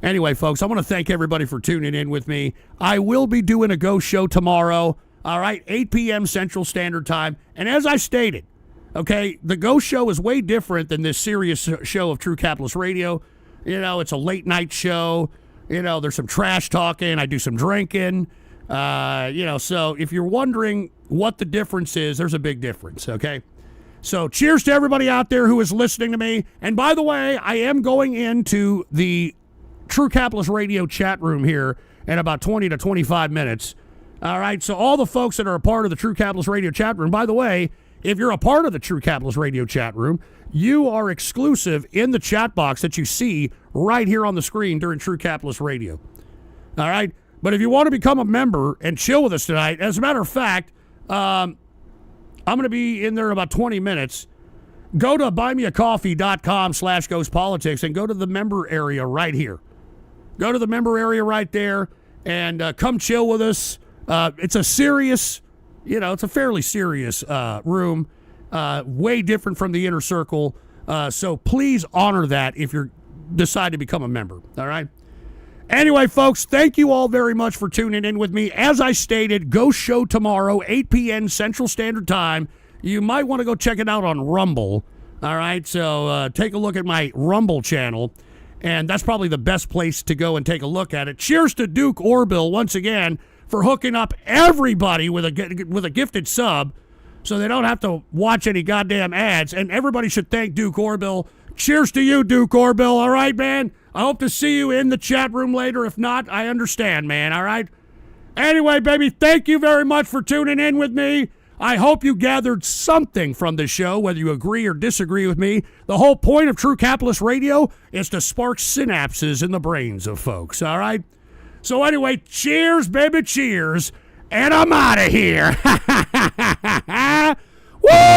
S2: Anyway, folks, I want to thank everybody for tuning in with me. I will be doing a Ghost show tomorrow, all right, 8 p.m. Central Standard Time. And as I stated, okay, the Ghost show is way different than this serious show of True Capitalist Radio. It's a late-night show. There's some trash talking. I do some drinking. So if you're wondering what the difference is, there's a big difference, okay? So cheers to everybody out there who is listening to me. And by the way, I am going into the True Capitalist Radio chat room here in about 20 to 25 minutes. All right, so all the folks that are a part of the True Capitalist Radio chat room, by the way, if you're a part of the True Capitalist Radio chat room, you are exclusive in the chat box that you see right here on the screen during True Capitalist Radio. All right, but if you want to become a member and chill with us tonight, as a matter of fact, I'm going to be in there in about 20 minutes. Go to buymeacoffee.com/GhostPolitics and go to the member area right here. Go to the member area right there and come chill with us. It's a serious, it's a fairly serious room, way different from the inner circle. So please honor that if you decide to become a member. All right. Anyway, folks, thank you all very much for tuning in with me. As I stated, Ghost show tomorrow, 8 p.m. Central Standard Time. You might want to go check it out on Rumble. All right. So take a look at my Rumble channel. And that's probably the best place to go and take a look at it. Cheers to Duke Orville once again for hooking up everybody with a gifted sub so they don't have to watch any goddamn ads. And everybody should thank Duke Orville. Cheers to you, Duke Orville. All right, man? I hope to see you in the chat room later. If not, I understand, man. All right? Anyway, baby, thank you very much for tuning in with me. I hope you gathered something from this show, whether you agree or disagree with me. The whole point of True Capitalist Radio is to spark synapses in the brains of folks, all right? So anyway, cheers, baby, cheers, and I'm out of here. Woo!